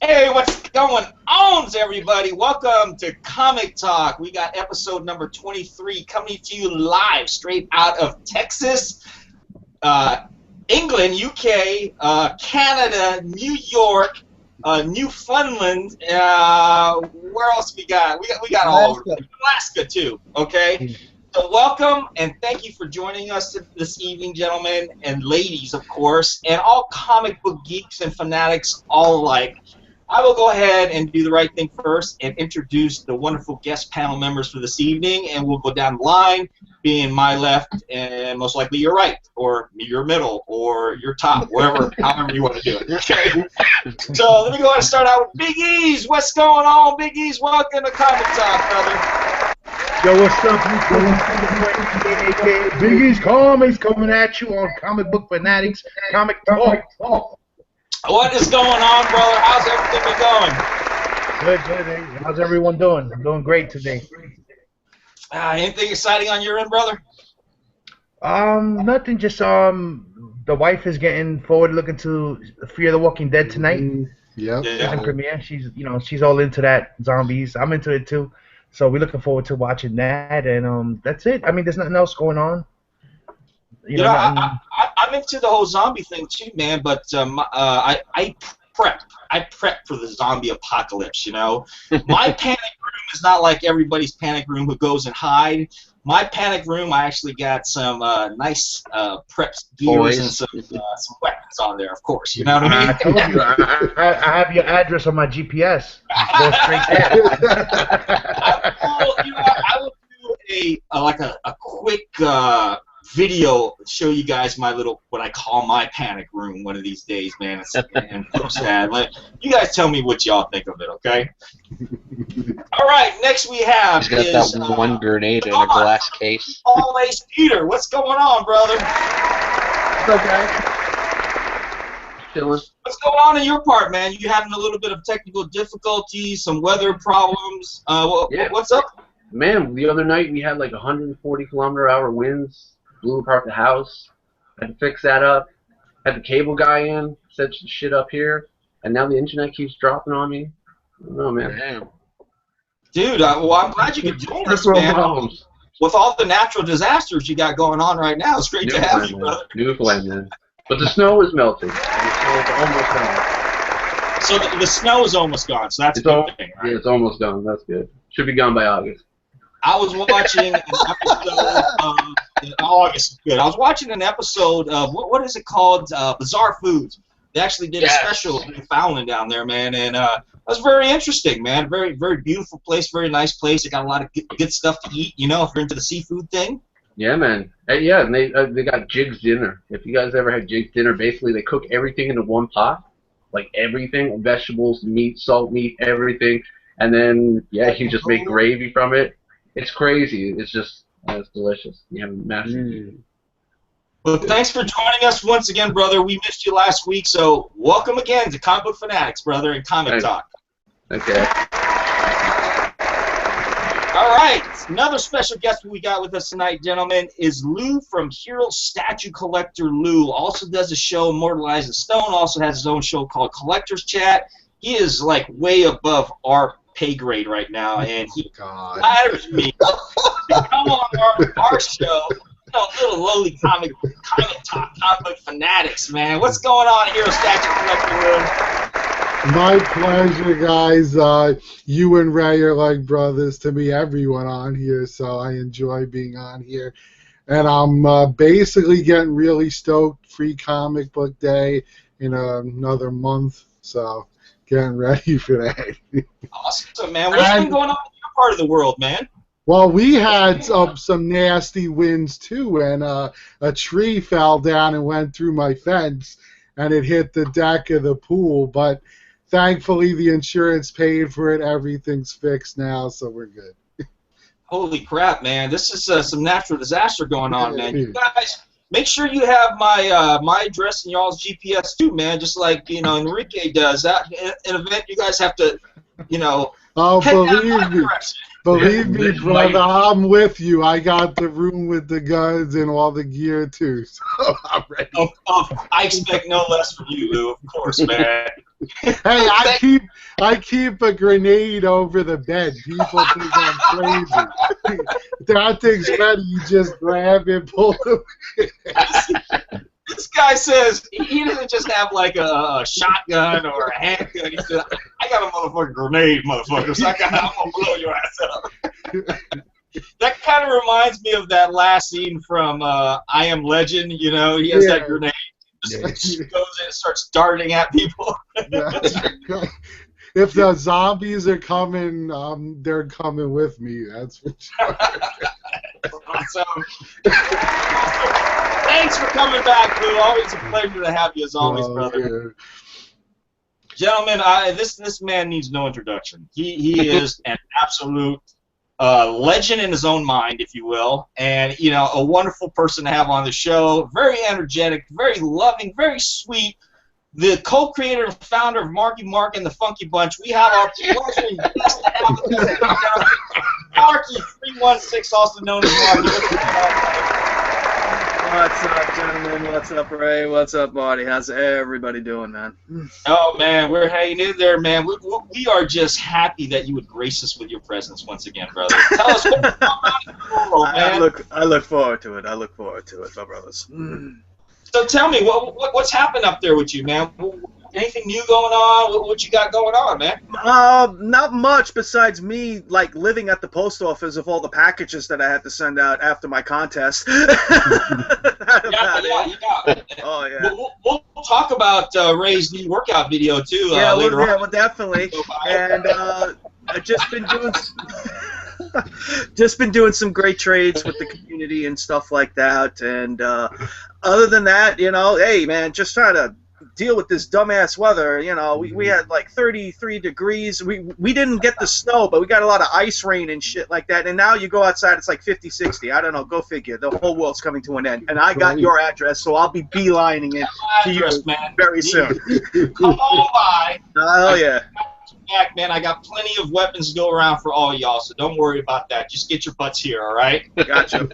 Hey, what's going on, everybody? Welcome to Comic Talk. We got episode number 23 coming to you live straight out of Texas, England, UK, Canada, New York, Newfoundland. Where else we got? We got all over. Alaska too. Okay. So welcome and thank you for joining us this evening, gentlemen and ladies, of course, and all comic book geeks and fanatics all alike. I will go ahead and do the right thing first and introduce the wonderful guest panel members for this evening, and we'll go down the line, being my left and most likely your right, or your middle, or your top, whatever, however you want to do it. Okay. So let me go ahead and start out with Big E's. What's going on, Big E's? Welcome to Comic Talk, brother. Yo, what's up? Big E's Comics coming at you on Comic Book Fanatics Comic Talk. What is going on, brother? How's everything been going? Good. How's everyone doing? I'm doing great today. Anything exciting on your end, brother? Nothing. Just the wife is getting forward looking to Fear the Walking Dead tonight. Yep. Yeah. Premiere. She's all into that zombies. I'm into it too. So we're looking forward to watching that, and that's it. I mean, there's nothing else going on. I'm into the whole zombie thing too, man. But I prep for the zombie apocalypse. You know, my panic room is not like everybody's panic room who goes and hide. My panic room, I actually got some nice prep gears and some weapons on there, of course. You know what I mean? I told you, I have your address on my GPS. Go straight there. I will do a quick video show you guys my little, what I call my panic room one of these days, man. And post that. You guys tell me what y'all think of it, okay? All right, next we have He's got that one grenade in a glass case. Always Peter, what's going on, brother? Okay. Chilling. What's going on in your part, man? You having a little bit of technical difficulties, some weather problems? What's up? Man, the other night we had like 140-kilometer-hour winds. Blew apart the house. Had to fix that up. Had the cable guy in. Set some shit up here. And now the internet keeps dropping on me. I don't know, man. Damn. Dude, well, I'm glad you could join us, man. With all the natural disasters you got going on right now, it's great to have you, brother. Newfoundland, man. But the snow is melting. The snow is almost gone. So the snow is almost gone, so that's a good thing, right? Yeah, it's almost gone. That's good. Should be gone by August. I was watching an episode August. Good. I was watching an episode of what is it called? Bizarre Foods. They actually did a special in Newfoundland down there, man, and it was very interesting, man. Very, very beautiful place, very nice place. They got a lot of good stuff to eat, you know, if you're into the seafood thing. Yeah, man. Yeah, and they got Jig's dinner. If you guys ever had Jig's dinner, basically they cook everything into one pot, like everything, vegetables, meat, salt meat, everything, and then you just make gravy from it. It's crazy. It's just, it's delicious. You have a massive. Well, thanks for joining us once again, brother. We missed you last week, so welcome again to Comic Book Fanatics, brother, and Comic Talk. Okay. All right. Another special guest we got with us tonight, gentlemen, is Lou from Hero Statue Collector Lou. Also does a show, Immortalized in Stone. Also has his own show called Collector's Chat. He is like way above our pay grade right now, and he flatters me to come on our show. You know, little lowly comic talk, comic book fanatics, man. What's going on here, Statue Collector Room? My pleasure, guys. You and Ray are like brothers to me. Everyone on here, so I enjoy being on here. And I'm basically getting really stoked. Free Comic Book Day in another month, so getting ready for that. Awesome, man. What's been going on in your part of the world, man? Well, we had some nasty winds, too, and a tree fell down and went through my fence, and it hit the deck of the pool, but thankfully the insurance paid for it. Everything's fixed now, so we're good. Holy crap, man. This is some natural disaster going on, man. You guys, make sure you have my address and y'all's GPS too, man. Just like, you know, Enrique does. That in an event you guys have to, you know, believe me. Believe me, brother, I'm with you. I got the room with the guns and all the gear too, so I'm ready. I expect no less from you, Lou. Of course, man. Hey, I keep a grenade over the bed. People think I'm crazy. That thing's ready. You just grab it, pull it. This guy says he doesn't just have like a shotgun or a handgun. He said, "I got a motherfucking grenade, motherfucker. So I'm gonna blow your ass up." That kind of reminds me of that last scene from I Am Legend. You know, he has that grenade. Just goes in and starts darting at people. If the zombies are coming, they're coming with me. That's for sure. Awesome. Thanks for coming back, Lou. Always a pleasure to have you, as always, brother. Yeah. Gentlemen, this man needs no introduction. He is an absolute legend in his own mind, if you will, and a wonderful person to have on the show. Very energetic, very loving, very sweet. The co-creator and founder of Marky Mark and the Funky Bunch. We have our pleasure and guest to have Marky 316, also known as Marky. What's up, gentlemen? What's up, Ray? What's up, Marty? How's everybody doing, man? Oh, man, we're hanging in there, man. We are just happy that you would grace us with your presence once again, brother. Tell us what's going on in the world, man. I look forward to it. I look forward to it, my brothers. So tell me, what's happened up there with you, man? Anything new going on? What you got going on, man? Not much besides me, like, living at the post office of all the packages that I had to send out after my contest. Yeah. Oh, yeah. We'll talk about Ray's new workout video, too, later on. Yeah, well, definitely. And I've just been doing some great trades with the community and stuff like that. And other than that, hey, man, just trying to deal with this dumbass weather. We had like 33 degrees. We didn't get the snow, but we got a lot of ice rain and shit like that. And now you go outside, it's like 50, 60. I don't know. Go figure. The whole world's coming to an end. And I got your address, so I'll be beelining it to you very soon. Come on by. Oh, yeah. Back, man. I got plenty of weapons to go around for all y'all, so don't worry about that. Just get your butts here, all right? Gotcha.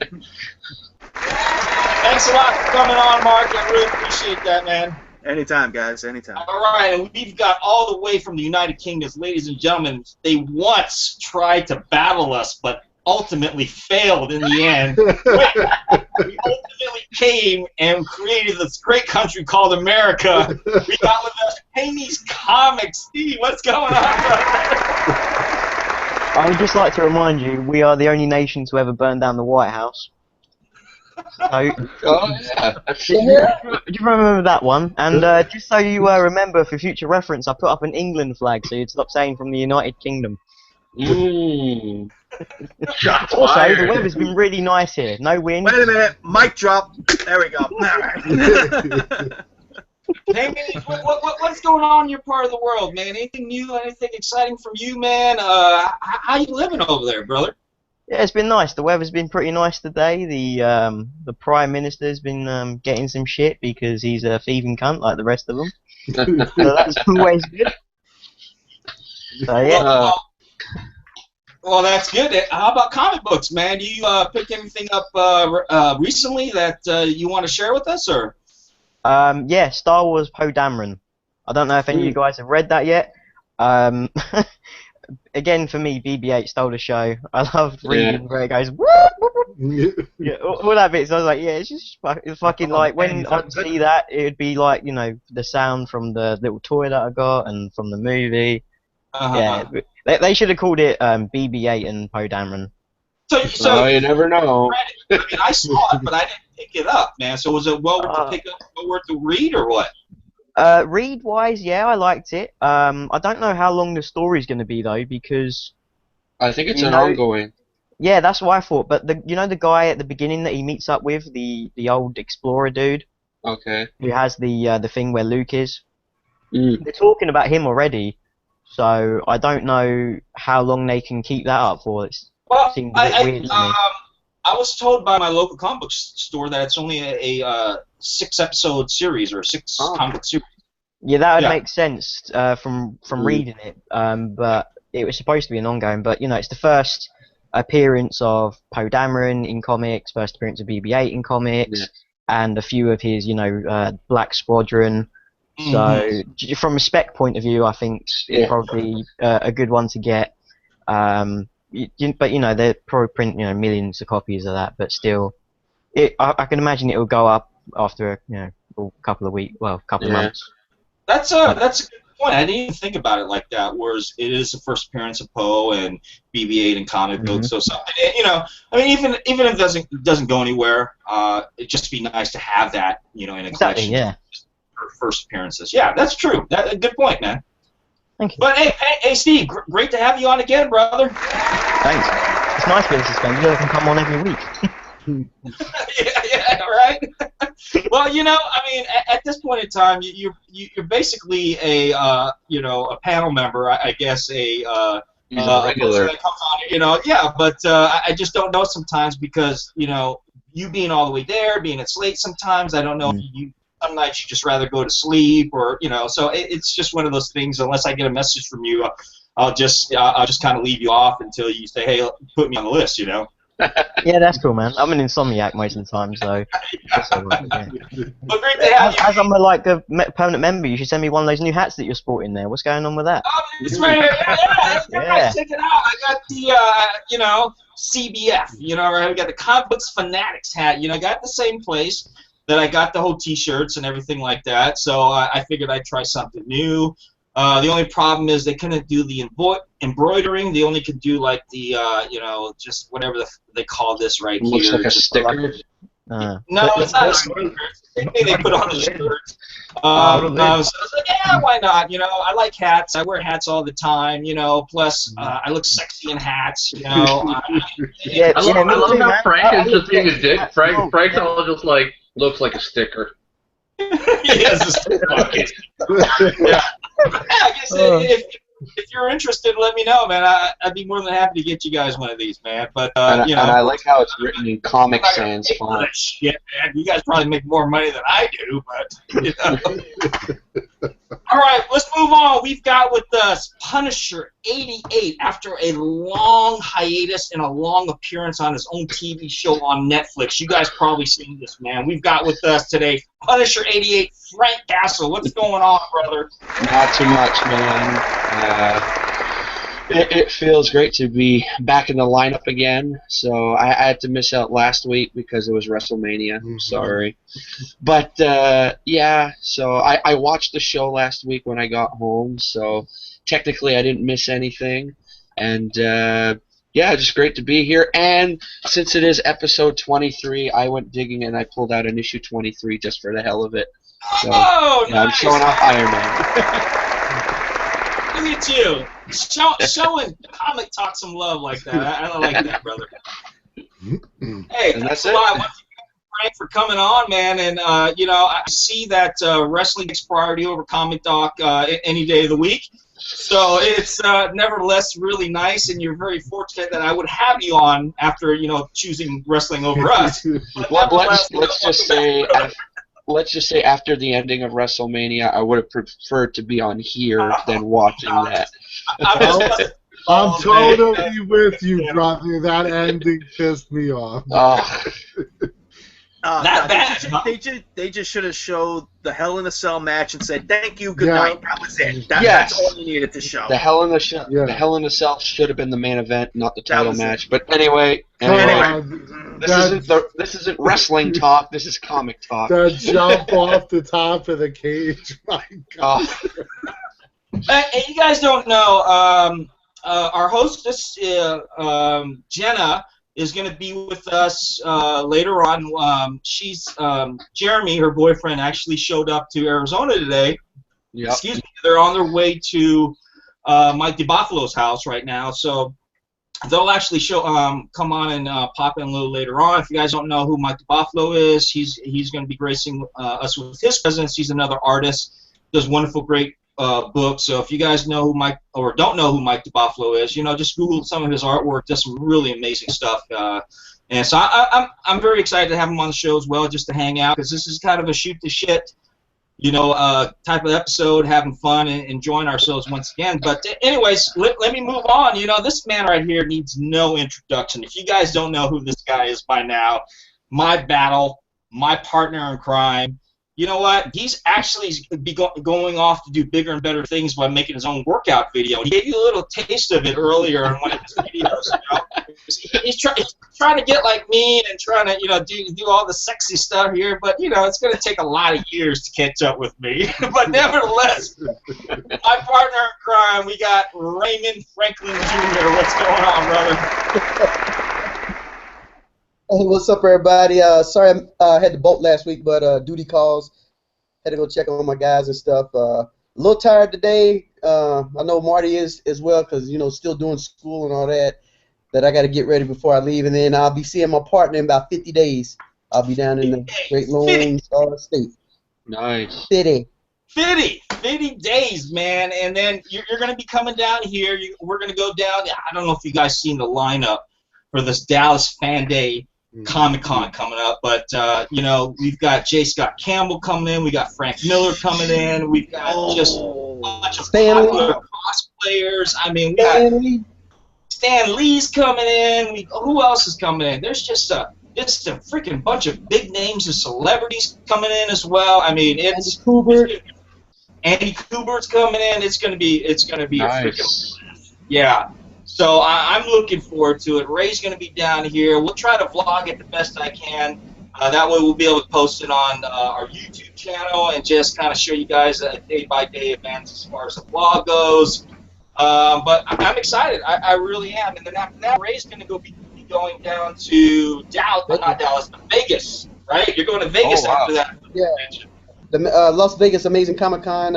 Thanks a lot for coming on, Mark. I really appreciate that, man. Anytime, guys. Anytime. All right, and we've got all the way from the United Kingdom, ladies and gentlemen. They once tried to battle us, but ultimately failed in the end. We ultimately came and created this great country called America. We got with us Amy's Comics. Steve, what's going on, brother? I would just like to remind you, we are the only nation to ever burn down the White House. So, Oh, yeah. do you remember that one? And just so you remember for future reference, I put up an England flag so you'd stop saying from the United Kingdom. Shots Also, fired. the weather's been really nice here. No wind. Wait a minute. Mic drop. There we go. Hey, man, what's going on in your part of the world, man? Anything new, anything exciting from you, man? How you living over there, brother? Yeah, it's been nice. The weather's been pretty nice today. The Prime Minister's been getting some shit because he's a thieving cunt like the rest of them. So that's always good. So, yeah. Well, that's good. How about comic books, man? Do you pick anything up recently that you want to share with us, or? Yeah, Star Wars Poe Dameron. I don't know if any of you guys have read that yet. Again, for me, BB-8 stole the show. I loved reading where it goes, whoop, whoop, whoop. Yeah, all that bit. So I was like, yeah, it's just fucking like when I'd see that, it would be like, the sound from the little toy that I got and from the movie. Yeah, they should have called it BB-8 and Poe Dameron. So you never know. I mean, I saw it, but I didn't pick it up, man. So was it well worth to pick up, well worth to read, or what? Read-wise, yeah, I liked it. I don't know how long the story's going to be, though, because... I think it's an ongoing. Yeah, that's what I thought. But the guy at the beginning that he meets up with, the old explorer dude. Okay. Who has the thing where Luke is. They're talking about him already, so I don't know how long they can keep that up for. It seems a bit weird to me. I was told by my local comic book store that it's only a 6-episode series or 6 comic book series. Yeah, that would make sense from reading it. But it was supposed to be an ongoing. But it's the first appearance of Poe Dameron in comics, first appearance of BB-8 in comics, and a few of his, Black Squadron. So from a spec point of view, I think it's probably a good one to get. But they probably print millions of copies of that, but still, I can imagine it will go up after a couple of weeks, couple of months. That's a good point. I didn't even think about it like that. Whereas it is the first appearance of Poe and BB-8 in comic books, so something. Even if it doesn't go anywhere, it'd just be nice to have that, in a collection. Yeah. For first appearances. Yeah, that's true. Good point, man. Thank you. But hey, Steve, great to have you on again, brother. Thanks. It's nice being suspended. You can come on every week. yeah, right. Well, at this point in time, you're basically a panel member, I guess, a regular. That comes on, but I just don't know sometimes because you being all the way there, being at Slate sometimes, I don't know if you. Some nights you just rather go to sleep, or so it's just one of those things. Unless I get a message from you, I'll just kind of leave you off until you say, "Hey, put me on the list," Yeah, that's cool, man. I'm an insomniac most of the time, so. But great to have you. As I'm a permanent member, you should send me one of those new hats that you're sporting there. What's going on with that? Oh, it's right here. Yeah. Check it out. I got the CBF. I got the Comic Books Fanatics hat. I got the same place that I got the whole T-shirts and everything like that. So I figured I'd try something new. The only problem is they couldn't do the embroidering. They only could do like the just whatever they call this right here. Looks like a sticker. No, it's not a sticker. It's the same thing they put on the shirt. So I was like, yeah, why not? I like hats. I wear hats all the time. Plus, I look sexy in hats. I love how Frank is just being a dick. Frank's all just like. Looks like a sticker. Yes, a sticker. Yeah. I guess if you're interested, let me know, man. I'd be more than happy to get you guys one of these, man. But and I like how it's written in Comic Sans font. Shit, man. You guys probably make more money than I do, but All right, let's move on. We've got with us Punisher 88 after a long hiatus and a long appearance on his own TV show on Netflix. You guys probably seen this, man. We've got with us today Punisher 88, Frank Castle. What's going on, brother? Not too much, man. It feels great to be back in the lineup again. So I had to miss out last week because it was WrestleMania. I'm sorry. But, yeah, so I watched the show last week when I got home. So technically I didn't miss anything. And, yeah, just great to be here. And since it is episode 23, I went digging and I pulled out an issue 23 just for the hell of it. So, nice. I'm showing off Iron Man. Look at you. Showing Comic Talk some love like that. I like that, brother. Hey, thanks a lot, Frank, for coming on, man. And, I see that wrestling gets priority over Comic Talk any day of the week. So it's nevertheless really nice, and you're very fortunate that I would have you on after, choosing wrestling over us. Let's just say after the ending of WrestleMania, I would have preferred to be on here than watching that. I'm totally with you, brother. That ending pissed me off. Not bad. They just should have showed the Hell in a Cell match and said, "Thank you, good night." That was it. That's all you needed to show. The Hell in a Cell should have been the main event, not the title match. But anyway, this isn't wrestling talk. This is comic talk. That jump off the top of the cage, my God. Hey, you guys don't know, our hostess, Jenna, is going to be with us later on. She's Jeremy, her boyfriend, actually showed up to Arizona today. Yep. Excuse me. They're on their way to Mike DiBuffalo's house right now, so they'll actually come on and pop in a little later on. If you guys don't know who Mike DiBuffalo is, he's going to be gracing us with his presence. He's another artist, does wonderful, great book. So if you guys know who Mike or don't know who Mike DiBuffalo is, just Google some of his artwork. Does some really amazing stuff. And so I'm very excited to have him on the show as well, just to hang out, because this is kind of a shoot the shit type of episode, having fun and enjoying ourselves once again. But anyways, let me move on. This man right here needs no introduction. If you guys don't know who this guy is by now, my partner in crime. You know what? He's actually going off to do bigger and better things by making his own workout video. He gave you a little taste of it earlier in one of his videos. He's trying to get like me and trying to do all the sexy stuff here, but it's going to take a lot of years to catch up with me. But nevertheless, my partner in crime, we got Raymond Franklin Jr. What's going on, brother? Hey, what's up, everybody? Sorry I had to bolt last week, but duty calls. Had to go check on my guys and stuff. A little tired today. I know Marty is as well because, still doing school and all that I got to get ready before I leave. And then I'll be seeing my partner in about 50 days. I'll be down in the Great Lone State. Nice. 50 days, man. And then you're going to be coming down here. We're going to go down. I don't know if you guys seen the lineup for this Dallas Fan Day Comic-Con coming up, but we've got J. Scott Campbell coming in, we got Frank Miller coming in, we've got just a bunch of popular cosplayers. I mean, we got Stan Lee's coming in. Who else is coming in? There's just a freaking bunch of big names and celebrities coming in as well. I mean, Andy Kubert's coming in. It's gonna be nice. A freaking yeah. So I'm looking forward to it. Ray's going to be down here. We'll try to vlog it the best I can. That way we'll be able to post it on our YouTube channel and just kind of show you guys day-by-day events as far as the vlog goes. But I'm excited. I really am. And then after that, Ray's going to be going down to Vegas, right? You're going to Vegas after that. Yeah. The Las Vegas Amazing Comic-Con.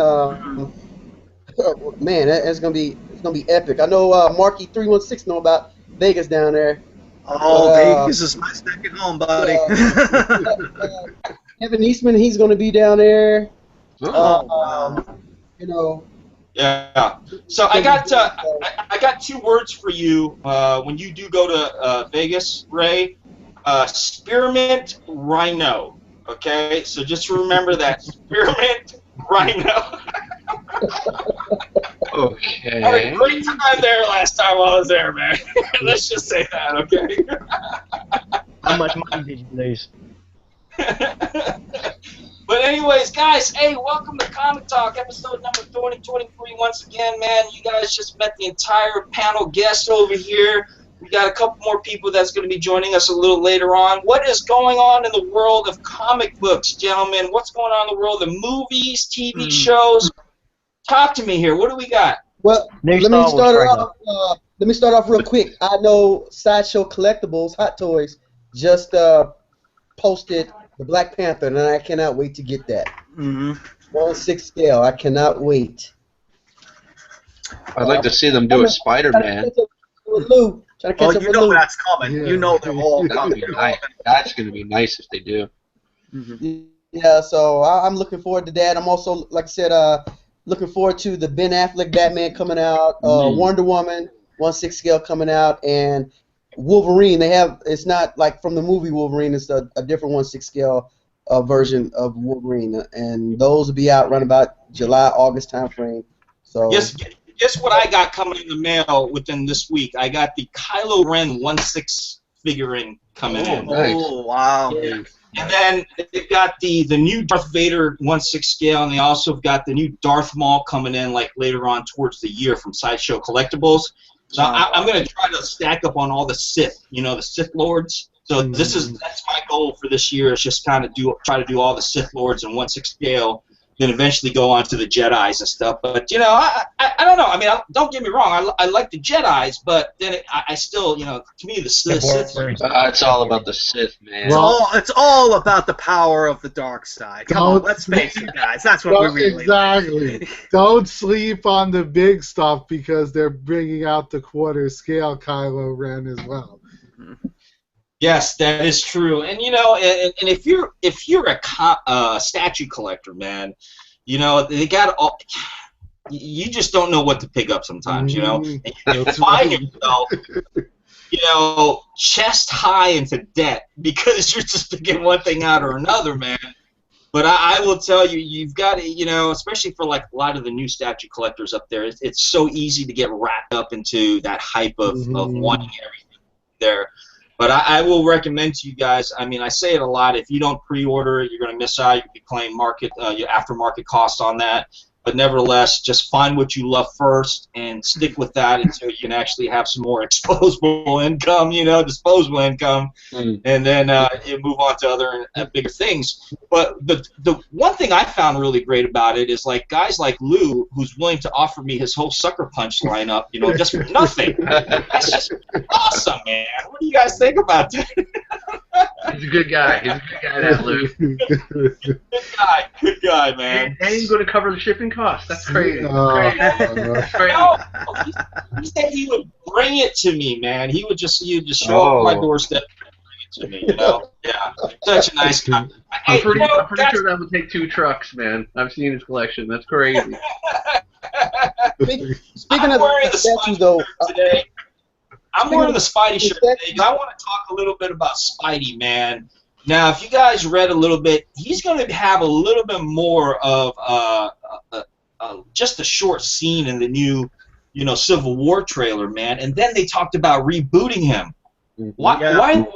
Man, it's gonna be epic. I know Marky316 know about Vegas down there. Oh, Vegas is my second home, buddy. Kevin Eastman, he's gonna be down there. Wow. Yeah. So I got 2 words for you when you do go to Vegas, Ray. Spearmint Rhino. Okay, so just remember that. Spearmint Rhino. Okay. I had a great time there last time I was there, man. Let's just say that, okay? How much money did you lose? But anyways, guys, hey, welcome to Comic Talk, episode number 2023. Once again, man, you guys just met the entire panel guests over here. We got a couple more people that's going to be joining us a little later on. What is going on in the world of comic books, gentlemen? What's going on in the world of movies, TV shows? Talk to me here. What do we got? Well, let me start off real quick. I know Sideshow Collectibles, Hot Toys, just posted the Black Panther, and I cannot wait to get that. 1/6 scale. I cannot wait. I'd like to see them do a Spider-Man. Oh, you know that's coming. Yeah. You know they're all coming. That's going to be nice if they do. Yeah, so I'm looking forward to that. I'm also, like I said, looking forward to the Ben Affleck Batman coming out, Wonder Woman 1/6 scale coming out, and Wolverine. It's not like from the movie Wolverine. It's a different 1/6 scale version of Wolverine, and those will be out around about July, August time frame. So guess what I got coming in the mail within this week? I got the Kylo Ren 1/6 figurine coming in. Nice. Oh, wow. Yeah. And then they've got the new Darth Vader 1/6 scale, and they also have got the new Darth Maul coming in like later on towards the year from Sideshow Collectibles. So I'm going to try to stack up on all the Sith, the Sith Lords. So that's my goal for this year, is just kind of try to do all the Sith Lords in 1/6 scale, then eventually go on to the Jedis and stuff. But I don't know. I mean, don't get me wrong. I like the Jedis, but then I still, to me the Sith. It's all about the Sith, man. It's all about the power of the dark side. Come on, let's face it, guys. That's what we really exactly. Don't sleep on the big stuff because they're bringing out the quarter scale Kylo Ren as well. Yes, that is true, and and if you're a statue collector, man, they got all. You just don't know what to pick up sometimes, And you find yourself, chest high into debt because you're just picking one thing out or another, man. But I will tell you, you've got to, you know, especially for like a lot of the new statue collectors up there, it's so easy to get wrapped up into that hype of wanting everything there. But I will recommend to you guys, I mean, I say it a lot, if you don't pre-order it, you're going to miss out. You'll be paying your aftermarket costs on that. But nevertheless, just find what you love first and stick with that until you can actually have some more disposable income, you know, and then you move on to other bigger things. But the one thing I found really great about it is like guys like Lou, who's willing to offer me his whole Sucker Punch lineup, you know, just for nothing. That's just awesome, man. What do you guys think about that? He's a good guy. He's a good guy, that Lou. Good guy, man. And he's going to cover the shipping costs. That's crazy. That's crazy. No, he said he would bring it to me, man. He would just show up at my doorstep and bring it to me, you know? Yeah. Such a nice guy. I'm pretty sure that would take 2 trucks, man. I've seen his collection. That's crazy. Speaking of the statue, though, today, I'm wearing the Spidey shirt today because I want to talk a little bit about Spidey, man. Now, if you guys read a little bit, he's going to have a little bit more of just a short scene in the new, you know, Civil War trailer, man. And then they talked about rebooting him. Why?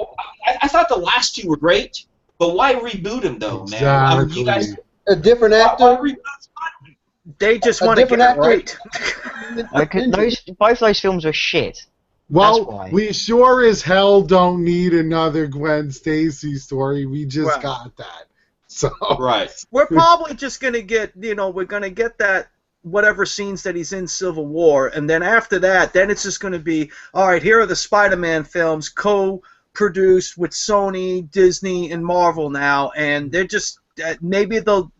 I thought the last 2 were great, but why reboot him though, man? I mean, you guys, a different actor. They just want to get it right. Both those films are shit. Well, we sure as hell don't need another Gwen Stacy story. We just got that. So we're probably just gonna get, you know, we're gonna get that whatever scenes that he's in Civil War, and then after that, then it's just gonna be, all right, here are the Spider-Man films co-produced with Sony, Disney, and Marvel now, and they're just maybe they'll.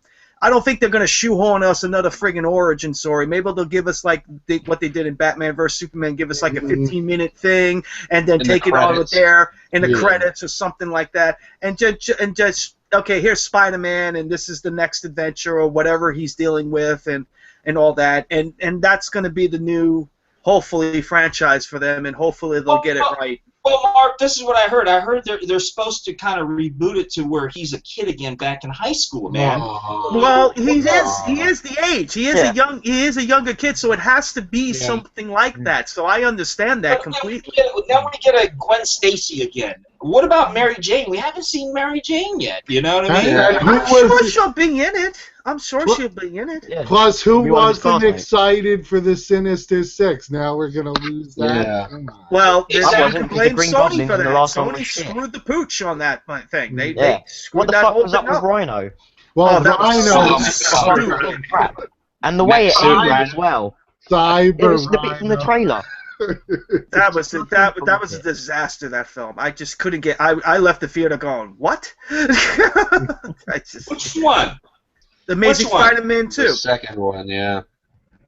I don't think they're going to shoehorn us another friggin' origin story. Maybe they'll give us like what they did in Batman vs. Superman, give us like a 15-minute thing, and then take it over there in the credits or something like that, and just okay, here's Spider-Man, and this is the next adventure or whatever he's dealing with, and all that, and that's going to be the new, hopefully, franchise for them, and hopefully they'll get it right. Well, Mark, this is what I heard. I heard they're supposed to kind of reboot it to where he's a kid again back in high school, man. Well, he is the age. He is a younger kid, so it has to be something like that. So I understand that completely. Then we get a Gwen Stacy again. What about Mary Jane? We haven't seen Mary Jane yet. You know what I mean? I'm sure she'll be in it. I'm sure she'll be in it. Yeah. Plus, who wasn't excited for the Sinister Six? Now we're going to lose that? Yeah. Well, you can blame Sony for that. Sony screwed the pooch on that thing. They screwed that whole thing up. What the fuck was up with Rhino? Well, Rhino was crap. And the way it ended as well. Cyber it was the bit from the trailer. That was a disaster. That film. I just couldn't get. I left the theater going, what? Which one? The Amazing Spider-Man 2. The second one, yeah.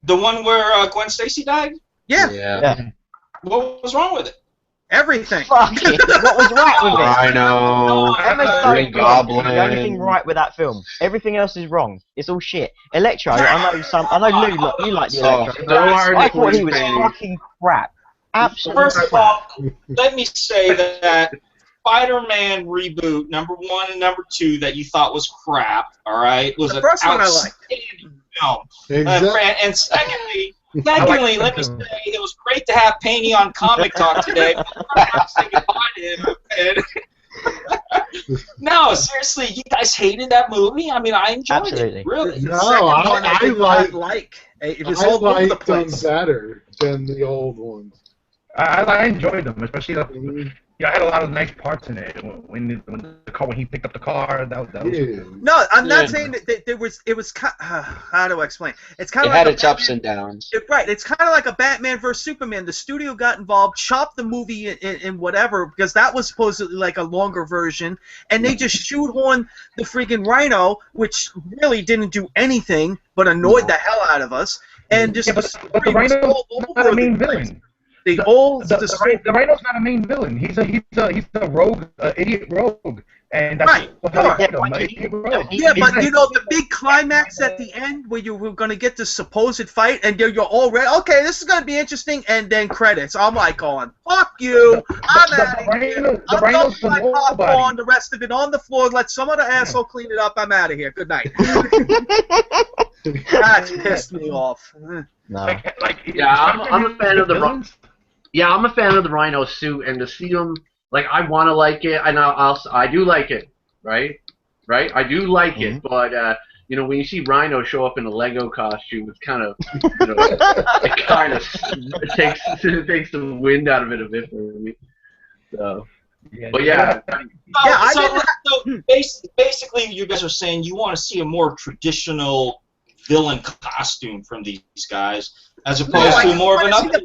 The one where Gwen Stacy died? Yeah. What was wrong with it? Everything. Fuck it. What was right with it? I know. Green Goblin. The only thing right with that film. Everything else is wrong. It's all shit. Electro. I know Lou. You like the Electro. I thought he was fucking crap. Absolutely. First of all, let me say that Spider-Man reboot #1 and #2 that you thought was crap, all right, was the first one I liked. Film. Exactly. And secondly, let me say it was great to have Paney on Comic Talk today. But I'm saying goodbye to him. No, seriously, you guys hated that movie? I mean, I enjoyed it. Really. No, I like. It was I all over the liked place. them better than the old ones. I enjoyed them, especially the. Yeah, I had a lot of nice parts in it. When he picked up the car, that was No, I'm not saying that it was. How do I explain? It's kind of it like had its ups and downs. Right. It's kind of like a Batman vs Superman. The studio got involved, chopped the movie in whatever because that was supposedly like a longer version, and they just shoehorned the freaking Rhino, which really didn't do anything but annoyed the hell out of us, and just but the Rhino's not a main villain. The Rhino's not a main villain. He's a rogue, idiot rogue. And that's Right. what Sure. hit him. Yeah, but you know the big climax at the end where you were going to get the supposed fight, and you're all ready. Okay, this is going to be interesting, and then credits. I'm like going, "Fuck you! I'm out of here. I'm going to my popcorn. The rest of it on the floor. Let some other asshole clean it up. I'm out of here. Good night." That pissed me off. No. Yeah, I'm a fan of the. Yeah, I'm a fan of the Rhino suit, and to see him, like, I want to like it, and I do like it, right? Right? I do like it, but you know, when you see Rhino show up in a Lego costume, it's kind of, you know, it kind of takes the wind out of it a bit for me. So, but yeah. So basically, you guys are saying you want to see a more traditional villain costume from these guys, as opposed to more of another.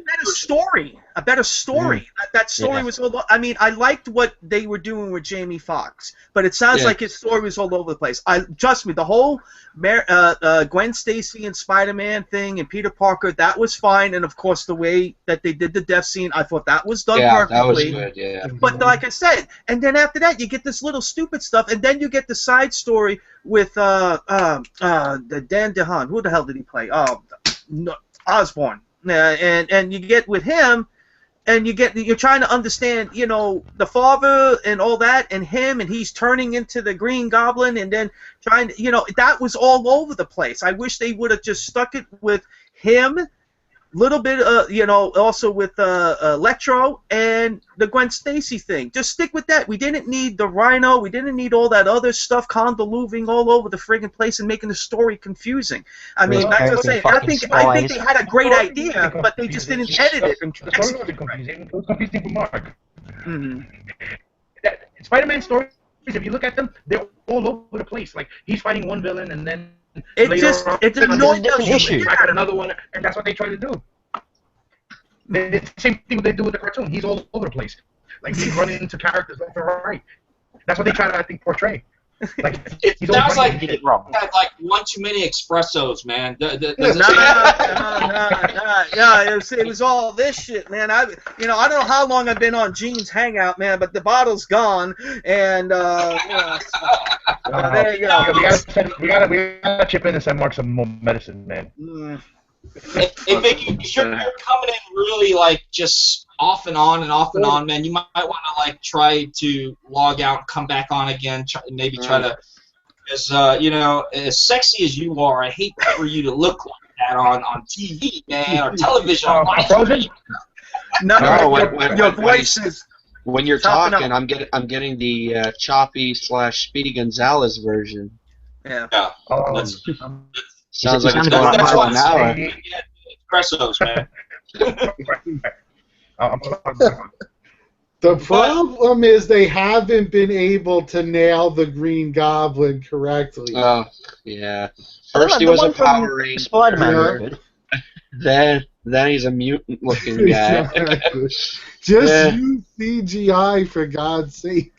A better story. That story was. I mean, I liked what they were doing with Jamie Foxx, but it sounds like his story was all over the place. Trust me, the whole Gwen Stacy and Spider-Man thing and Peter Parker, that was fine, and of course the way that they did the death scene, I thought that was done perfectly. Yeah, that was good. Yeah. But like I said, and then after that, you get this little stupid stuff, and then you get the side story with the Dan DeHaan. Who the hell did he play? No, Osborn. And you get with him, and you're trying to understand, you know, the father and all that, and him, and he's turning into the Green Goblin, and then trying to, you know, that was all over the place. I wish they would have just stuck it with him, little bit, you know, also with Electro and the Gwen Stacy thing. Just stick with that. We didn't need the Rhino. We didn't need all that other stuff convoluting all over the friggin' place and making the story confusing. I mean, that's what I'm saying. I think they had a great idea, but they just didn't edit it. The story wasn't confusing. It was confusing for Mark. Spider-Man stories, if you look at them, they're all over the place. Like, he's fighting one villain, and then it's annoying issue. I got another one, and that's what they try to do. It's the same thing they do with the cartoon. He's all over the place. Like, he's running into characters left and right. That's what they try to, I think, portray. Like, it sounds like you had like one too many espressos, man. It was all this shit, man. I don't know how long I've been on Gene's Hangout, man, but the bottle's gone, and there you go. We gotta chip in and send Mark some more medicine, man. Hey, Vicky, you're coming in really like just off and on, man. You might want to like try to log out, come back on again, try to, because you know, as sexy as you are, I hate for you to look like that on TV, man, or television. Frozen? No, your voice is. When you're talking, I'm getting the choppy / Speedy Gonzalez version. Yeah. Sounds like it's going on an hour. Espressos, man. The problem is they haven't been able to nail the Green Goblin correctly. Oh, yeah. First he was a Power Ranger. Spider-Man. Then he's a mutant-looking guy. Just use CGI, for God's sake.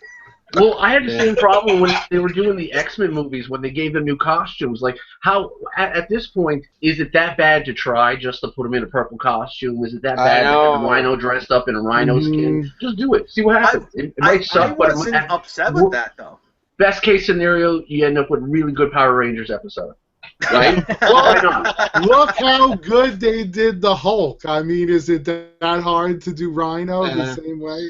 Well, I had the same problem when they were doing the X-Men movies, when they gave them new costumes. Like, how, at this point, is it that bad to try just to put them in a purple costume? Is it that bad to have a Rhino dressed up in a Rhino skin? Just do it. See what happens. It might suck, but I wasn't upset with that, though. Best case scenario, you end up with a really good Power Rangers episode. Right? Why not? Look how good they did the Hulk. I mean, is it that hard to do Rhino the same way?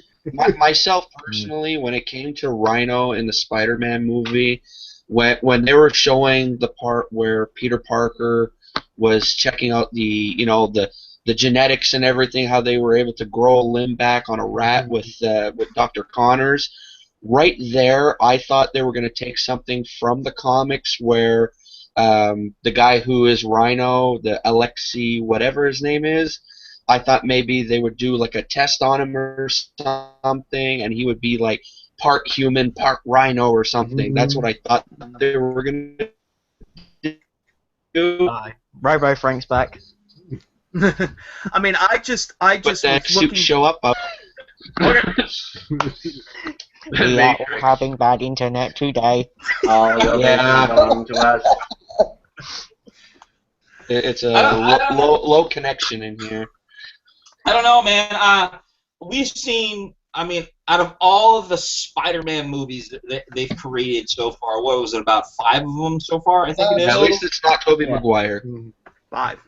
Myself personally, when it came to Rhino in the Spider-Man movie, when they were showing the part where Peter Parker was checking out the genetics and everything, how they were able to grow a limb back on a rat with Dr. Connors, right there, I thought they were going to take something from the comics where the guy who is Rhino, the Alexei, whatever his name is, I thought maybe they would do like a test on him or something, and he would be like part human, part Rhino or something. That's what I thought they were going to do. Robo Frank's back. I mean, I just but then was looking. Show up. We are all having bad internet today. Oh, yeah. It's a low connection in here. I don't know, man. We've seen I mean, out of all of the Spider-Man movies that they've created so far, what was it, about 5 of them so far? I think it is. At least it's not Tobey Maguire. 5.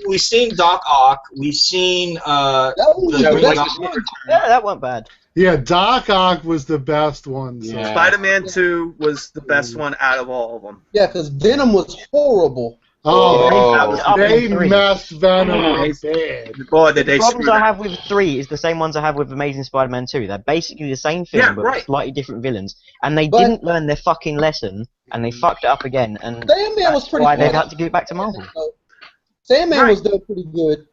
We've seen Doc Ock. We've seen That was the best one. Yeah, that wasn't bad. Yeah, Doc Ock was the best one. So. Yeah. Spider-Man 2 was the best one out of all of them. Yeah, because Venom was horrible. Oh, they Up in 3. messed Venom up bad. Boy, did The they problems screw I that. have with 3 is the same ones I have with Amazing Spider-Man 2. They're basically the same film, Yeah, but right. with slightly different villains. And they But- didn't learn their fucking lesson, and they fucked it up again. And Sandman was pretty why good. they've had to give it back to Marvel. Sandman Right. was done pretty good,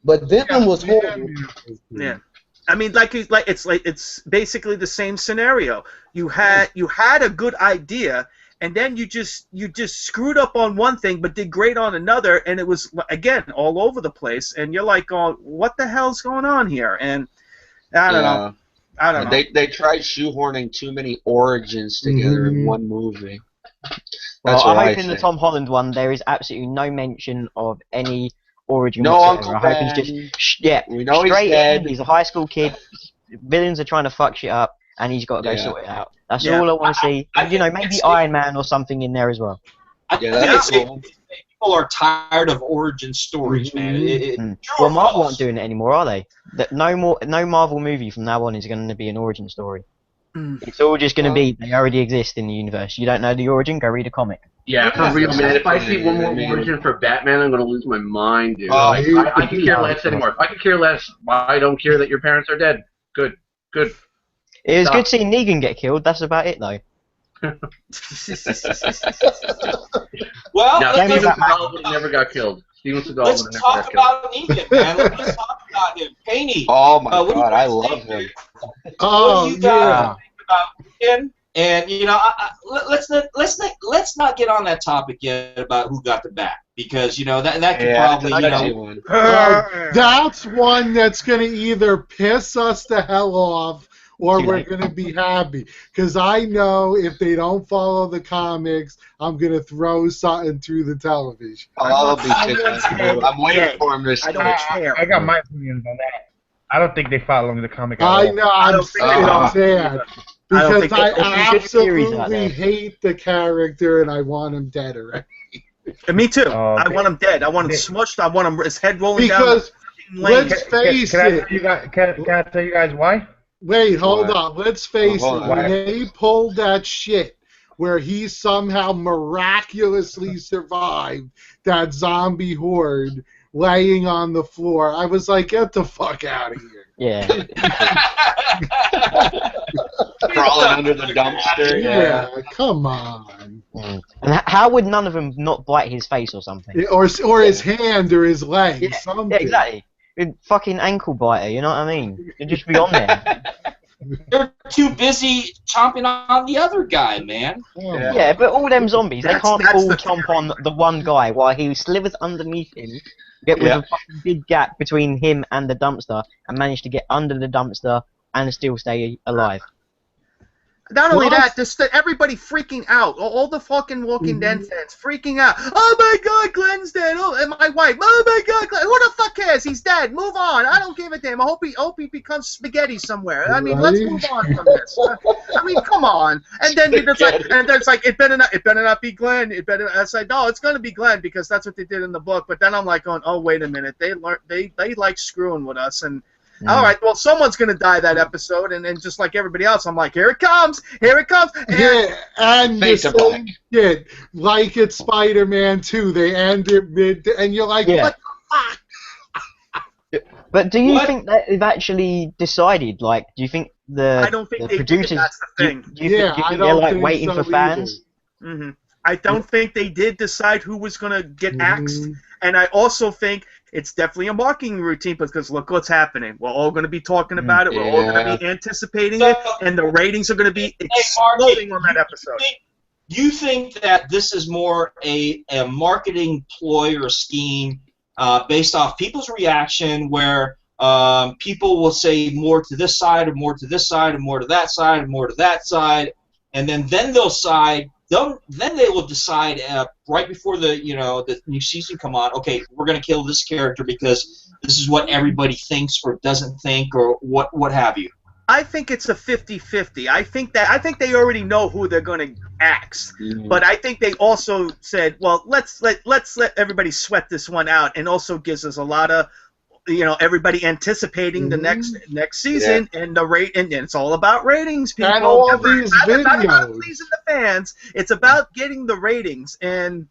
but Venom was horrible. Yeah. I mean, it's basically the same scenario. You had a good idea, and then you just screwed up on one thing, but did great on another, and it was again all over the place. And you're like, "Oh, what the hell's going on here?" And I don't know. I don't know. They tried shoehorning too many origins together in one movie. Well, That's what I I hope in the think. Tom Holland one there is absolutely no mention of any origin No whatsoever. Uncle I hope Ben. he's just We know he's straight dead. in. He's a high school kid. Villains are trying to fuck shit up, and he's got to go Yeah. sort it out. That's Yeah. all I want to see. I And, you know, think maybe it's- Iron Man or something in there as well. I Yeah, think that's it's cool. people are tired of origin stories, man. Mm. True Well, or Marvel false? aren't doing it anymore, are they? No Marvel movie from now on is going to be an origin story. Mm. It's all just going to be they already exist in the universe. You don't know the origin? Go read a comic. Yeah, for real, man. If I see one more I mean- origin for Batman, I'm gonna lose my mind, dude. Oh, Like, I can care less anymore. I can care less. I don't care that your parents are dead. Good. It was Stop. good seeing Negan get killed. That's about it, though. Well, Now, Tell me Steven about Mac- Seagal would have never got killed. Steven Seagal would let's have never talk got killed. about Negan, man. Let's talk about him. Paney, Oh my what do you god, I guys love think? him. Oh, What do you guys yeah. think about Negan? And you know, let's not get on that topic yet about who got the bat, because you know that could Yeah, probably, that's you a touchy know, one. That's one that's going to either piss us the hell off or we're going to be happy. Because I know if they don't follow the comics, I'm going to throw something through the television. I'll be pissed. I'm waiting for him to I don't care. I got my opinions on that. I don't think they follow the comic at I all. know, I'm don't think so they don't. sad. I don't Because think I there's some good theories out absolutely there. hate the character and I want him dead already. Me too. Oh, I want him dead. I want him smushed. I want him his head rolling Because down the lane. let's face Can I it. tell you guys? Can I tell you guys why? Wait, hold What? on. Let's face Oh, hold it. on. When they pulled that shit where he somehow miraculously survived that zombie horde laying on the floor, I was like, get the fuck out of here. Yeah. Crawling under the dumpster. Yeah, come on. Mm. And how would none of them not bite his face or something? Or his hand or his leg, Yeah, something. Yeah, exactly. Fucking ankle biter, you know what I mean? It'd just be on there. they're too busy chomping on the other guy, man. Yeah. Yeah, but all them zombies, they That's- can't that's all the chomp on the one guy while he slithers underneath him, get with Yeah. a fucking big gap between him and the dumpster, and manage to get under the dumpster and still stay alive. Not only Plus- that, just everybody freaking out. All the fucking Walking Dead fans freaking out. Oh my God, Glenn's dead. Oh, and my wife. Oh my God, Glenn. Who the fuck cares? He's dead. Move on. I don't give a damn. I hope he becomes spaghetti somewhere. I mean, let's Right. move on from this. I mean, come on. And then you're just like, and then it's like, it better not be Glenn. It better. I say, no, it's gonna be Glenn because that's what they did in the book. But then I'm like, going, oh wait a minute. They like screwing with us and. All right, well, someone's going to die that episode, and then just like everybody else, I'm like, here it comes, and Yeah, and the Fade to same shit, like it's Spider-Man 2, they end it mid, and you're like, Yeah. what the fuck? But do you What? think that they've actually decided? Like, do you think I don't think the they did, producers? that's the do, thing. do you Yeah, think, do you I think don't they're like think waiting so for fans? hmm I don't think they did decide who was going to get axed, Mhm. and I also think it's definitely a marketing routine because look what's happening. We're all going to be talking about it. We're all going to be anticipating it, and the ratings are going to be exploding on that episode. You think that this is more a marketing ploy or scheme based off people's reaction, where people will say more to this side, or more to this side, or more to that side, or more to that side, and then they'll side. Then they will decide right before the new season come on. Okay, we're gonna kill this character because this is what everybody thinks or doesn't think or what have you. I think it's a 50-50. I think they already know who they're going to axe, but I think they also said, well, let's let everybody sweat this one out, and also gives us a lot of, everybody anticipating the next season and the rate, and it's all about ratings, people. And all these videos. It's not about pleasing the fans. It's about getting the ratings, and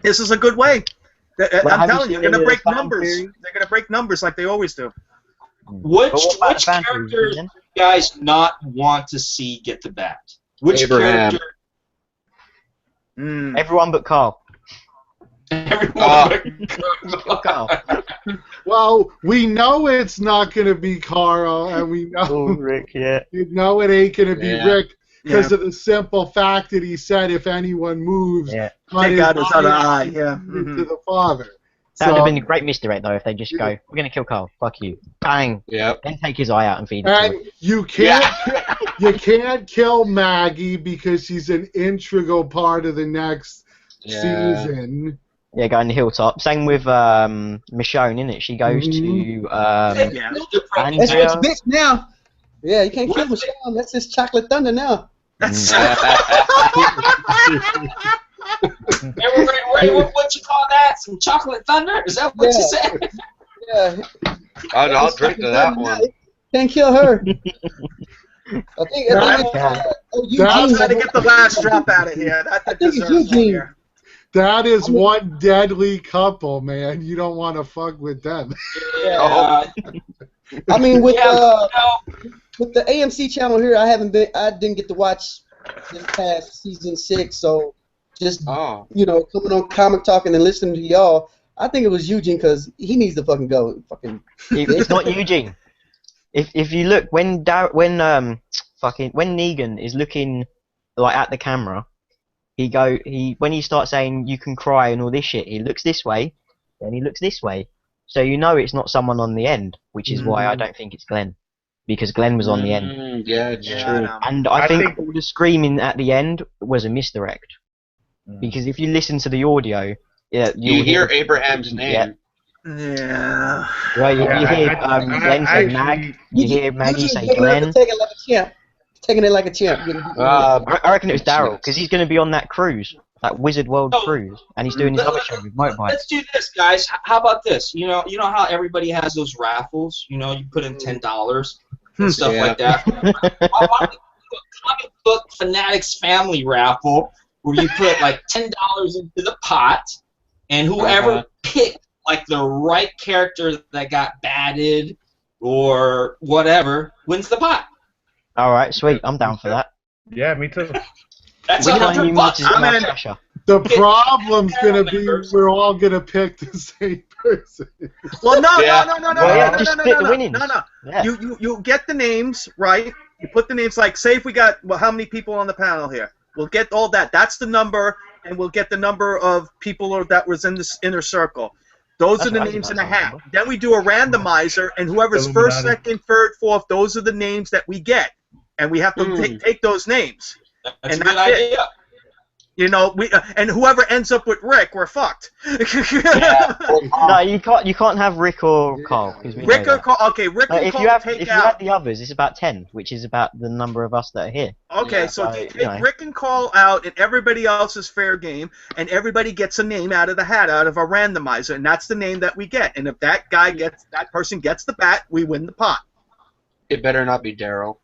this is a good way. I'm telling you, they're going to break numbers. They're going to break numbers like they always do. Which characters do you guys not want to see get the bat? Which Abraham. character? Everyone but Carl. Everyone but Carl. Well, we know it's not going to be Carl, and we know Rick. Yeah. You know it ain't going to be Rick because of the simple fact that he said if anyone moves, take out his other eye. To the father. That would have been a great misdirect, though, if they just go, we're going to kill Carl, fuck you. Bang. Yep. Then take his eye out and feed it And to him. you can't kill Maggie because she's an integral part of the next season. Yeah, go on the hilltop. Same with Michonne, innit? She goes to That's Rick's bitch now. Yeah, you can't kill Michonne. That's his chocolate thunder now. Ray, what you call that? Some chocolate thunder? Is that what you said? Yeah. I'll drink to that one. Can't kill her. I think Eugene got to get the last drop out of here. I think it's Eugene. That is one deadly couple, man. You don't want to fuck with them. Yeah. I mean, with the AMC channel here, I didn't get to watch this past season 6, so just coming on Comic Talk and then listening to y'all, I think it was Eugene because he needs to fucking go. It's not Eugene. If you look when Negan is looking like at the camera, when he starts saying you can cry and all this shit, he looks this way, then he looks this way. So you know it's not someone on the end, which is why I don't think it's Glenn. Because Glenn was on the end. Yeah, it's true. And I think all the screaming at the end was a misdirect. Because if you listen to the audio, you hear Abraham's name. Yeah. Well, you hear Glenn say Mag. You hear Maggie say Glenn. Taking it like a champ. I reckon it was Daryl because he's going to be on that cruise, that Wizard World cruise, and he's doing his other show with motorbikes. Let's do this, guys. How about this? You know how everybody has those raffles. You put in $10 and stuff like that. Why don't we do a comic book fanatics family raffle where you put like $10 into the pot, and whoever picked like the right character that got batted or whatever wins the pot. All right, sweet. I'm down for that. Yeah, me too. That's $100. The problem's gonna be we're all gonna pick the same person. Well, no. Yeah. You get the names right. You put the names like, say if we got how many people on the panel here? We'll get all that. That's the number, and we'll get the number of people that was in this inner circle. Those are the names in a hat. Then we do a randomizer, and whoever's first, second, third, fourth, those are the names that we get, and we have to take those names. That's a good idea. And whoever ends up with Rick, we're fucked. No, you can't have Rick or Carl. Rick or Carl. Okay, Rick or Carl. If you have the others, it's about 10, which is about the number of us that are here. Okay, so take Rick and Carl out, and everybody else is fair game, and everybody gets a name out of the hat, out of a randomizer, and that's the name that we get. And if that person gets the bat, we win the pot. It better not be Daryl.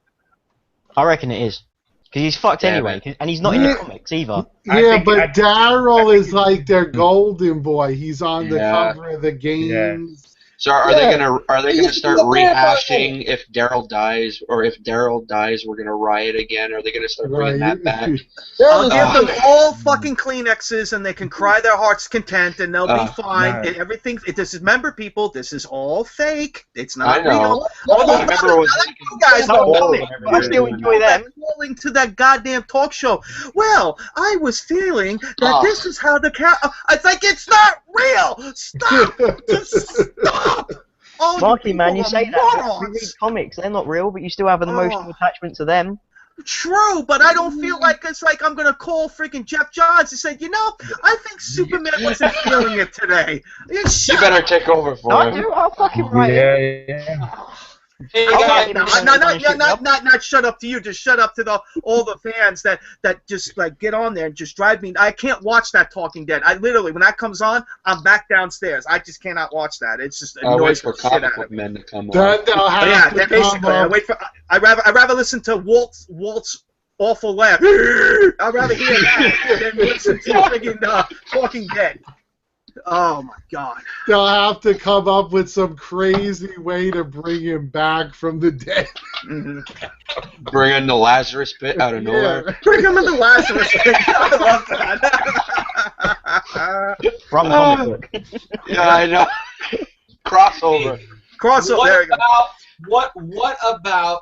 I reckon it is. Because he's fucked anyway, and he's not in the comics either. Yeah, but Daryl is like their golden boy. He's on the cover of the games. So are they gonna start rehashing if Daryl dies, or if Daryl dies, we're gonna riot again? Are they gonna start bringing that back? I'll give them all fucking Kleenexes, and they can cry their hearts content, and they'll be fine. And everything. This is, remember, people, this is all fake. It's not real. I remember it was you guys I still enjoy them. Calling to that goddamn talk show. Well, I was feeling that this is how the it's like, it's not real. Stop. Just stop. Oh, Marky, man, you say that. We read comics, they're not real, but you still have an emotional attachment to them. True, but I don't feel like it's like I'm going to call freaking Jeff Johns and say, I think Superman wasn't feeling it today. You better take over for him. I do, I'll fucking write it. Yeah. Hey Oh, guys, not shut up to you. Just shut up to all the fans that just like get on there and just drive me. I can't watch that Talking Dead. I literally, when that comes on, I'm back downstairs. I just cannot watch that. It's just I wait annoys for the shit out comic of book me. men to come on. They'll have Yeah, to basically, come I up. wait for. I rather listen to Walt's awful laugh. I'd rather hear that than listen to friggin' Talking Dead. Oh my God. They'll have to come up with some crazy way to bring him back from the dead. Mm-hmm. Bring in the Lazarus pit out of nowhere. Bring him in the Lazarus thing. I love that. From comic book. Yeah, I know. Crossover. Crossover. There you go. What about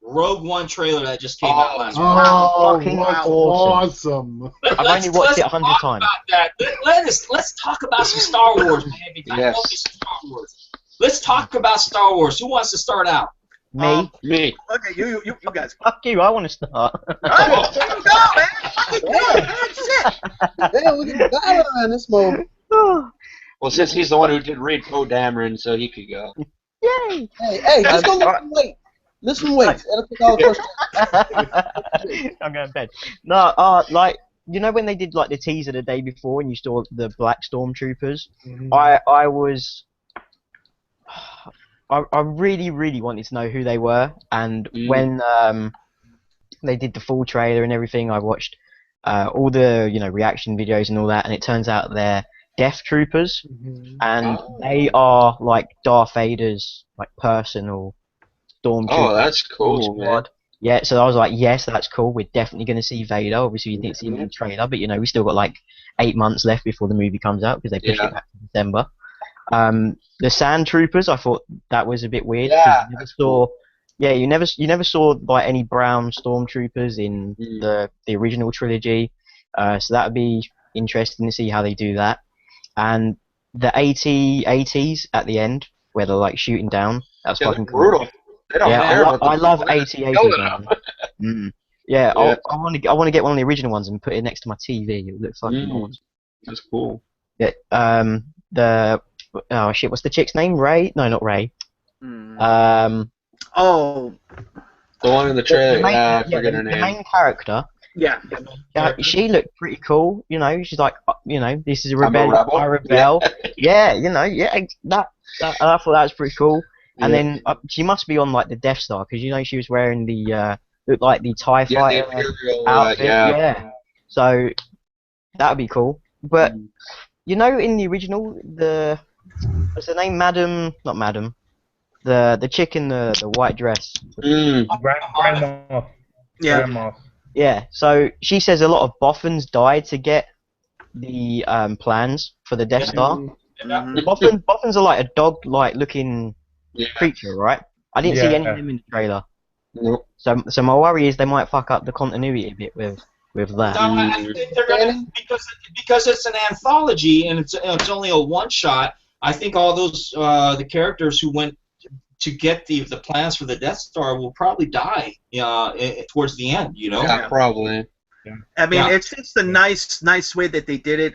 Rogue One trailer that just came out last week? Oh, Fucking what's awesome. awesome. I've only watched it 100 talk times. About that. Let's talk about some Star Wars, man. Because I love me some Star Wars. Let's talk about Star Wars. Who wants to start out? Me? Me. Okay, you guys. Fuck you, I want to start. Alright, there you go, man. Fucking go, man. Shit. Damn, we can battle in this moment. Well, since he's the one who did read Poe Dameron, so he could go. Yay! Hey, just go listen wait. Listen wait. That'll pick all the first. I'm going to bed. No, like, you know when they did like the teaser the day before and you saw the black stormtroopers? Mhm. I really, really wanted to know who they were, and when they did the full trailer and everything, I watched all the reaction videos and all that, and it turns out they're Death Troopers, and they are like Darth Vader's like personal stormtrooper. Oh, that's cool, man. Yeah, so I was like, yes, that's cool. We're definitely going to see Vader. Obviously, we didn't see him in the trailer, but we still got like 8 months left before the movie comes out because they pushed it back to December. The Sand Troopers, I thought that was a bit weird. Yeah, You never saw like any brown stormtroopers in the original trilogy. So that would be interesting to see how they do that. And the AT-ATs at the end, where they're like shooting down, that's fucking cool. Brutal. They don't care I love AT-ATs, man. Yeah, I want to get one of the original ones and put it next to my TV. It would look fucking awesome. That's cool. Yeah. Oh shit, what's the chick's name? Ray? No, not Ray. Oh. The one in the trailer. I forget her the name. main character. Yeah. She looked pretty cool. She's like, this is a I'm a rebel. rebel. I rebel. Yeah, that I thought that was pretty cool. And then she must be on like the Death Star because she was wearing the looked like the TIE fighter outfit. Yeah. So that would be cool. But in the original, what's her name? Not Madam. The chick in the white dress. Grandma. Yeah. Grandma. Yeah. So she says a lot of Boffins died to get the plans for the Death Star. Mm-hmm. Boffins are like a dog-like looking creature, right? I didn't see any of them in the trailer. Nope. So my worry is they might fuck up the continuity a bit with that. No, I think they're gonna because it's an anthology and it's only a one shot. I think all those the characters who went to get the plans for the Death Star will probably die towards the end. Yeah, probably. I mean, it's just a nice way that they did it.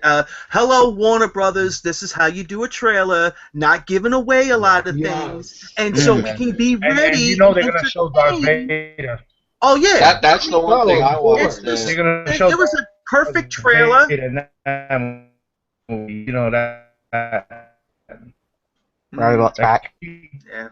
Hello, Warner Brothers. This is how you do a trailer, not giving away a lot of things, and so we can be ready. And they're gonna show Darth Vader. Oh yeah, that's the one thing I watched. They're gonna show. It was a perfect trailer. Robots back. Yeah.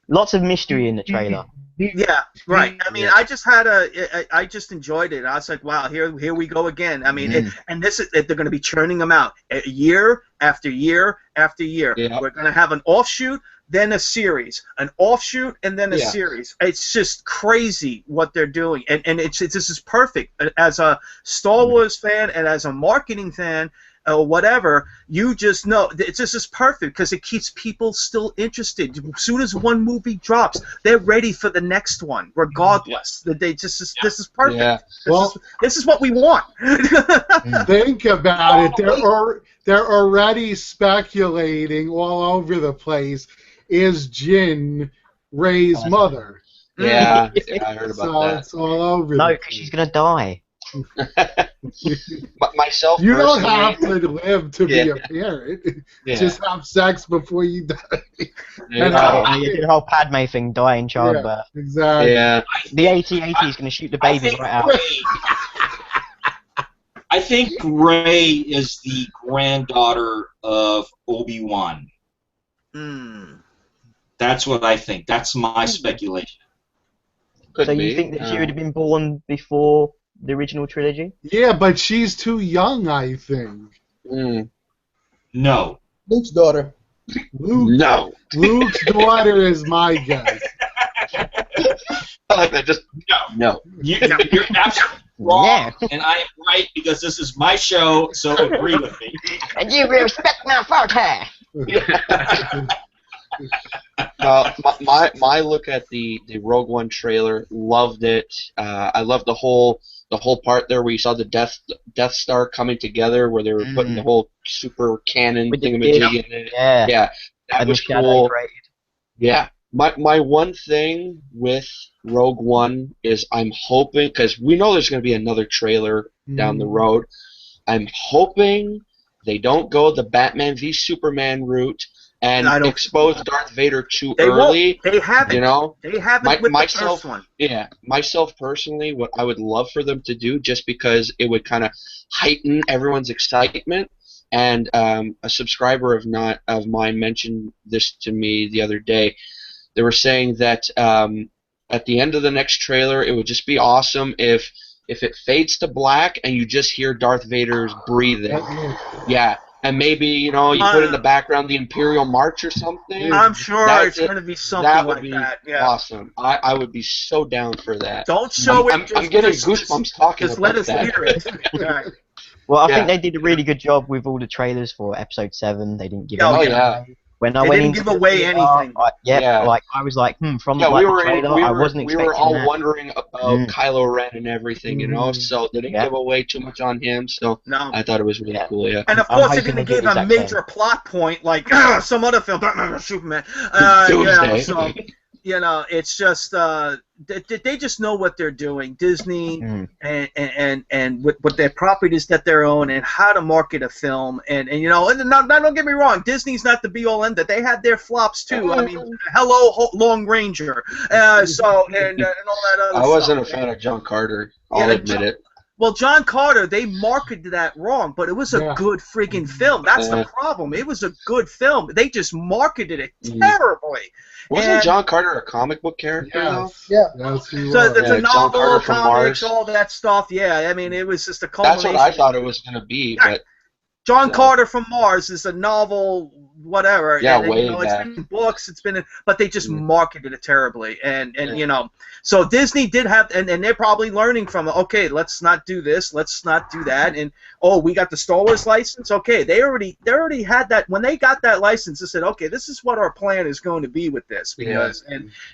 Lots of mystery in the trailer. Yeah, right. I mean, I just enjoyed it. I was like, wow, here we go again. I mean, and they're going to be churning them out year after year after year. Yeah. We're going to have an offshoot, then a series, an offshoot, and then a series. It's just crazy what they're doing, and this is perfect. As a Star Wars fan and as a marketing fan, or whatever, you just know it's just perfect because it keeps people still interested. As soon as one movie drops, they're ready for the next one, regardless. This is perfect. Yeah. This is what we want. Think about it. They're already speculating all over the place. Is Jin Rey's mother? Yeah, I heard about that. It's all over. No, because she's gonna die. Myself You don't personally, have to live to be a parent. Yeah. Just have sex before you die. Yeah. And You do the whole Padme thing, die in childbirth. Yeah, exactly. Yeah. The AT-AT is going to shoot the baby right out. I think Rey is the granddaughter of Obi-Wan. That's what I think. That's my speculation. Could So you be. think that she would have been born before the original trilogy? Yeah, but she's too young, I think. No. Luke's daughter. No. Luke's daughter is my guess. I like that. Just no. You're absolutely wrong, and I am right because this is my show, so agree with me. And you respect my father. My look at the Rogue One trailer, loved it. I loved the whole part there where you saw the Death Star coming together, where they were putting the whole super cannon thingamajig in it. Yeah, that was cool. Yeah. My one thing with Rogue One is I'm hoping, because we know there's going to be another trailer down the road, I'm hoping they don't go the Batman v Superman route and expose Darth Vader too early. They haven't. You know? They haven't with the first one. Yeah, myself personally, what I would love for them to do, just because it would kind of heighten everyone's excitement. And a subscriber of mine mentioned this to me the other day. They were saying that at the end of the next trailer, it would just be awesome if it fades to black and you just hear Darth Vader's breathing. Yeah, and maybe you put in the background the Imperial March or something. I'm sure it's going to be something like that. Yeah. Awesome. I would be so down for that. Don't show it. I'm getting goosebumps talking about that. Just let us hear it. Right. Well, I think they did a really good job with all the trailers for Episode 7. They didn't give anything away. When I they went didn't give away anything. Like I was like, from the trailer, I wasn't expecting we were all that. wondering about Kylo Ren and everything, so they didn't give away too much on him. So I thought it was really cool. Yeah, and of course, they didn't give a major plot point like some other film, Superman. It's just they just know what they're doing. Disney and with their properties that they own and how to market a film and don't get me wrong, Disney's not the be all end that. They had their flops too. I mean, hello Lone Ranger, and all that other stuff. I wasn't a fan of John Carter. I'll admit it. Well, John Carter, they marketed that wrong, but it was a good friggin' film. That's the problem. It was a good film. They just marketed it terribly. Wasn't John Carter a comic book character? Yeah. So there's a novel, comics, all that stuff. Yeah, I mean, it was just a culmination. That's what I thought it was going to be. But John Carter from Mars is a novel, whatever. Yeah, and, way it's back. been in books, but they just marketed it terribly. And so Disney did have, and they're probably learning from it. Okay, let's not do this, let's not do that. And we got the Star Wars license. Okay, they already had that. When they got that license, they said, okay, this is what our plan is going to be with this. Because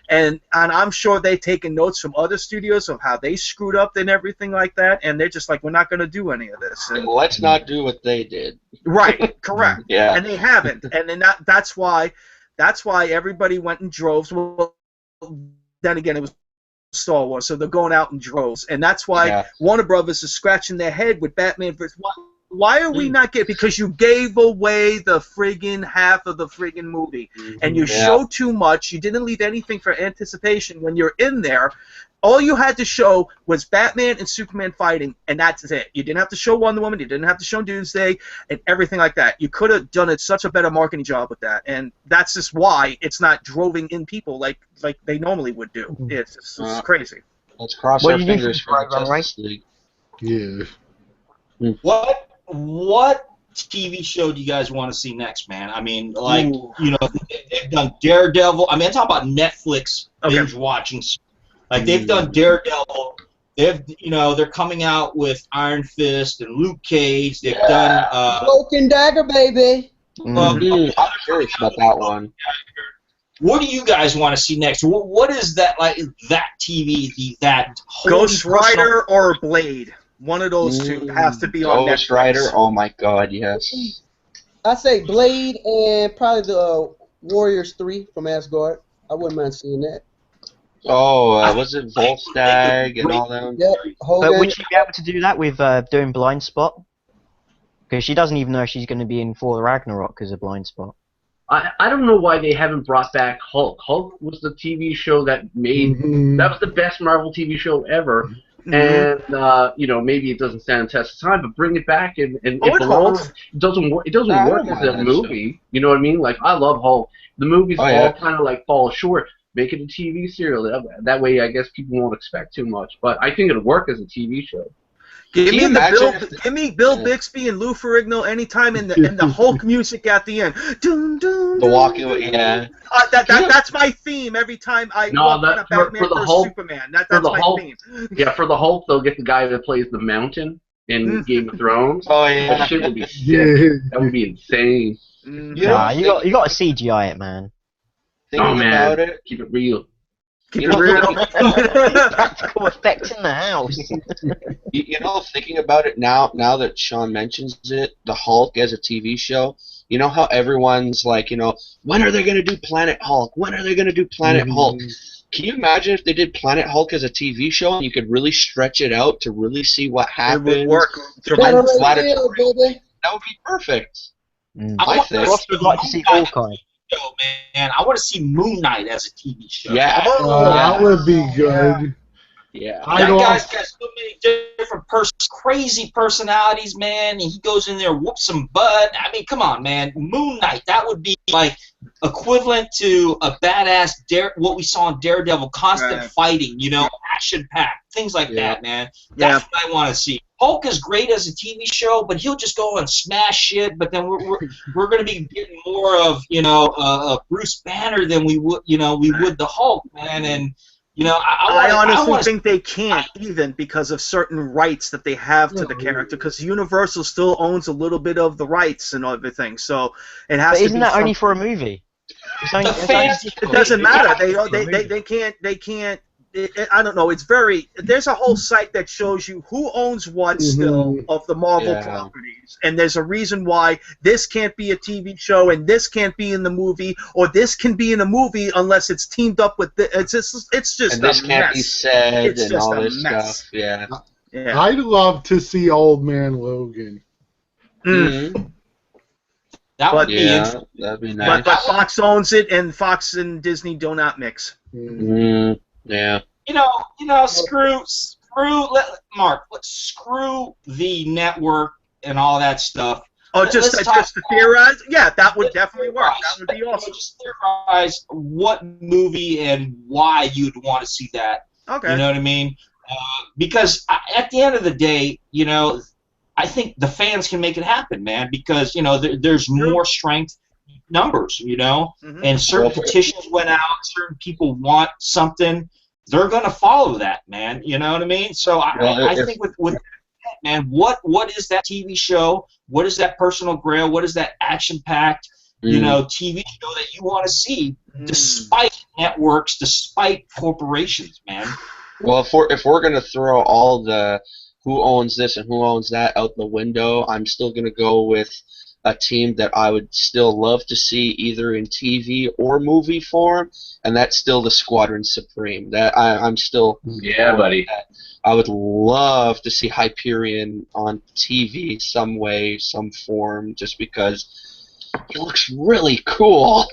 and I'm sure they've taken notes from other studios of how they screwed up and everything like that. And they're just like, we're not going to do any of this. And, let's not do what they did. Right, correct. Yeah. And they haven't. And then that's why everybody went in droves. Well, then again, it was Star Wars, so they're going out in droves. And that's why Warner Brothers is scratching their head with Batman vs. Why are we not getting? Because you gave away the friggin' half of the friggin' movie. And you showed too much. You didn't leave anything for anticipation when you're in there. All you had to show was Batman and Superman fighting, and that's it. You didn't have to show Wonder Woman, you didn't have to show Doomsday, and everything like that. You could have done such a better marketing job with that, and that's just why it's not droving in people like they normally would do. It's just crazy. Let's cross our fingers for the Justice League. Yeah. What TV show do you guys want to see next, man? I mean, they've done Daredevil. I mean, I'm talking about Netflix binge watching. Like they've done Daredevil, they're coming out with Iron Fist and Luke Cage. They've done Cloak and Dagger, baby. I'm curious about that one. What do you guys want to see next? What is that like? That TV, that Ghost Rider or Blade? One of those two has to be on Netflix. Ghost Rider. Oh my God, yes. I say Blade and probably the Warriors 3 from Asgard. I wouldn't mind seeing that. Oh, was it Volstagg and all them? Yep, But Hogan. would she be able to do that with doing blind spot? Because she doesn't even know she's going to be in Thor Ragnarok because of blind spot. I don't know why they haven't brought back Hulk. Hulk was the TV show that made that was the best Marvel TV show ever. And you know, maybe it doesn't stand the test of time, but bring it back and it belongs. It doesn't work. It doesn't I work don't as mind a that movie. You know what I mean? Like I love Hulk. The movies Oh, all yeah. kind of like fall short. Make it a TV serial. That way, I guess people won't expect too much. But I think it'll work as a TV show. Give me you imagine Give me Bill Bixby and Lou Ferrigno anytime in the Hulk music at the end. Dun, dun, The dun, walking, dun. yeah. That's my theme every time I walk on a Batman for the vs Hulk, Superman. That's for the my Hulk, theme. Yeah, for the Hulk, they'll get the guy that plays the Mountain in Game of Thrones. Oh, That yeah. shit would be sick. Yeah. That would be insane. You Nah, know, you got to CGI it, man. thinking man, about it, keep it real. Keep You it know, real. Practical effects in the house. you know, thinking about it now that Sean mentions it, the Hulk as a TV show, you know how everyone's like, you know, when are they going to do Planet Hulk? When are they going to do Planet Hulk? Can you imagine if they did Planet Hulk as a TV show and you could really stretch it out to really see what happens? It would work Better tremendously. deal, baby. That would be perfect. I think. would like to see Hawkeye. Show, man. I want to see Moon Knight as a TV show. Yeah. That would be good. Yeah. That guy's got so many different crazy personalities, man. And he goes in there, whoops some butt. I mean, come on, man. Moon Knight, that would be like equivalent to a badass what we saw in Daredevil, constant fighting, you know, action-packed, things like that, man. That's what I want to see. Hulk is great as a TV show, but he'll just go and smash shit. But then we're going to be getting more of, you know, Bruce Banner than we would the Hulk, man. And you know, I honestly think they can't even because of certain rights that they have to the character. Because Universal still owns a little bit of the rights and everything, so it has But to. Isn't that only for a movie? It doesn't matter. They can't. I don't know. It's very. There's a whole site that shows you who owns what still of the Marvel properties, and there's a reason why this can't be a TV show and this can't be in the movie, or this can be in a movie unless it's teamed up with. It's just And this a can't mess. be said It's and just all a this mess. stuff. Yeah. I'd love to see Old Man Logan. That would be interesting. That'd be nice. But Fox owns it, and Fox and Disney do not mix. Yeah. You know, screw the network and all that stuff. Oh, just to theorize? Yeah, that would definitely work. That would be awesome. Just theorize what movie and why you'd want to see that. Okay. You know what I mean? Because at the end of the day, you know, I think the fans can make it happen, man. Because you know, there's more strength numbers, you know, and certain petitions went out. Certain people want something. They're gonna follow that, man. You know what I mean? So I think with man, what is that TV show? What is that personal grail? What is that action-packed, you know, TV show that you want to see, despite networks, despite corporations, man? Well, if we're gonna throw all the who owns this and who owns that out the window, I'm still gonna go with a team that I would still love to see either in TV or movie form, and that's still the Squadron Supreme. That I'm still buddy. That. I would love to see Hyperion on TV some way, some form, just because he looks really cool.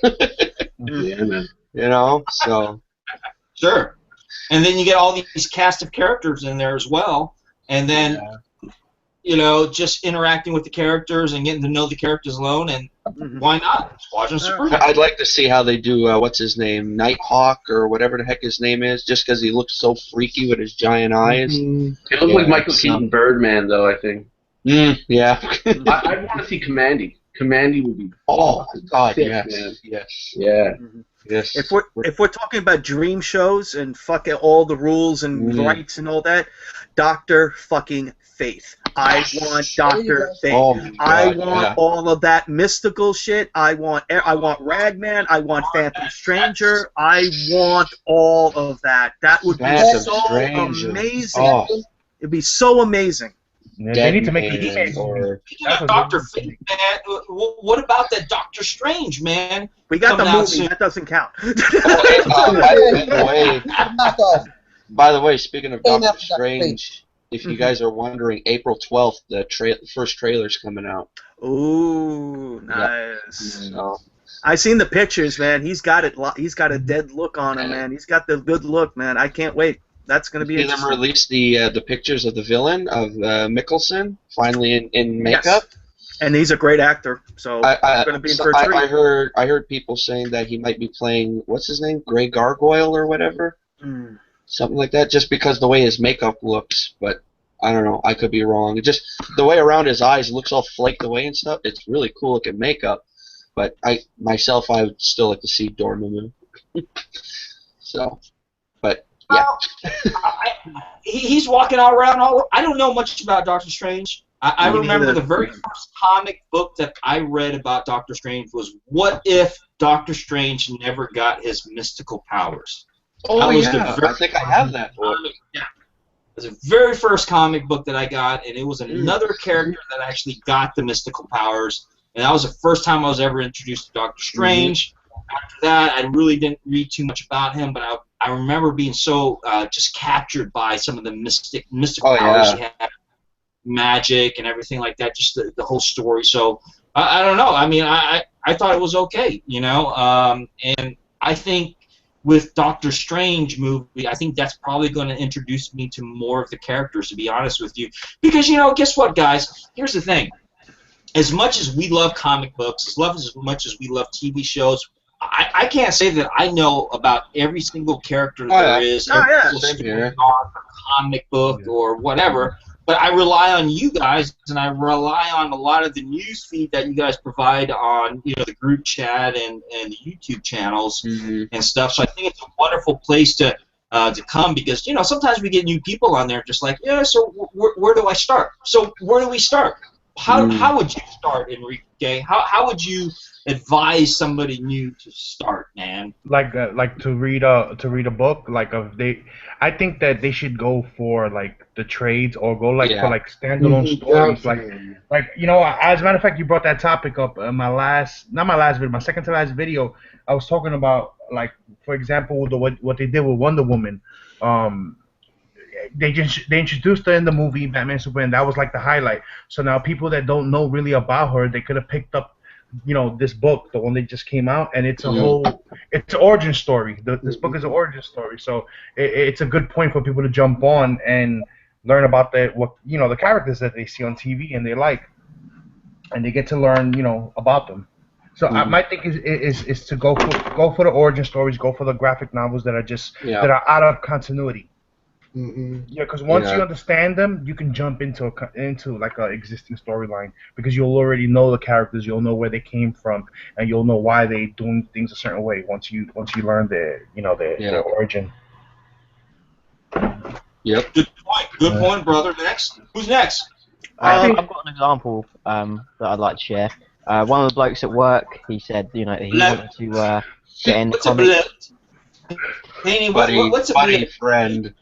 Yeah, man. You know, so sure. And then you get all these cast of characters in there as well, and then. You know, just interacting with the characters and getting to know the characters alone, and why not? Squadron Supreme. I'd like to see how they do, what's his name, Nighthawk, or whatever the heck his name is, just because he looks so freaky with his giant eyes. He looks like Michael Keaton Birdman, though, I think. Yeah. I want to see Commandy. Commandy would be God, sick, yes. man. Yes. Yeah. Yes. If we're talking about dream shows and fucking all the rules and rights and all that, Dr. fucking Faith. I want Dr. Faith. Oh my God, I want all of that mystical shit. I want Ragman. I want Phantom Stranger. I want all of that. That would be so amazing. It'd be so amazing. Yeah, they need to make the Deadman He-Man movie. or Speaking of Doctor Fate, man, what about that Doctor Strange, man? We got the Coming out movie. soon. That doesn't count. by the way, speaking of Came Doctor after Dr. Fate. Strange, if you guys are wondering, April 12th, the first trailer's coming out. Ooh, nice. So, I seen the pictures, man. He's got it. He's got a dead look on him, man. He's got the good look, man. I can't wait. That's gonna be see them interesting. release the pictures of the villain of Mickelson finally in makeup. Yes. And he's a great actor, so gonna be in for a treat. I heard people saying that he might be playing, what's his name, Grey Gargoyle or whatever, something like that. Just because the way his makeup looks, but I don't know. I could be wrong. Just the way around his eyes looks all flaked away and stuff. It's really cool looking makeup. But I would still like to see Dormammu. So, but yeah. Well, he's walking all around. I don't know much about Doctor Strange. I remember the very first comic book that I read about Doctor Strange was "What If Doctor Strange Never Got His Mystical Powers?" Oh yeah, I think I have that book. Yeah. It was the very first comic book that I got, and it was another character that actually got the mystical powers. And that was the first time I was ever introduced to Doctor Strange. After that, I really didn't read too much about him, but I remember being so just captured by some of the mystical powers he had, magic and everything like that, just the whole story. So I don't know. I mean, I thought it was okay, you know. And I think with Doctor Strange movie, I think that's probably going to introduce me to more of the characters, to be honest with you. Because, you know, guess what, guys? Here's the thing. As much as we love comic books, as much as we love TV shows, I can't say that I know about every single character there is, every single comic book or whatever. But I rely on you guys, and I rely on a lot of the news feed that you guys provide on, you know, the group chat and the YouTube channels and stuff. So I think it's a wonderful place to come because, you know, sometimes we get new people on there just like, yeah, so where do I start? So where do we start? How would you start, Enrique? How would you advise somebody new to start, man? Like to read a book. I think that they should go for like the trades or go for like standalone stories. Like you know, as a matter of fact, you brought that topic up in my second to last video. I was talking about, like, for example, what they did with Wonder Woman. They introduced her in the movie Batman Superman. That was like the highlight. So now people that don't know really about her, they could have picked up, you know, this book, the one that just came out, and it's it's an origin story. This book is an origin story, so it's a good point for people to jump on and learn about the characters that they see on TV and they like, and they get to learn, you know, about them. So my thing is to go for the origin stories, go for the graphic novels that are that are out of continuity. Yeah, because once you understand them, you can jump into like an existing storyline because you'll already know the characters, you'll know where they came from, and you'll know why they doing things a certain way once you learn their origin. Yep. Good point, brother. Next, who's next? I've got an example that I'd like to share. One of the blokes at work, he said, you know, he wanted to get in the comics. What's a buddy friend?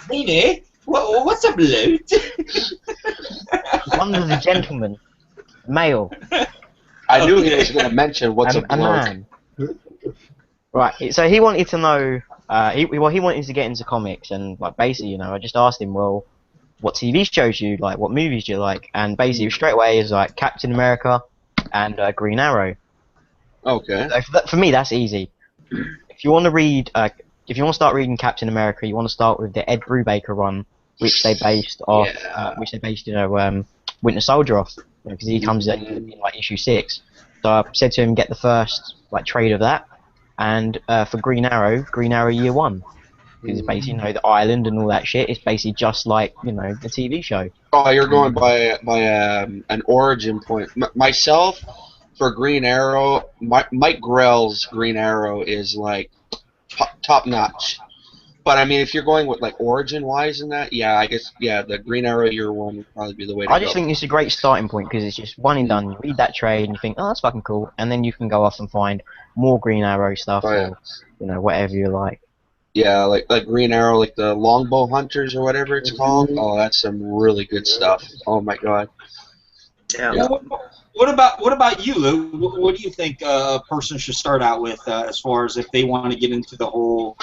Nene, what's a bloat? One of the gentlemen, male. I knew he was going to mention what's a man. Right, so he wanted to know. He wanted to get into comics, and like basically, you know, I just asked him, well, what TV shows you like, what movies do you like, and basically straight away is like Captain America and Green Arrow. Okay. For me, that's easy. If you want to start reading Captain America, you want to start with the Ed Brubaker run, which they based Winter Soldier off, because he comes in like issue 6. So I said to him, get the first like trade of that, and for Green Arrow Year 1, because it's basically, you know, the island and all that shit. It's basically just like, you know, the TV show. Oh, you're going by an origin point. Myself. For Green Arrow, Mike Grell's Green Arrow is like top notch. But I mean, if you're going with like origin wise and that, I guess the Green Arrow Year 1 would probably be the way to go. I just think it's a great starting point because it's just one and done. You read that trade and you think, oh, that's fucking cool, and then you can go off and find more Green Arrow stuff or, you know, whatever you like. Yeah, like Green Arrow, like the Longbow Hunters or whatever it's called. Mhm. Oh, that's some really good stuff. Oh my God. Yeah. Yeah. What about you, Lou? What do you think a person should start out with as far as if they want to get into the whole,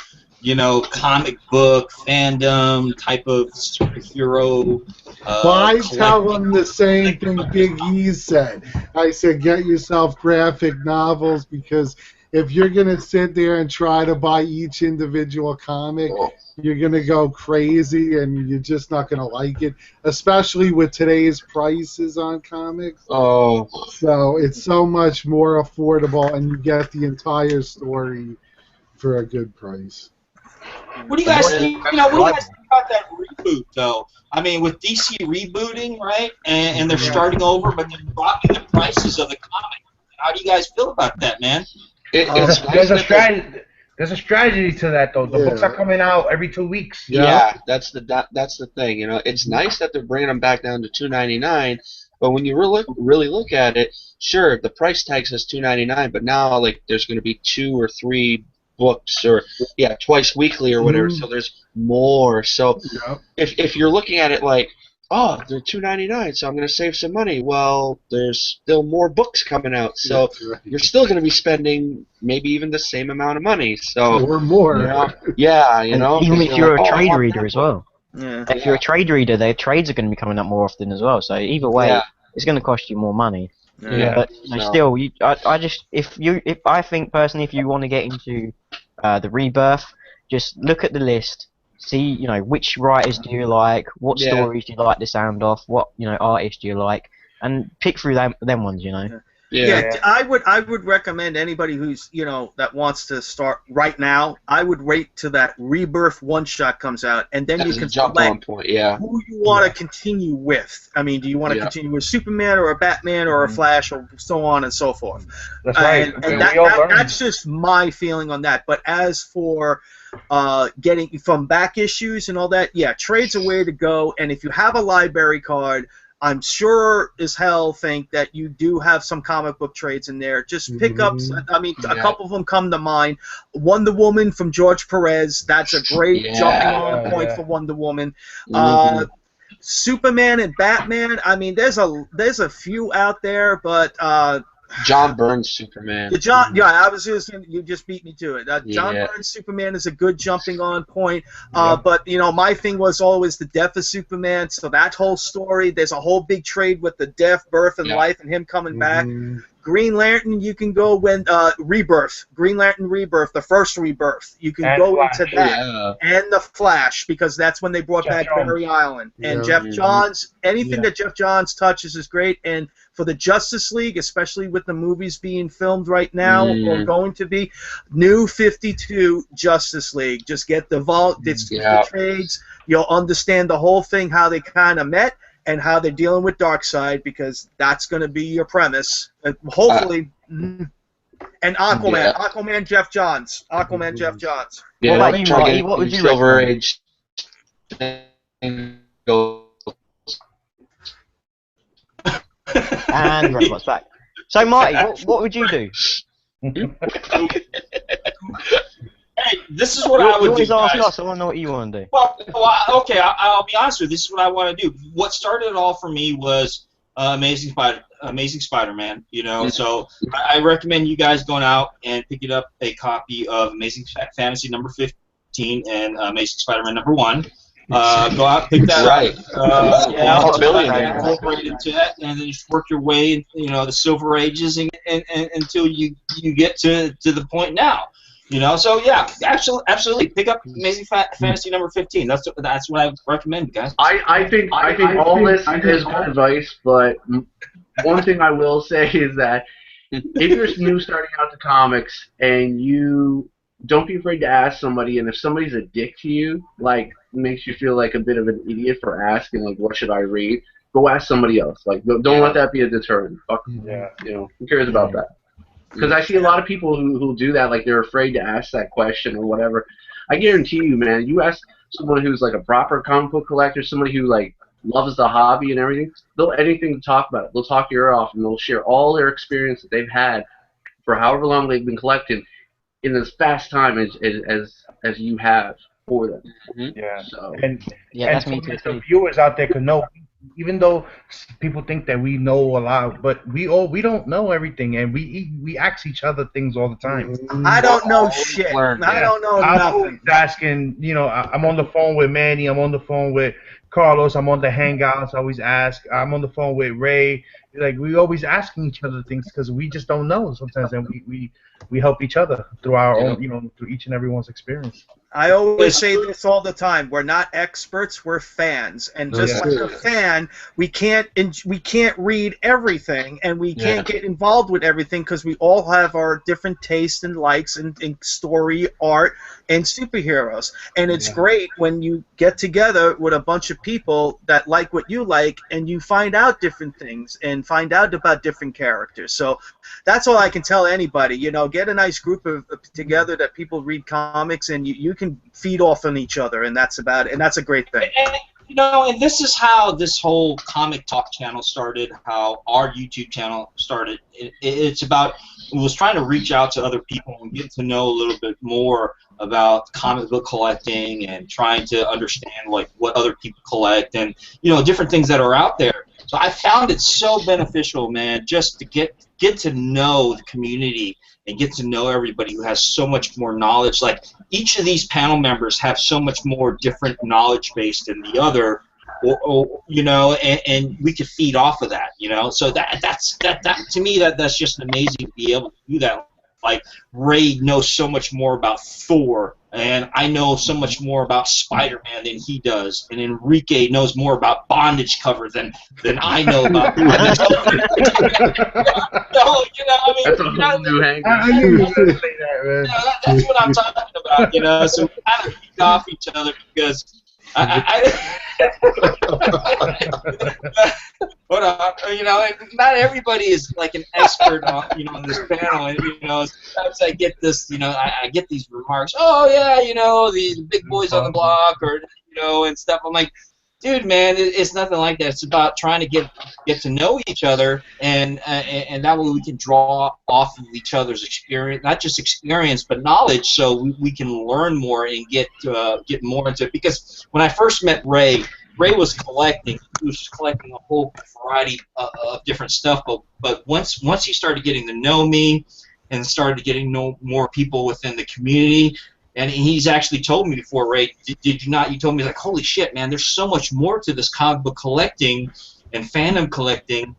comic book fandom type of superhero? Well, I tell Collecting? them the same thing Big E said. I said, get yourself graphic novels, because if you're going to sit there and try to buy each individual comic, you're going to go crazy and you're just not going to like it, especially with today's prices on comics. Oh, So it's so much more affordable, and you get the entire story for a good price. What do you guys think? What do you guys think about that reboot, though? I mean, with DC rebooting, right, and they're starting over, but they're dropping the prices of the comic. How do you guys feel about that, man? it's There's a strategy. There's a strategy to that, though. The books Yeah. are coming out every 2 weeks. Yeah, that's the thing. It's nice that they're bringing them back down to $2.99, but when you really look at it, sure, the price tag says $2.99, but now like there's going to be 2 or 3 books, or twice weekly or whatever. So there's more. So if you're looking at it like, oh, they're $2.99, so I'm going to save some money. Well, there's still more books coming out, so you're still going to be spending maybe even the same amount of money. So or more. Even if you're a trade reader as well. Yeah. If you're a trade reader, their trades are going to be coming up more often as well. So either way, it's going to cost you more money. Yeah. But still, I think personally, if you want to get into the Rebirth, just look at the list. See, which writers do you like? What stories do you like the sound of? What artists do you like? And pick through them ones. Yeah, I would recommend anybody who's that wants to start right now. I would wait till that Rebirth one shot comes out, and then you can select who you want to continue with. I mean, do you want to continue with Superman or a Batman or a Flash or so on and so forth? That's right. And that's just my feeling on that. But as for getting from back issues and all that, trade's a way to go. And if you have a library card, I'm sure as hell think that you do have some comic book trades in there. Just pick up, I mean, a couple of them come to mind. Wonder Woman from George Perez, that's a great jumping on point for Wonder Woman. Superman and Batman, I mean, there's a few out there, but John Byrne's Superman. I was just you just beat me to it. John Byrne's Superman is a good jumping on point. But my thing was always the death of Superman. So that whole story, there's a whole big trade with the death, birth, and life, and him coming back. Green Lantern, you can go when Rebirth, Green Lantern Rebirth, the first Rebirth. You can go into that and the Flash, because that's when they brought back Barry Allen and Jeff Johns. Anything that Jeff Johns touches is great. And for the Justice League, especially with the movies being filmed right now or going to be, new 52 Justice League. Just get the the trades. You'll understand the whole thing, how they kind of met and how they're dealing with Darkseid, because that's going to be your premise. Hopefully. And Aquaman. Aquaman Jeff Johns. Aquaman Jeff Johns. What about you, Marty? What would you Silver recommend? Age. And Robot's back. So, Marty, what would you do? Hey, this is what I would do. Always ask Guys. us. I want to know what you want to do. Well, okay, I'll be honest with you. This is what I want to do. What started it all for me was Amazing Spider-Man. So I recommend you guys going out and picking up a copy of Amazing Fantasy number 15 and Amazing Spider-Man number 1. Go out, pick that up. Incorporate into that, and then just work your way, the Silver Ages, and until you get to the point now. So absolutely, pick up Amazing Fantasy number 15. That's what I recommend, guys. I think all this is good advice, but one thing I will say is that if you're new starting out to comics and you don't be afraid to ask somebody, and if somebody's a dick to you, like makes you feel like a bit of an idiot for asking, like, what should I read? Go ask somebody else. Like, don't let that be a deterrent. Fuck, who cares about that? Because I see a lot of people who do that, like they're afraid to ask that question or whatever. I guarantee you, man, you ask someone who's like a proper comic book collector, somebody who like loves the hobby and everything, they'll anything to talk about. They'll talk your ear off and they'll share all their experience that they've had for however long they've been collecting. in as fast time as you have for them. Yeah, So and Yeah, and that's so me too. that the viewers out there could know, even though people think that we know a lot, but we don't know everything, and we ask each other things all the time. I Mhm. don't know Always shit. learning. I don't know I'm always nothing. asking, I'm on the phone with Manny, I'm on the phone with Carlos, I'm on the Hangouts, I always ask, I'm on the phone with Ray. Like, we always asking each other things because we just don't know sometimes, and we help each other through our Yep. own, through each and everyone's experience. I always It's say this all the time. We're not experts. We're fans, and just That's Yeah. like a it. fan, we can't read everything, and we Yeah. can't get involved with everything because we all have our different tastes and likes in story, art, and superheroes. And it's Yeah. great when you get together with a bunch of people that like what you like, and you find out different things and find out about different characters. So that's all I can tell anybody. Get a nice group of together that people read comics, and you can feed off on each other, and that's about it. And that's a great thing. and this is how this whole comic talk channel started. How our YouTube channel started. It's about. It was trying to reach out to other people and get to know a little bit more about comic book collecting and trying to understand like what other people collect and different things that are out there. So I found it so beneficial, man, just to get to know the community and get to know everybody who has so much more knowledge. Like each of these panel members have so much more different knowledge base than the other, and we could feed off of that, So that to me that's just amazing to be able to do that. Like Ray knows so much more about Thor, and I know so much more about Spider-Man than he does, and Enrique knows more about bondage cover than I know about bondage cover. that's a whole new I angle. knew you were gonna say that, man. That's what I'm talking about, So we kind of feed off each other because but and not everybody is like an expert on this panel, and sometimes I get this, I get these remarks, oh yeah, the big boys on the block, or and stuff. I'm like, dude, man, it's nothing like that. It's about trying to get to know each other, and that way we can draw off of each other's experience, not just experience, but knowledge, so we can learn more and get more into it. Because when I first met Ray was collecting. He was just collecting a whole variety of different stuff. But once he started getting to know me, and started getting to know more people within the community. And he's actually told me before, Ray, did you not? You told me, like, holy shit, man, there's so much more to this comic book collecting and fandom collecting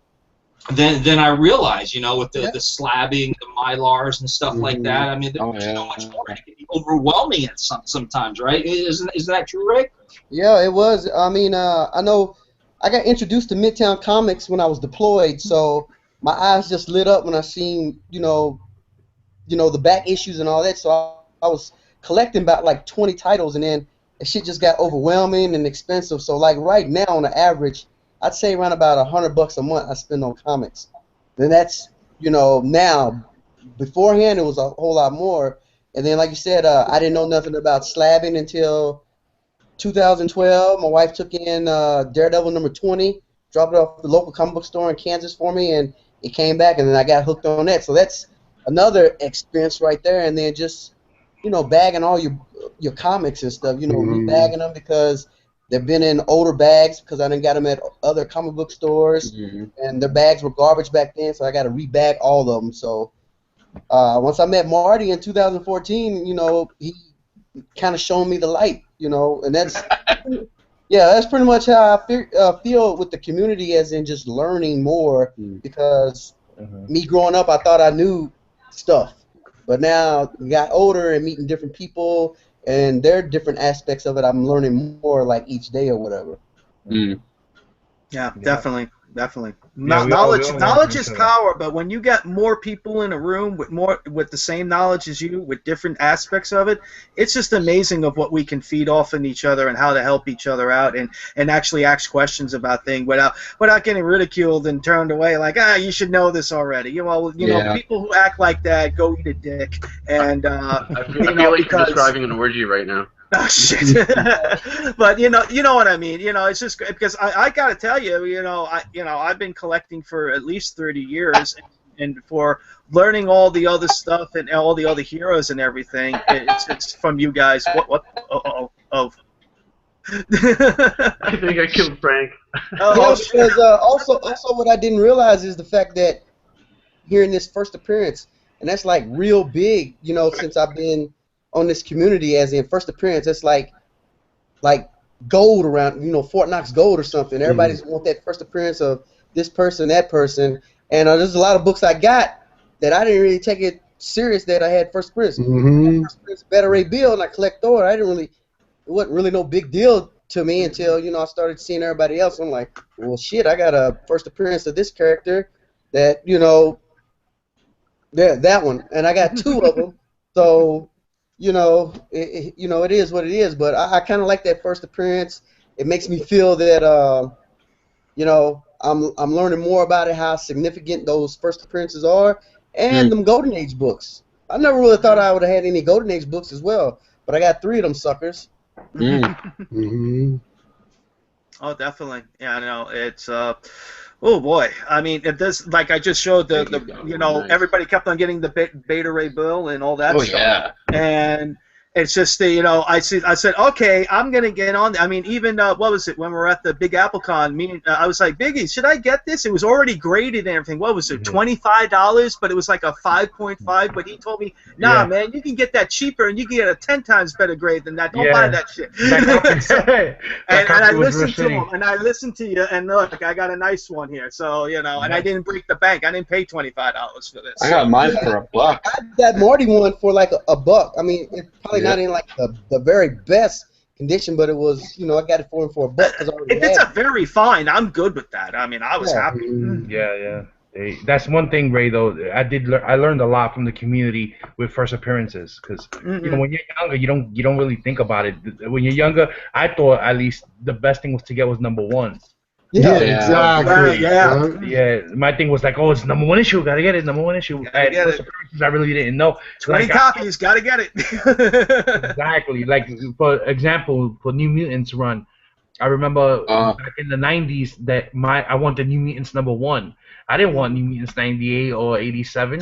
than I realized, with the slabbing, the Mylars and stuff like that. I mean, there's so much more. It can be overwhelming at sometimes, right? Isn't that true, Ray? Yeah, it was. I mean, I know I got introduced to Midtown Comics when I was deployed, so my eyes just lit up when I seen, the back issues and all that. So I was collecting about like 20 titles, and then the shit just got overwhelming and expensive. So like right now, on the average, I'd say around about $100 a month I spend on comics. Then that's now. Beforehand, it was a whole lot more. And then, like you said, I didn't know nothing about slabbing until 2012. My wife took in Daredevil number 20, dropped it off at the local comic book store in Kansas for me, and it came back, and then I got hooked on that. So that's another expense right there. And then just bagging all your comics and stuff. Rebagging them because they've been in older bags because I didn't got them at other comic book stores, and their bags were garbage back then, so I got to rebag all of them. So once I met Marty in 2014, he kind of showed me the light, and that's that's pretty much how I feel with the community, as in just learning more. Because me growing up, I thought I knew stuff, but now I got older and meeting different people and their different aspects of it, I'm learning more like each day or whatever. Yeah, definitely. Definitely. Yeah, Knowledge is power, but when you got more people in a room with the same knowledge as you, with different aspects of it, it's just amazing of what we can feed off in each other and how to help each other out and actually ask questions about things without getting ridiculed and turned away like, you should know this already. People who act like that, go eat a dick. And I feel like you're describing an orgy right now. Oh shit! But you know what I mean. It's just because I gotta tell you, I've been collecting for at least 30 years, and for learning all the other stuff and all the other heroes and everything. It's from you guys. What? Oh. I think I killed Frank. Yeah, because also what I didn't realize is the fact that hearing this first appearance, and that's like real big, you know, since I've been on this community, as in first appearance, that's like gold around, you know, Fort Knox gold or something. Everybody's want that first appearance of this person, that person, and there's a lot of books I got that I didn't really take it serious that I had first appearance. First appearance, Better Ray Bill, and I collect Thor. I didn't really, it wasn't really no big deal to me until, you know, I started seeing everybody else. I'm like, well, shit, I got a first appearance of this character that, you know, that one, and I got two of them. So, you know, it is what it is. But I kind of like that first appearance. It makes me feel that, you know, I'm learning more about it, how significant those first appearances are, and them Golden Age books. I never really thought I would have had any Golden Age books as well, but I got 3 of them suckers. Oh, definitely. Yeah, I know. It's oh boy. I mean, if this, like I just showed the you know, everybody kept on getting the Beta Ray Bill and all that stuff. Yeah. And it's just the, you know, I said, okay, I'm gonna get on. I mean, even what was it when we were at the Big Apple Con? I was like, Biggie, should I get this? It was already graded and everything. What was it, $25? But it was like a 5.5. But he told me, nah, man, you can get that cheaper and you can get a 10 times better grade than that. Don't buy that shit. And I listened to him, and I listened to you, and look, I got a nice one here. So, you know, and I didn't break the bank. I didn't pay $25 for this. I got mine for $1. I got that Marty one for like a buck. I mean, it's probably not in like the very best condition, but it was, you know, I got it for him for a buck. If it's a very fine, I'm good with that. I mean, I was happy. Yeah. That's one thing, Ray. Though I learned a lot from the community with first appearances, because you know, when you're younger, you don't really think about it. When you're younger, I thought at least the best thing was to get was #1. Yeah, exactly. Yeah. My thing was like, oh, it's #1 issue. Gotta get it. #1 issue. First appearances, I really didn't know. 20 copies. Gotta get it. Exactly. Like, for example, for New Mutants run, I remember back in the 90s that I wanted New Mutants #1. I didn't want New Mutants 98 or 87.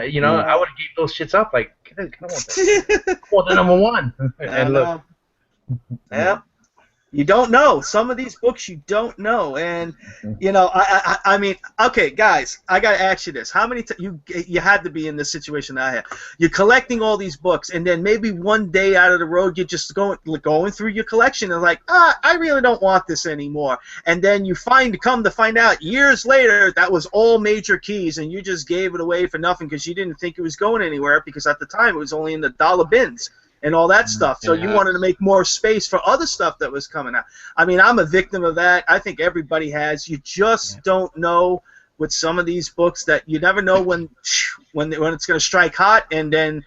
You know, I would have gave those shits up. Like, I want that. I want the #1. And look. Yeah. You don't know. Some of these books you don't know, and you know, I mean, okay, guys, I gotta ask you this: how many you had to be in this situation that I had? You're collecting all these books, and then maybe one day out of the road, you're just going through your collection and like, I really don't want this anymore, and then you come to find out years later that was all major keys, and you just gave it away for nothing because you didn't think it was going anywhere, because at the time it was only in the dollar bins and all that stuff. So you wanted to make more space for other stuff that was coming out. I mean, I'm a victim of that. I think everybody has. You just don't know with some of these books that you never know when it's going to strike hot, and then,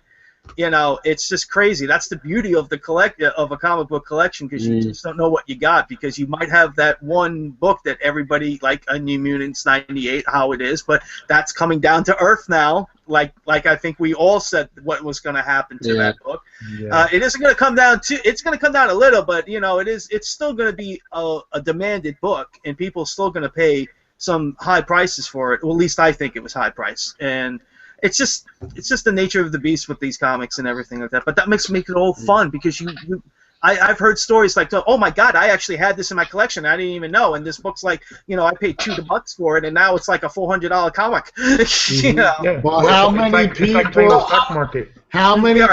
you know, it's just crazy. That's the beauty of of a comic book collection, because you just don't know what you got, because you might have that one book that everybody, like a New Mutants 98, how it is, but that's coming down to earth now. Like I think we all said what was going to happen to that book. It isn't going to come down to. It's going to come down a little, but you know, it's still going to be a demanded book, and people are still going to pay some high prices for it. Well, at least I think it was high price, and it's just the nature of the beast with these comics and everything like that. But that makes it all fun, because I've heard stories like, oh my God, I actually had this in my collection, I didn't even know, and this book's like, you know, I paid $2 for it, and now it's like a $400 comic. You know? Well, how many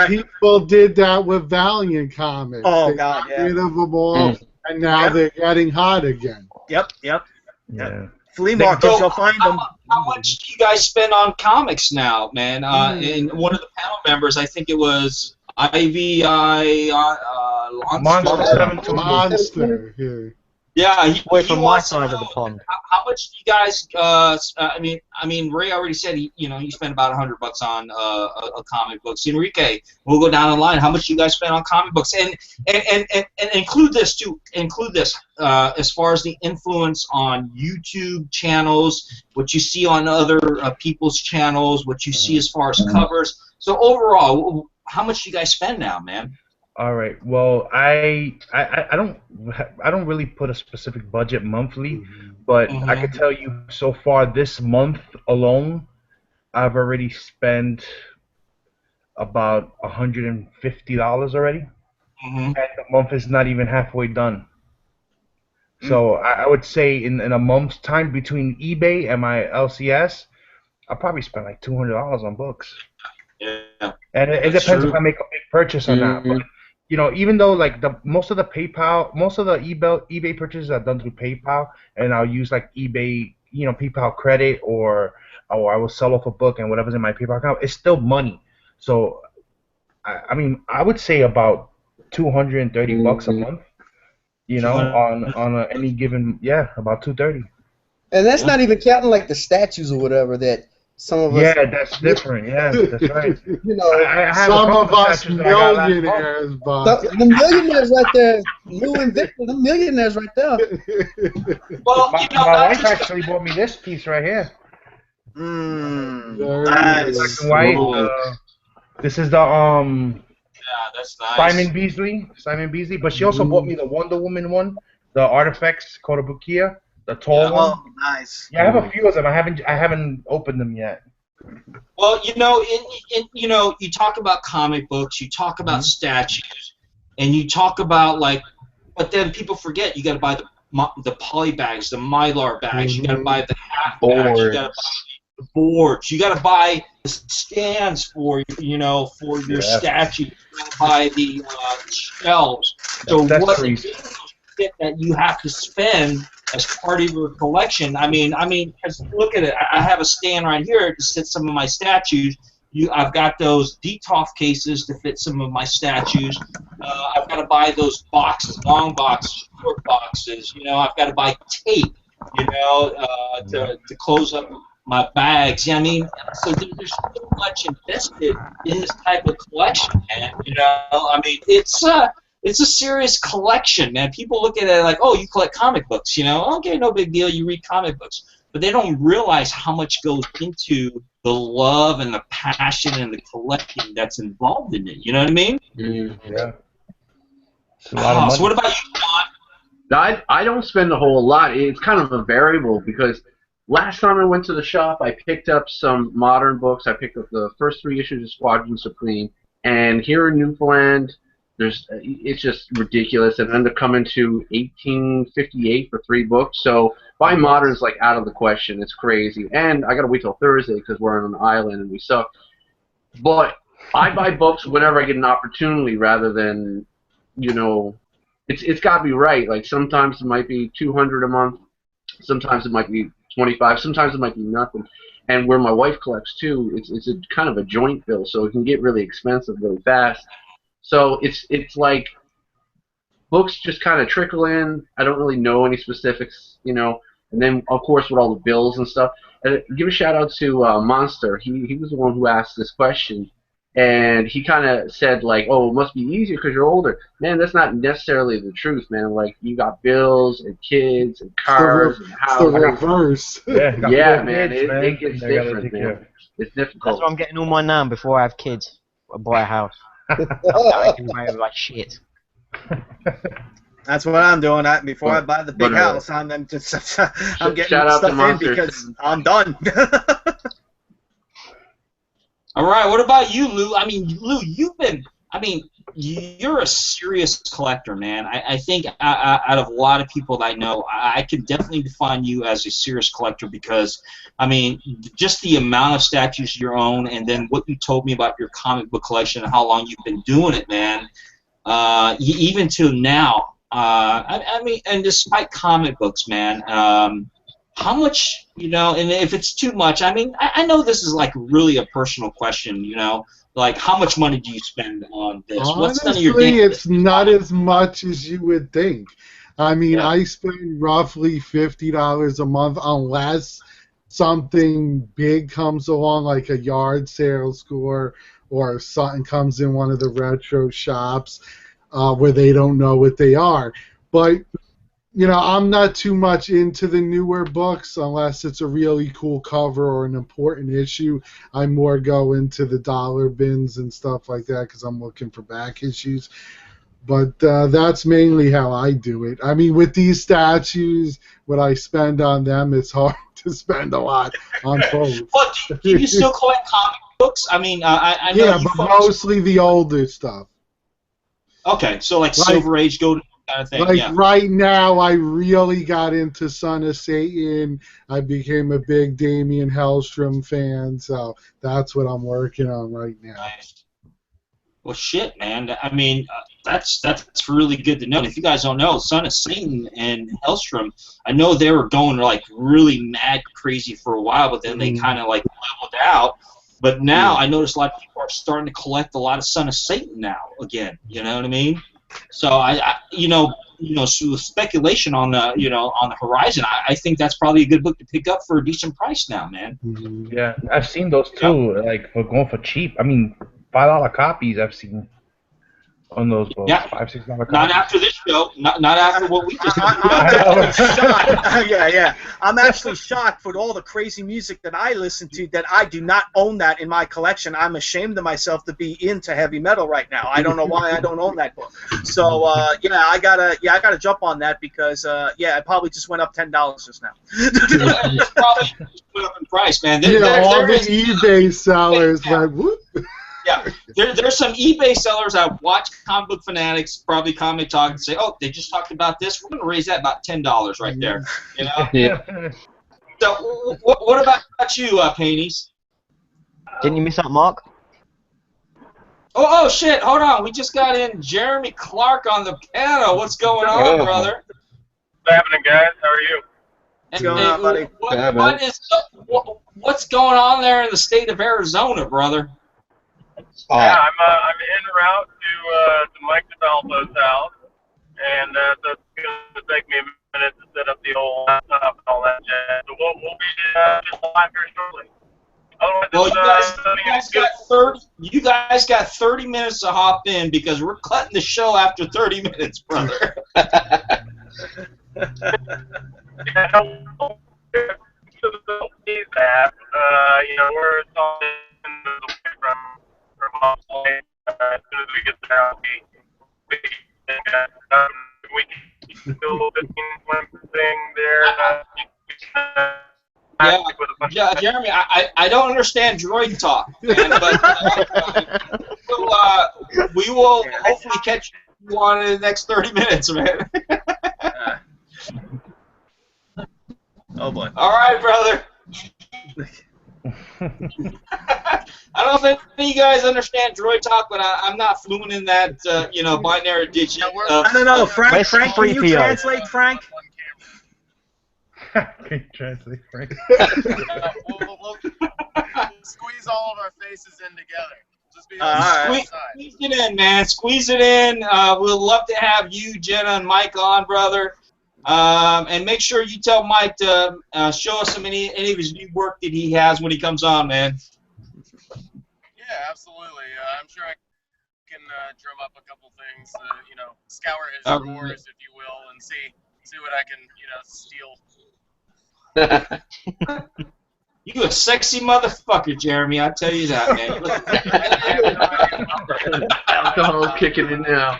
people did that with Valiant comics? Oh God, yeah. Rid of them all, and now they're getting hot again. Yep. Flea markets, you'll find them. How much do you guys spend on comics now, man? And one of the panel members, I think it was Monster. Yeah, away from my side of the pond. How much do you guys? I mean, Ray already said he spent about $100 on a comic books. Enrique, we'll go down the line. How much do you guys spend on comic books? And include this too. Include this as far as the influence on YouTube channels, what you see on other people's channels, what you see as far as covers. So overall, how much do you guys spend now, man? All right. Well, I don't really put a specific budget monthly, but I can tell you so far this month alone, I've already spent about $150 already, and the month is not even halfway done. So I would say in a month's time between eBay and my LCS, I'll probably spend like $200 on books. Yeah. And it depends if I make a big purchase or not. But you know, even though like most of the eBay purchases are done through PayPal, and I'll use like eBay, you know, PayPal credit, or I will sell off a book and whatever's in my PayPal account, it's still money. So I mean, I would say about $230 a month. You know, on any given, about 230. And that's not even counting like the statues or whatever that some of us. Yeah, that's different. Yeah, that's right. You know, I have some a of us millionaires, but the millionaires right there, Lou and Victor, the millionaires right there. Well, my, you know, my wife actually bought me this piece right here. Nice. Black and white. This is the yeah, that's nice. Simon Beasley, but she also bought me the Wonder Woman one, the Artifacts Kotobukiya, the tall one. Oh, nice. Yeah, I have a few of them. I haven't opened them yet. Well, you know, you know, you talk about comic books, you talk about statues, and you talk about like, but then people forget you got to buy the poly bags, the mylar bags, you got to buy the half bags, you got to buy the boards, you got to buy the stands for for your statues, you got to buy the shelves. So what that you have to spend as part of your collection. I mean, look at it. I have a stand right here to sit some of my statues. I've got those Detolf cases to fit some of my statues. I've got to buy those boxes, long boxes, short boxes. You know, I've got to buy tape. You know, to close up my bags. Yeah, I mean, so there's so much invested in this type of collection, man. You know, I mean, it's a serious collection, man. People look at it like, oh, you collect comic books, you know? Okay, no big deal, you read comic books. But they don't realize how much goes into the love and the passion and the collecting that's involved in it. You know what I mean? Yeah. So what about you, John? I don't spend a whole lot. It's kind of a variable because last time I went to the shop, I picked up some modern books. I picked up the first 3 issues of Squadron Supreme. And here in Newfoundland, it's just ridiculous. It ended up coming to 1858 for 3 books. So buying modern is like out of the question. It's crazy. And I got to wait till Thursday because we're on an island and we suck. But I buy books whenever I get an opportunity rather than, you know, it's got to be right. Like sometimes it might be $200 a month. Sometimes it might be $25. Sometimes it might be nothing. And where my wife collects too, it's a kind of a joint bill, so it can get really expensive really fast. So it's like books just kind of trickle in. I don't really know any specifics, you know. And then of course with all the bills and stuff. And give a shout out to Monster. He was the one who asked this question, and he kind of said like, "Oh, it must be easier because you're older." Man, that's not necessarily the truth, man. Like you got bills and kids and cars and houses. The reverse. Yeah, man. It gets different, man. It's difficult. That's why I'm getting all mine now before I have kids. I buy a house. I can buy like shit. That's what I'm doing. Before I buy the big house, I'm getting stuff in because I'm done. All right. What about you, Lou? I mean, Lou, you're a serious collector, man. I think out of a lot of people that I know, I could definitely define you as a serious collector because, I mean, just the amount of statues you own and then what you told me about your comic book collection and how long you've been doing it, man, even to now. I mean, and despite comic books, man, how much, you know, and if it's too much, I mean, I know this is like really a personal question, you know, like how much money do you spend on this? Honestly, it's not as much as you would think. I mean, I spend roughly $50 a month unless something big comes along, like a yard sale score or something comes in one of the retro shops where they don't know what they are. But you know, I'm not too much into the newer books unless it's a really cool cover or an important issue. I more go into the dollar bins and stuff like that because I'm looking for back issues. But that's mainly how I do it. I mean, with these statues, what I spend on them, it's hard to spend a lot on both. But do you still collect comic books? I mean, I know yeah, you but folks... mostly the older stuff. Okay, so like Silver Age, Golden kind of thing. Like yeah. right now, I really got into Son of Satan. I became a big Damien Hellstrom fan, so that's what I'm working on right now. Nice. Well, shit, man. I mean, that's really good to know. And if you guys don't know, Son of Satan and Hellstrom, I know they were going like really mad crazy for a while, but then they kind of like leveled out. But now I notice a lot of people are starting to collect a lot of Son of Satan now again. You know what I mean? So so speculation on the on the horizon. I think that's probably a good book to pick up for a decent price now, man. Yeah, I've seen those too. Like for going for cheap. I mean, $5 copies I've seen on those books. Yeah. $5-6 copies. Not after this show. Not after what we just. I'm shocked. Yeah. I'm actually shocked for all the crazy music that I listen to that I do not own that in my collection. I'm ashamed of myself to be into heavy metal right now. I don't know why I don't own that book. So I gotta jump on that because it probably just went up $10 just now. It's probably went up in price, man. All the eBay sellers went whoop. Yeah, there's some eBay sellers I watch Comic Book Fanatics, probably Comic Talk, and say, oh, they just talked about this. We're going to raise that about $10 right there. You know? Yeah. So what about you, Painties? Didn't you miss out, Mark? Oh, shit, hold on. We just got in Jeremy Clark on the piano. What's going on, brother? What's happening, guys? How are you? What's going on, buddy? What's going on there in the state of Arizona, brother? Yeah, I'm en route to Mike DeValvo's house, and that's going to take me a minute to set up the old laptop and all that jazz. So we'll be just live here shortly. Well, you guys got 30 minutes to hop in because we're cutting the show after 30 minutes, brother. Please app. We're installing from mom's place. As soon as we get there, we can do a little 15-20 thing there. Yeah, Jeremy, I don't understand droid talk, man, but we will hopefully catch you on in the next 30 minutes, man. Oh boy. All right, brother. I don't think you guys understand droid talk, but I'm not fluent in that, binary digit. I don't know, Frank. Frank, can you translate, Frank? Can you translate, Frank? We'll squeeze all of our faces in together. Just be squeeze it in, man. Squeeze it in. We'd love to have you, Jenna, and Mike on, brother. And make sure you tell Mike to show us any of his new work that he has when he comes on, man. Yeah, absolutely. I'm sure I can drum up a couple things, scour his drawers, if you will, and see what I can, steal. You a sexy motherfucker, Jeremy. I tell you that, man. Alcohol kicking in now.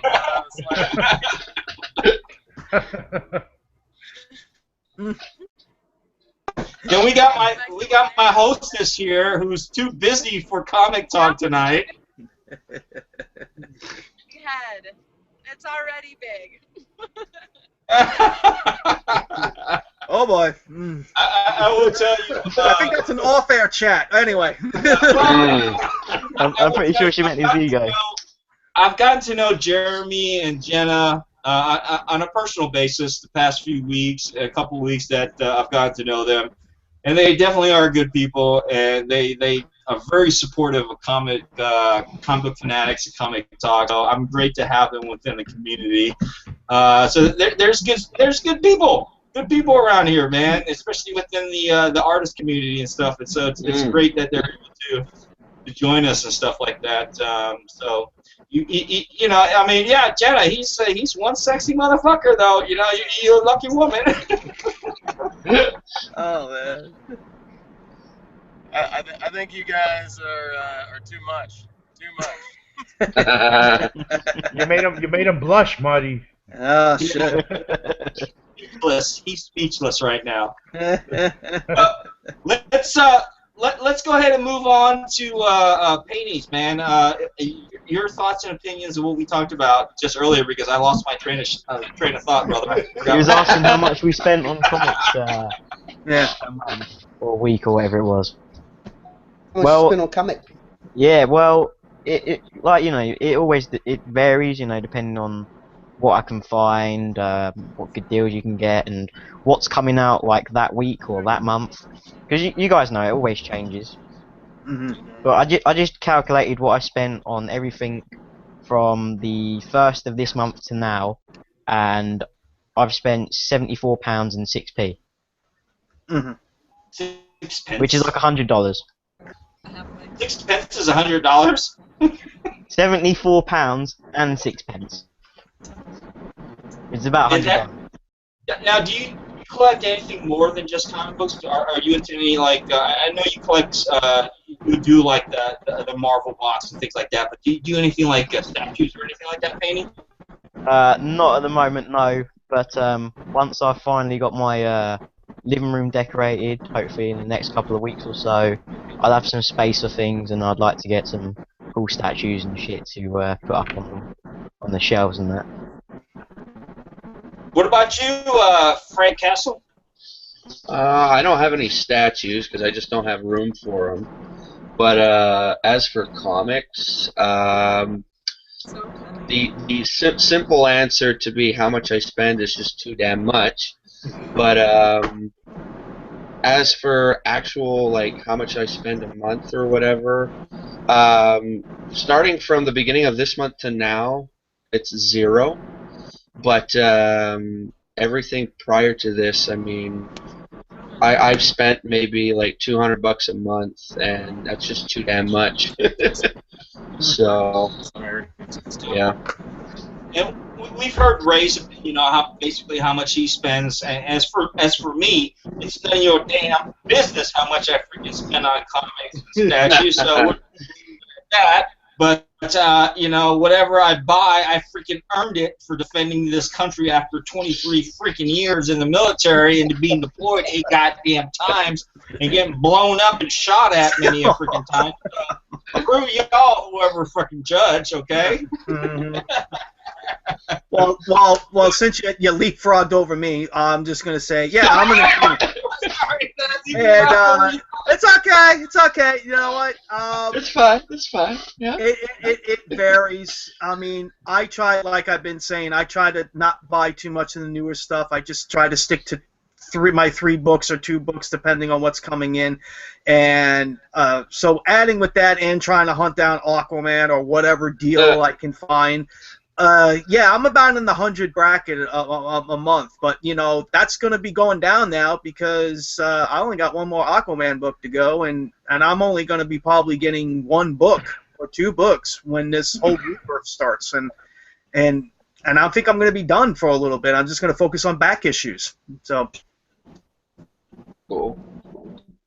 Then we got my hostess here, who's too busy for comic talk tonight. Head. It's already big. Oh boy. I will tell you. I think that's an off-air chat. Anyway. I'm pretty sure she meant his ego. I've gotten to know Jeremy and Jenna on a personal basis the past few weeks, a couple of weeks that I've gotten to know them, and they definitely are good people, and they are very supportive of comic book fanatics and comic talk. So I'm great to have them within the community. So there's good people. Good people around here, man, especially within the artist community and stuff. And so it's great that they're able to join us and stuff like that. So I mean, yeah, Jenna, he's one sexy motherfucker though. You're a lucky woman. Oh man. I think you guys are too much. Too much. You made him blush, Marty. Oh shit. He's speechless right now. Let's let's go ahead and move on to paintings, man. Your thoughts and opinions of what we talked about just earlier, because I lost my train of thought, brother. He was asking how much we spent on comics Yeah. a month or a week or whatever it was. How much you spend on comic? Yeah, well, it like, you know, it varies, you know, depending on what I can find, what good deals you can get, and what's coming out like that week or that month. Because you guys know it always changes. But I just calculated what I spent on everything from the 1st of this month to now, and I've spent £74 and 6p. 6 pence. Which is like $100. 6 pence is $100. £74 and 6 pence. It's about $100. Now, do you collect anything more than just comic books? Are you into any, like, I know you collect, you do like the Marvel box and things like that, but do you do anything like statues or anything like that, painting? Not at the moment, no. But once I've finally got my living room decorated, hopefully in the next couple of weeks or so, I'll have some space for things, and I'd like to get some cool statues and shit to put up on the shelves and that. What about you, Frank Castle? I don't have any statues because I just don't have room for them. But as for comics, the simple answer to be how much I spend is just too damn much. But as for actual, like, how much I spend a month or whatever, starting from the beginning of this month to now, it's 0. But everything prior to this, I mean, I've spent maybe like $200 a month, and that's just too damn much. So, yeah. And we've heard Ray's opinion on basically how much he spends. And as for me, it's none of your damn business how much I freaking spend on comics and statues. So we're that. But you know, whatever I buy, I freaking earned it for defending this country after 23 freaking years in the military and being deployed 8 goddamn times and getting blown up and shot at many a freaking time. Screw y'all, whoever freaking judge, okay? Well, since you leapfrogged over me, I'm just gonna say, yeah, I'm gonna. And it's okay. You know what? It's fine. Yeah. It varies. I mean, I try, like I've been saying, I try to not buy too much of the newer stuff. I just try to stick to my 3 books or 2 books, depending on what's coming in. And so adding with that and trying to hunt down Aquaman or whatever deal I can find. Yeah, I'm about in the 100 bracket a month, but you know that's going to be going down now because I only got 1 more Aquaman book to go, and I'm only going to be probably getting 1 book or 2 books when this whole rebirth starts, and I think I'm going to be done for a little bit. I'm just going to focus on back issues. So, cool.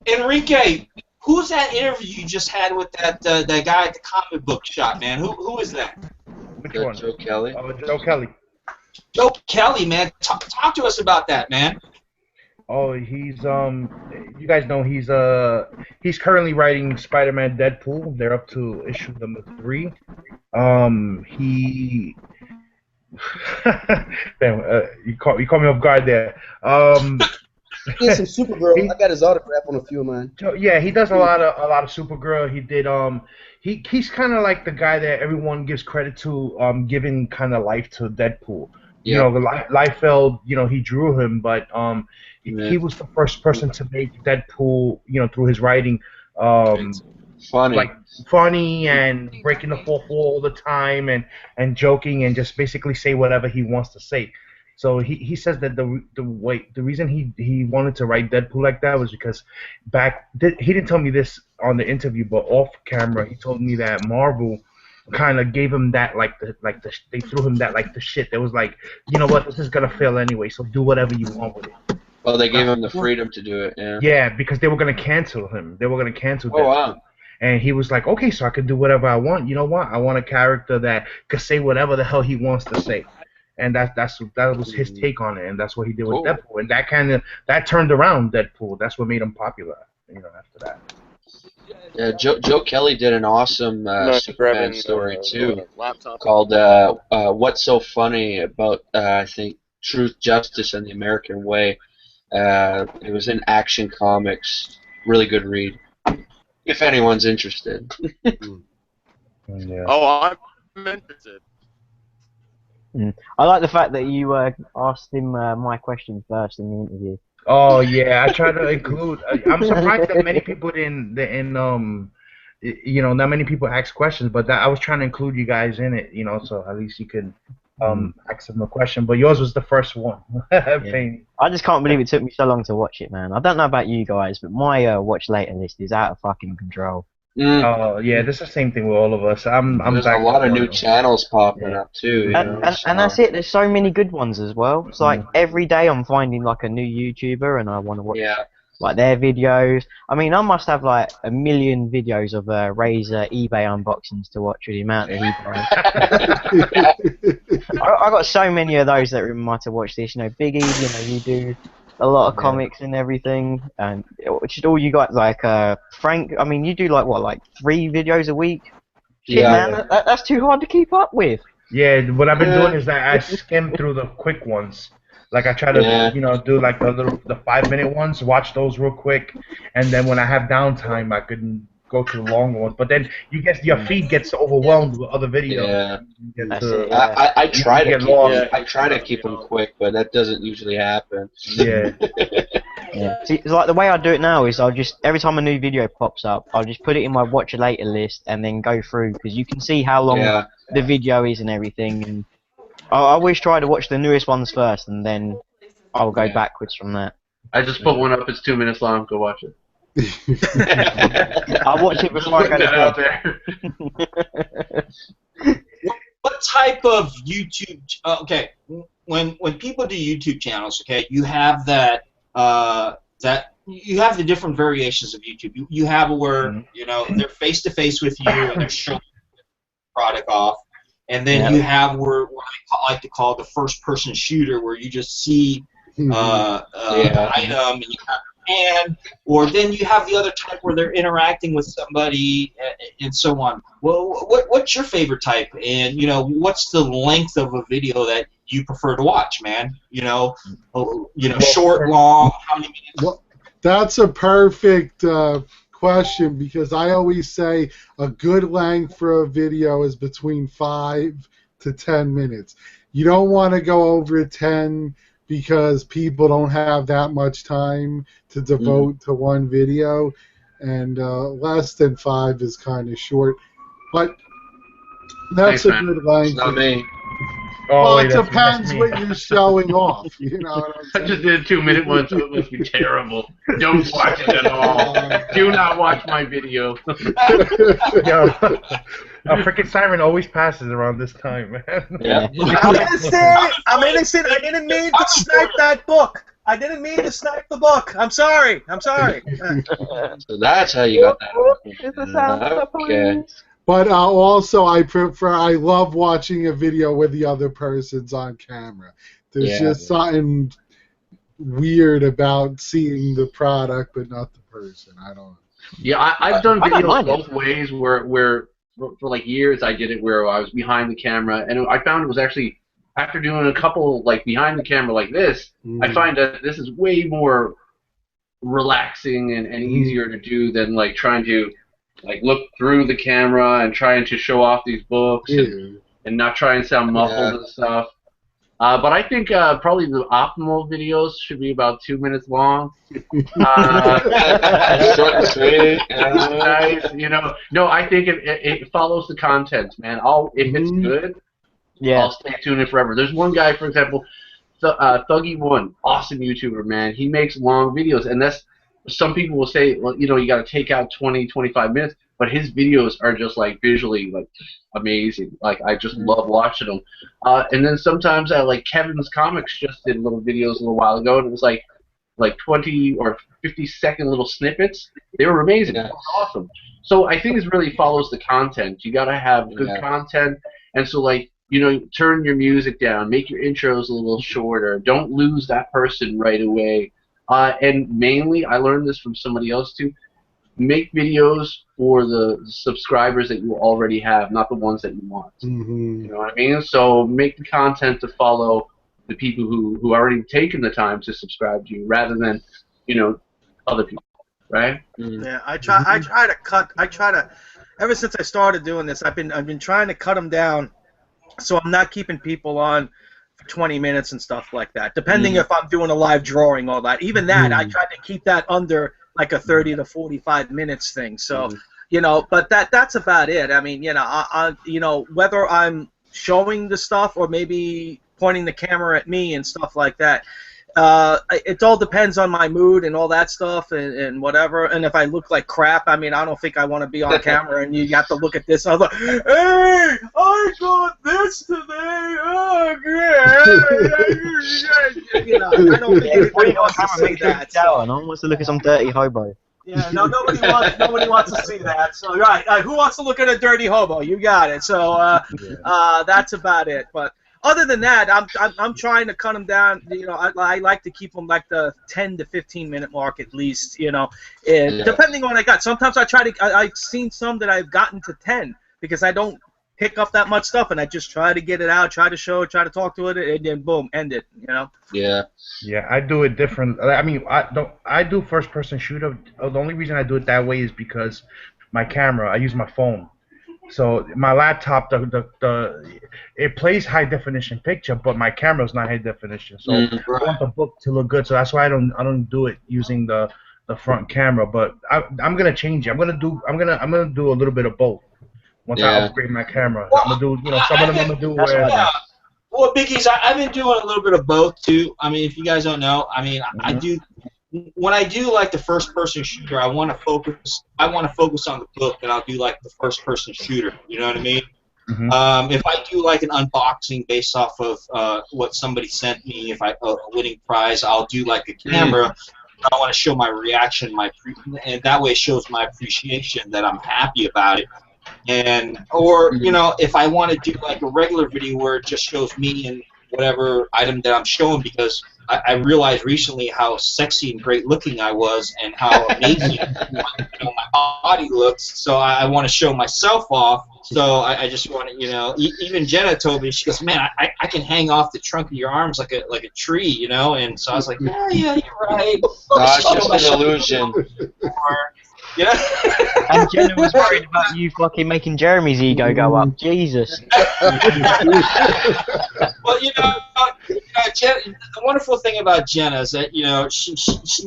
Enrique, who's that interview you just had with that guy at the comic book shop, man? Who is that? Which one? Joe Kelly. Oh, Joe Kelly. Joe Kelly, man. Talk to us about that, man. Oh, he's you guys know he's currently writing Spider-Man Deadpool. They're up to issue number 3. He damn, you caught me off guard there. He did some Supergirl. I got his autograph on a few of mine. Yeah, he does a lot of Supergirl. He did he's kind of like the guy that everyone gives credit to giving kind of life to Deadpool. You know, Liefeld, you know, he drew him, but he was the first person to make Deadpool, you know, through his writing funny and breaking the fourth wall all the time and joking and just basically say whatever he wants to say. So he says that the reason he wanted to write Deadpool like that was because he didn't tell me this on the interview, but off camera he told me that Marvel kind of gave him that they threw him that like the shit. That was like, you know what, this is gonna fail anyway, so do whatever you want with it. Well, they gave him the freedom to do it. Yeah. Yeah, because they were gonna cancel him. They were gonna cancel. Oh, wow. And he was like, okay, so I can do whatever I want. You know what? I want a character that could say whatever the hell he wants to say. And that was his take on it, and that's what he did with Deadpool. And that turned around Deadpool. That's what made him popular. After that. Yeah, Joe Kelly did an awesome Superman story too, called "What's So Funny About I think Truth, Justice, and the American Way." It was in Action Comics. Really good read, if anyone's interested. Yeah. Oh, I'm interested. I like the fact that you asked him my questions first in the interview. Oh yeah, I try to include. I'm surprised that many people not many people ask questions, but I was trying to include you guys in it, so at least you can ask them a question. But yours was the first one. I just can't believe it took me so long to watch it, man. I don't know about you guys, but my watch later list is out of fucking control. Oh yeah, this is the same thing with all of us. There's a lot of new channels popping up too. And that's it. There's so many good ones as well. It's like every day I'm finding like a new YouTuber, and I want to watch like their videos. I mean, I must have like a million videos of Razer eBay unboxings to watch with the amount that he buys. I got so many of those that remind me to watch this. Big E, you do a lot of comics and everything, and just all you got like Frank. I mean, you do like 3 videos a week. Shit, man, that's too hard to keep up with. Yeah, what I've been doing is that I skim through the quick ones. Like I try to, do like the 5-minute ones, watch those real quick, and then when I have downtime, I can go to the longer ones. But then your feed gets overwhelmed with other videos. Yeah. I try to keep them quick, but that doesn't usually happen. Yeah. Yeah. See, it's like the way I do it now is I'll just every time a new video pops up, I'll just put it in my watch later list and then go through because you can see how long the video is and everything. And I always try to watch the newest ones first, and then I'll go backwards from that. I just put one up. It's 2 minutes long. Go watch it. I'll watch it before I go to bed. What type of YouTube? Okay, when people do YouTube channels, okay, you have that you have the different variations of YouTube. You have where they're face to face with you and they're showing the product off, and then you have what I like to call the first person shooter, where you just see the item and you have and or then you have the other type where they're interacting with somebody and so on. Well, what's your favorite type, and what's the length of a video that you prefer to watch, man? Short, long, how many minutes? Well, that's a perfect question, because I always say a good length for a video is between 5 to 10 minutes. You don't want to go over 10 because people don't have that much time to devote to one video, and less than 5 is kind of short. But that's a good length. It's not me. Well, it depends what you're showing off. You know what I'm saying? I just did a 2-minute one, so it must be terrible. Don't watch it at all. Do not watch my video. Yo, a freaking siren always passes around this time, man. Yeah. I'm innocent. I didn't mean to snipe that book. I didn't mean to snipe the book. I'm sorry. So that's how you got that. Okay. But also, I love watching a video where the other person's on camera. There's just something weird about seeing the product but not the person. I don't know. Yeah, I've done videos both ways where for like years I did it where I was behind the camera, and I found it was actually, after doing a couple like behind the camera like this, I find that this is way more relaxing and easier to do than like trying to like look through the camera and trying to show off these books and not try and sound muffled and stuff. But I think probably the optimal videos should be about 2 minutes long. Short and sweet. Nice, No, I think it follows the content, man. If it's good, I'll stay tuned in forever. There's one guy, for example, Thuggy1, awesome YouTuber, man. He makes long videos, and that's. Some people will say, well, you got to take out 20, 25 minutes, but his videos are just like visually like amazing. Like I just love watching them. And then sometimes like Kevin's Comics just did little videos a little while ago, and it was like like 20 or 50-second little snippets. They were amazing. It was awesome. So I think it really follows the content. You got to have good content, and so like, you know, turn your music down, make your intros a little shorter. Don't lose that person right away. And mainly, I learned this from somebody else too. Make videos for the subscribers that you already have, not the ones that you want. You know what I mean? So make the content to follow the people who already taken the time to subscribe to you, rather than, you know, other people, right? Yeah, I try to. Ever since I started doing this, I've been trying to cut them down, so I'm not keeping people on for 20 minutes and stuff like that. Depending if I'm doing a live drawing, all that. Even that, I try to keep that under like a 30 to 45 minutes thing. So, you know, but that's about it. I mean, you know, you know, whether I'm showing the stuff or maybe pointing the camera at me and stuff like that. It all depends on my mood and all that stuff and whatever. And if I look like crap, I mean, I don't think I want to be on camera and you have to look at this. I was like, hey, I got this today. Oh, yeah. You know, I don't think anybody wants to see that. So. No one wants to look at some dirty hobo. Yeah, no, nobody wants to see that. So, right, who wants to look at a dirty hobo? You got it. So, that's about it. But other than that, I'm trying to cut them down. You know, I like to keep them like the 10 to 15 minute mark at least. You know, and depending on what I got. Sometimes I've seen some that I've gotten to 10 because I don't pick up that much stuff, and I just try to get it out, try to show it, try to talk to it, and then boom, end it. You know. Yeah, I do it different. I mean, I do first person shooter. The only reason I do it that way is because my camera. I use my phone. So my laptop, it plays high definition picture, but my camera's not high definition. So I want the book to look good. So that's why I don't do it using the front camera. But I'm gonna change it. I'm gonna do a little bit of both. Once I upgrade my camera, I'm gonna do, you know, some of them I'm gonna do where. Well, Biggies, I've been doing a little bit of both too. I mean, if you guys don't know, I mean, I do. When I do like the first-person shooter, I want to focus on the book, and I'll do like the first-person shooter. You know what I mean? If I do like an unboxing based off of what somebody sent me, if a winning prize, I'll do like a camera. I want to show my reaction, and that way it shows my appreciation that I'm happy about it. Or you know, if I want to do like a regular video where it just shows me and whatever item that I'm showing, because I realized recently how sexy and great looking I was and how amazing my body looks. So I want to show myself off. So I just want to, you know, even Jenna told me, she goes, man, I can hang off the trunk of your arms like a tree, you know. And so I was like, yeah, you're right. It's just an illusion. Yeah. And Jenna was worried about you fucking making Jeremy's ego go up. Jesus. Well, you know, Jen, the wonderful thing about Jenna is that, you know, she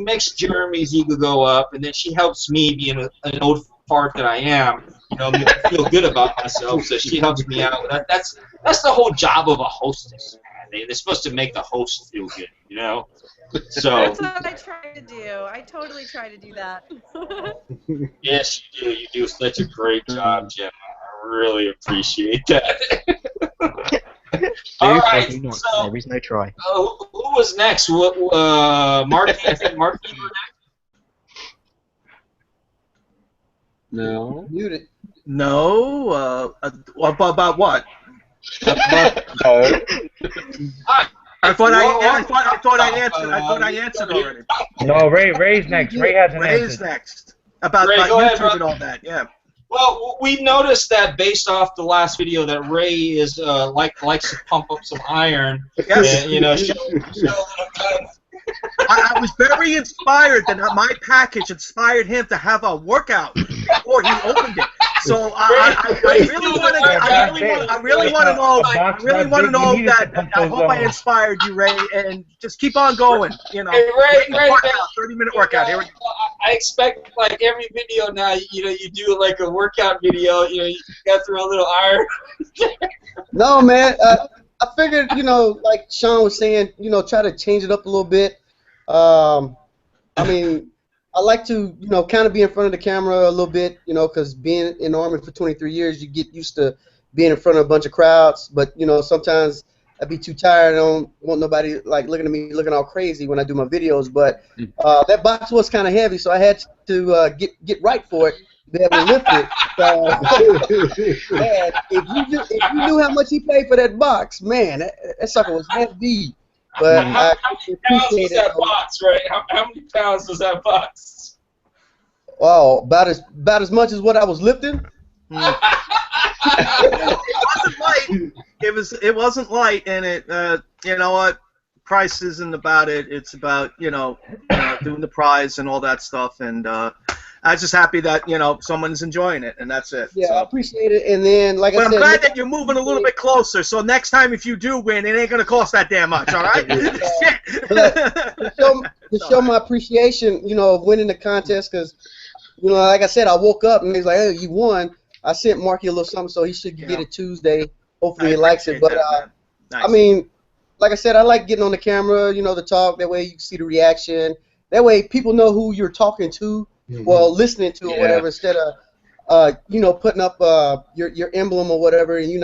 makes Jeremy's ego go up, and then she helps me, being an old fart that I am, you know, feel good about myself. So she helps me out. That's the whole job of a hostess, man. They're supposed to make the host feel good, you know. So that's what I try to do. I totally try to do that. Yes, you do. You do such a great job, Jenna. I really appreciate that. All right, so there is no try. Who was next? Marky? I think Marky was next. No. Muted. No. About what? I thought I answered already. No, Ray's next. Ray hasn't answered. Ray's next. About YouTube ahead, and all that. Yeah. Well, we noticed that based off the last video that Ray is likes to pump up some iron. Yes. And, you know, show I was very inspired that my package inspired him to have a workout before he opened it. So I really want to know that. I hope I inspired you, Ray, and just keep on going. You know, hey, Ray, 30-minute workout. Here we go. I expect like every video now, you know, you do like a workout video. You know, you got to throw a little iron. No, man. I figured, you know, like Sean was saying, you know, try to change it up a little bit. I mean, I like to, you know, kind of be in front of the camera a little bit, you know, because being in the Army for 23 years, you get used to being in front of a bunch of crowds. But, you know, sometimes I'd be too tired. I don't want nobody like looking at me looking all crazy when I do my videos. But that box was kind of heavy, so I had to get right for it to be able to lift it. So, man, if you knew how much he paid for that box, man, that sucker was heavy. But How I many pounds appreciate was it. that box, right? How many pounds was that box? Oh, about as much as what I was lifting. It wasn't light. It wasn't light, and it you know what? Price isn't about it. It's about doing the prize and all that stuff. And I was just happy that someone's enjoying it, and that's it. Yeah, So. I appreciate it. And then, like But I I'm said, glad that you're moving a little bit closer. So next time, if you do win, it ain't gonna cost that damn much. All right? to show my appreciation, of winning the contest, because like I said, I woke up and he's like, "Hey, you won." I sent Marky a little something, so he should get it Tuesday. Hopefully, he likes it. But nice. I mean, like I said, I like getting on the camera, to talk. That way, you can see the reaction. That way, people know who you're talking to, well, listening to, or whatever, instead of putting up your emblem or whatever, and you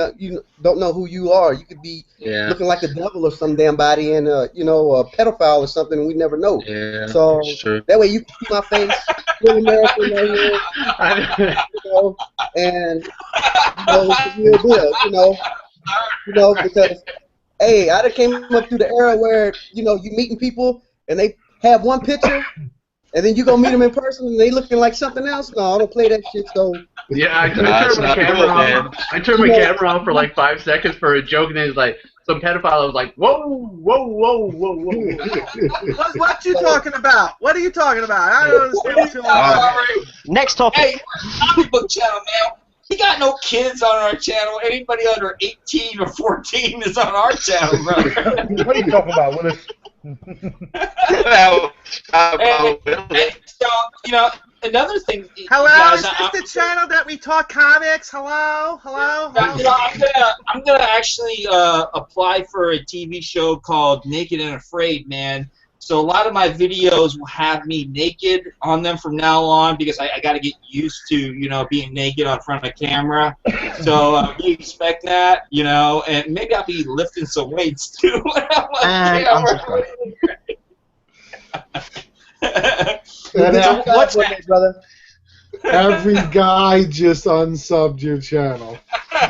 don't know who you are. You could be looking like the devil or some damn body, and a pedophile or something, and we never know. Yeah, so that way you can see my face, real American right here, and it's a real deal, because hey, I done came up through the era where you meeting people and they have one picture. And then you go meet them in person, and they looking like something else. No, I don't play that shit. So yeah, I turned my camera off. I turned my camera off for like 5 seconds for a joke, and then it's like some pedophile was like, "Whoa, whoa, whoa, whoa, whoa." What you talking about? What are you talking about? I don't understand what's going on. Next topic. Hey, comic book channel, man. We got no kids on our channel. Anybody under 18 or 14 is on our channel, brother. What are you talking about, Willis? So, another thing. Hello, guys, is this the channel that we talk comics? Hello? I'm gonna actually apply for a TV show called Naked and Afraid, man. So a lot of my videos will have me naked on them from now on because I got to get used to, being naked on front of a camera. So you expect that, and maybe I'll be lifting some weights too. What's that, brother? Every guy just unsubbed your channel. Hey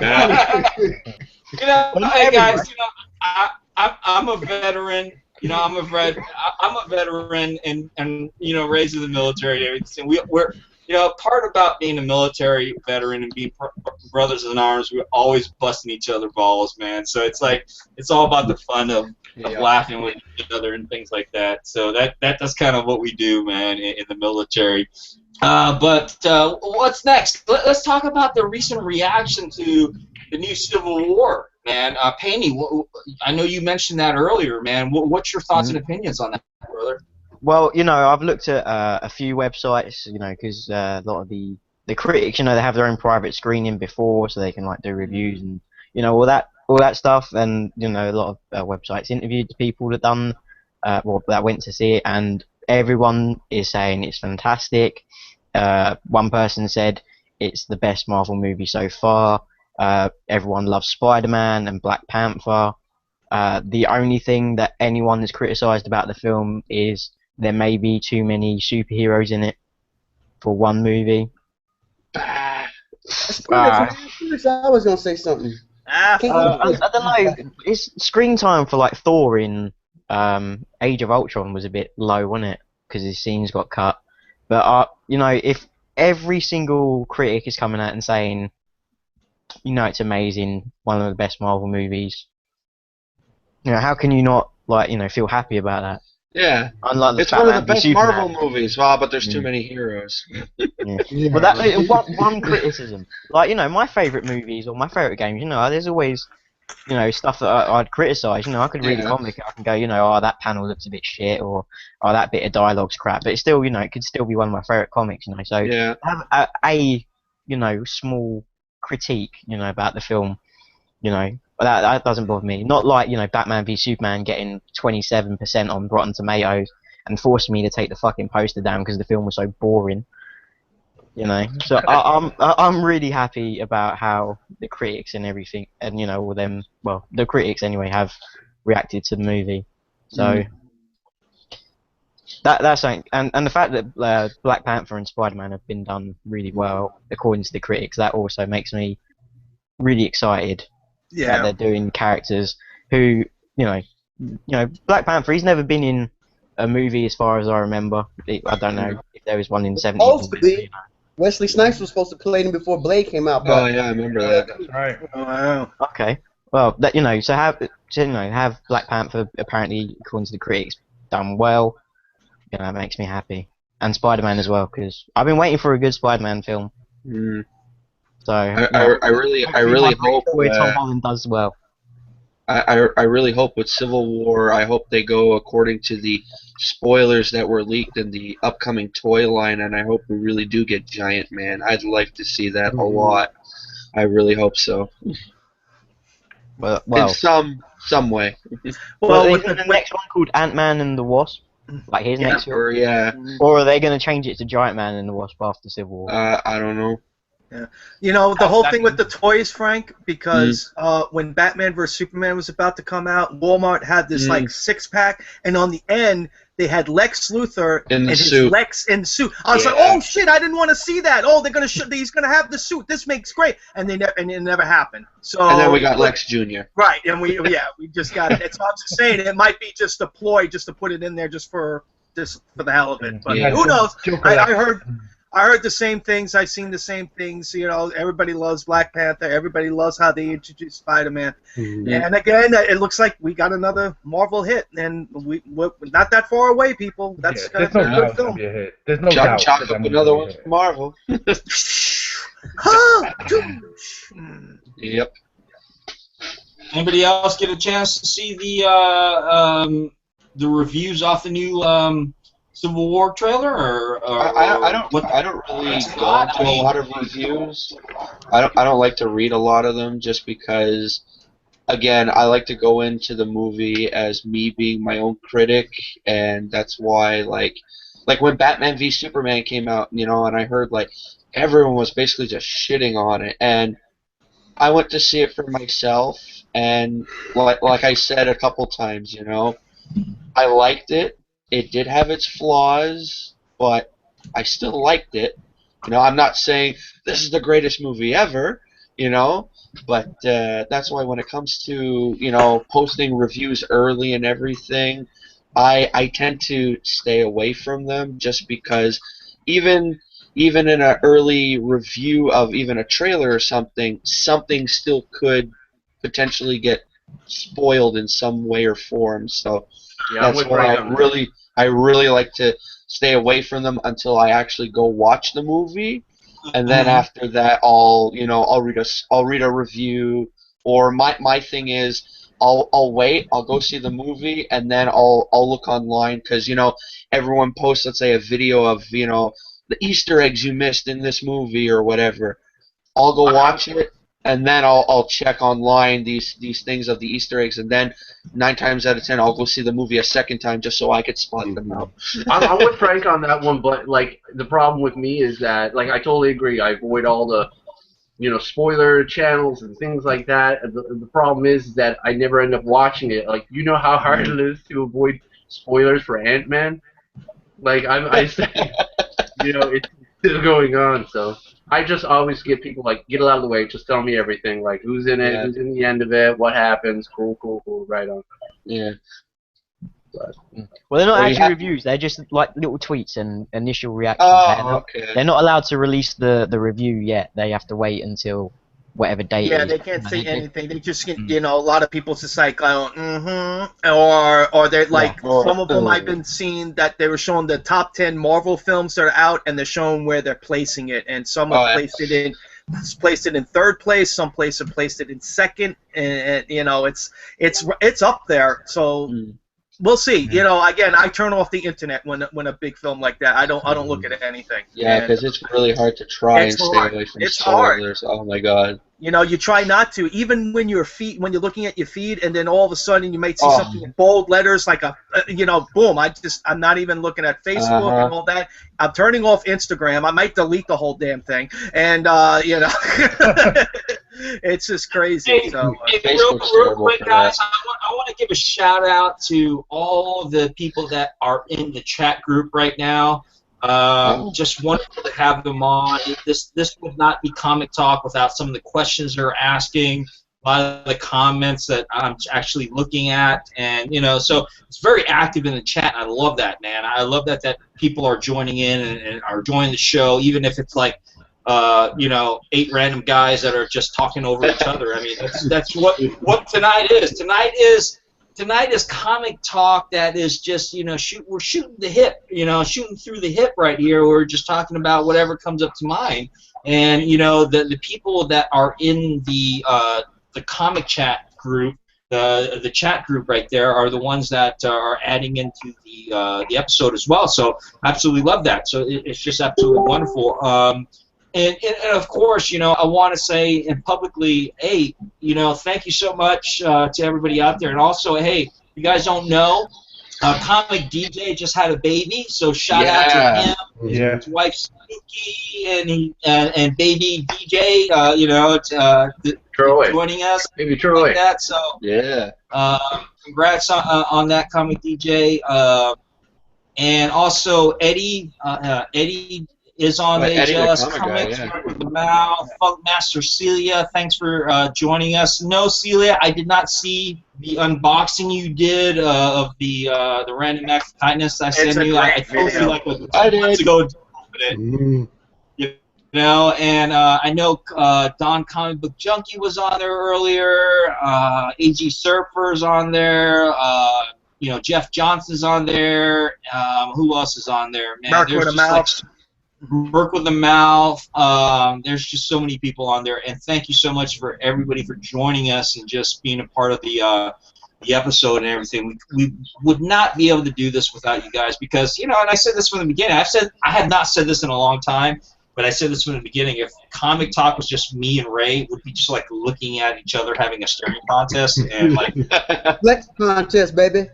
guys, I'm a veteran. I'm a veteran and raised in the military and everything. We're part about being a military veteran and being brothers in arms. We're always busting each other balls, man. So it's all about the fun of laughing with each other and things like that. So that's kind of what we do, man, in the military. But what's next? Let's talk about the recent reaction to the new Civil War, man. Paney, I know you mentioned that earlier, man. What's your thoughts and opinions on that, brother? Well, I've looked at a few websites, because a lot of the critics, they have their own private screening before, so they can do reviews and all that stuff. And a lot of websites interviewed the people that that went to see it, and everyone is saying it's fantastic. One person said it's the best Marvel movie so far. Everyone loves Spider-Man and Black Panther. The only thing that anyone has criticised about the film is there may be too many superheroes in it for one movie. I was gonna say something. I don't know. It's screen time for Thor in Age of Ultron was a bit low, wasn't it? Because his scenes got cut. But if every single critic is coming out and saying, it's amazing, one of the best Marvel movies, how can you not feel happy about that? Yeah, unlike it's one of the best Marvel movies. Well, but there's too many heroes. Yeah. Well, that one criticism, my favorite movies or my favorite games, there's always stuff that I'd criticise. I could read a comic, I can go, oh, that panel looks a bit shit, or oh, that bit of dialogue's crap, but it's still, it could still be one of my favourite comics. So have a small critique, about the film, that doesn't bother me. Not like Batman v Superman getting 27% on Rotten Tomatoes and forcing me to take the fucking poster down because the film was so boring. You know, so I'm really happy about how the critics and everything, and you know, all them, well, the critics anyway, have reacted to the movie. So that's something, and the fact that Black Panther and Spider-Man have been done really well according to the critics, that also makes me really excited that they're doing characters who, Black Panther, he's never been in a movie as far as I remember. I don't know if there was one in the 70s. Supposed to be. Wesley Snipes was supposed to play him before Blade came out. But, oh yeah, I remember that. That's right. Wow. Okay. Well, that so have Black Panther apparently, according to the critics, done well. That makes me happy, and Spider-Man as well, because I've been waiting for a good Spider-Man film. So I really hope Tom Holland does well. I really hope with Civil War, I hope they go according to the spoilers that were leaked in the upcoming toy line, and I hope we really do get Giant Man. I'd like to see that a lot. I really hope so. Well, in some way. Well, with the next one called Ant-Man and the Wasp, like his next film. Or are they going to change it to Giant Man and the Wasp after Civil War? I don't know. Yeah. You know, the whole thing with the toys, Frank, because when Batman vs. Superman was about to come out, Walmart had this like 6-pack, and on the end they had Lex Luthor in his suit. Lex in suit. I was like, oh shit, I didn't want to see that. Oh, they're gonna he's gonna have the suit. This makes great, and it never happened. So and then we got Lex Jr. Right, and we just got it. It's I'm just saying it might be just a ploy just to put it in there just for the hell of it. But who knows? I heard the same things. I've seen the same things. You know, everybody loves Black Panther. Everybody loves how they introduced Spider-Man. And again, it looks like we got another Marvel hit, and we're not that far away, people. That's gonna be a good film. There's no doubt. Chalk up another one for Marvel. Yep. Anybody else get a chance to see the reviews off the new Civil War trailer, or I don't really go into a lot of reviews. I don't like to read a lot of them just because, again, I like to go into the movie as me being my own critic, and that's why like when Batman v Superman came out, and I heard like everyone was basically just shitting on it, and I went to see it for myself, and like I said a couple times, I liked it. It did have its flaws, but I still liked it. I'm not saying this is the greatest movie ever, but that's why when it comes to, posting reviews early and everything, I tend to stay away from them just because even in an early review of even a trailer or something still could potentially get spoiled in some way or form. So that's why I really like to stay away from them until I actually go watch the movie, and then after that I'll read a review, or my thing is I'll wait, I'll go see the movie, and then I'll look online because everyone posts, let's say, a video of the Easter eggs you missed in this movie or whatever. I'll go watch it, and then I'll check online these things of the Easter eggs, and then 9 times out of 10 I'll go see the movie a second time just so I could spot them out. I'm with Frank on that one, but like the problem with me is that I totally agree. I avoid all the spoiler channels and things like that. The problem is that I never end up watching it. Like, how hard it is to avoid spoilers for Ant-Man. Like I say, it's still going on, so. I just always get people get it out of the way. Just tell me everything, like who's in it, who's in the end of it, what happens. Cool, right on. Yeah. But, well, they're not actually reviews. They're just like little tweets and initial reactions. They're not allowed to release the review yet. They have to wait until whatever date. Yeah, they can't say anything. They just get, a lot of people just like, or they're like, some of them I've been seeing that they were showing the top 10 Marvel films that are out, and they're showing where they're placing it, and some have placed it in third place, some places have placed it in second, and it's up there. So We'll see. You know, again, I turn off the internet when a big film like that. I don't look at anything. Yeah, because it's really hard to try and stay away from spoilers. Oh my god. You know, you try not to, even when you're looking at your feed, and then all of a sudden you might see something in bold letters, like boom. I'm not even looking at Facebook and all that. I'm turning off Instagram. I might delete the whole damn thing, and it's just crazy. Hey, so, real quick, guys, I want to give a shout out to all the people that are in the chat group right now. Just wonderful to have them on. This would not be Comic Talk without some of the questions they're asking, a lot of the comments that I'm actually looking at, and so it's very active in the chat. I love that, man. I love that people are joining in and are joining the show, even if it's like 8 random guys that are just talking over each other. I mean, that's what tonight is. Tonight is Comic Talk that is just, we're shooting the hip, shooting through the hip right here. We're just talking about whatever comes up to mind. And, the people that are in the comic chat group, the chat group right there, are the ones that are adding into the episode as well. So absolutely love that. So it's just absolutely wonderful. And of course, I want to say publicly, hey, thank you so much to everybody out there. And also, hey, if you guys don't know, Comic DJ just had a baby, so shout out to him, his wife Spooky, and baby DJ, joining us. Baby Troy. Like that, so congrats on that, Comic DJ. And also Eddie is on the AJLS Comics, Work with the Mouth, Funk Master Celia, thanks for joining us. No, Celia, I did not see the unboxing you did of the Random Acts of Kindness I sent you. I told you like a 2 months ago. And I know Don Comic Book Junkie was on there earlier, AG Surfer's on there, Jeff Johnson's on there, who else is on there? Man, Mark with a Mouth. Work with the Mouth. There's just so many people on there, and thank you so much for everybody for joining us and just being a part of the episode and everything. We would not be able to do this without you guys because and I said this from the beginning. I have not said this in a long time, but I said this from the beginning. If Comic Talk was just me and Ray, it would be just like looking at each other having a staring contest and like flex contest, baby.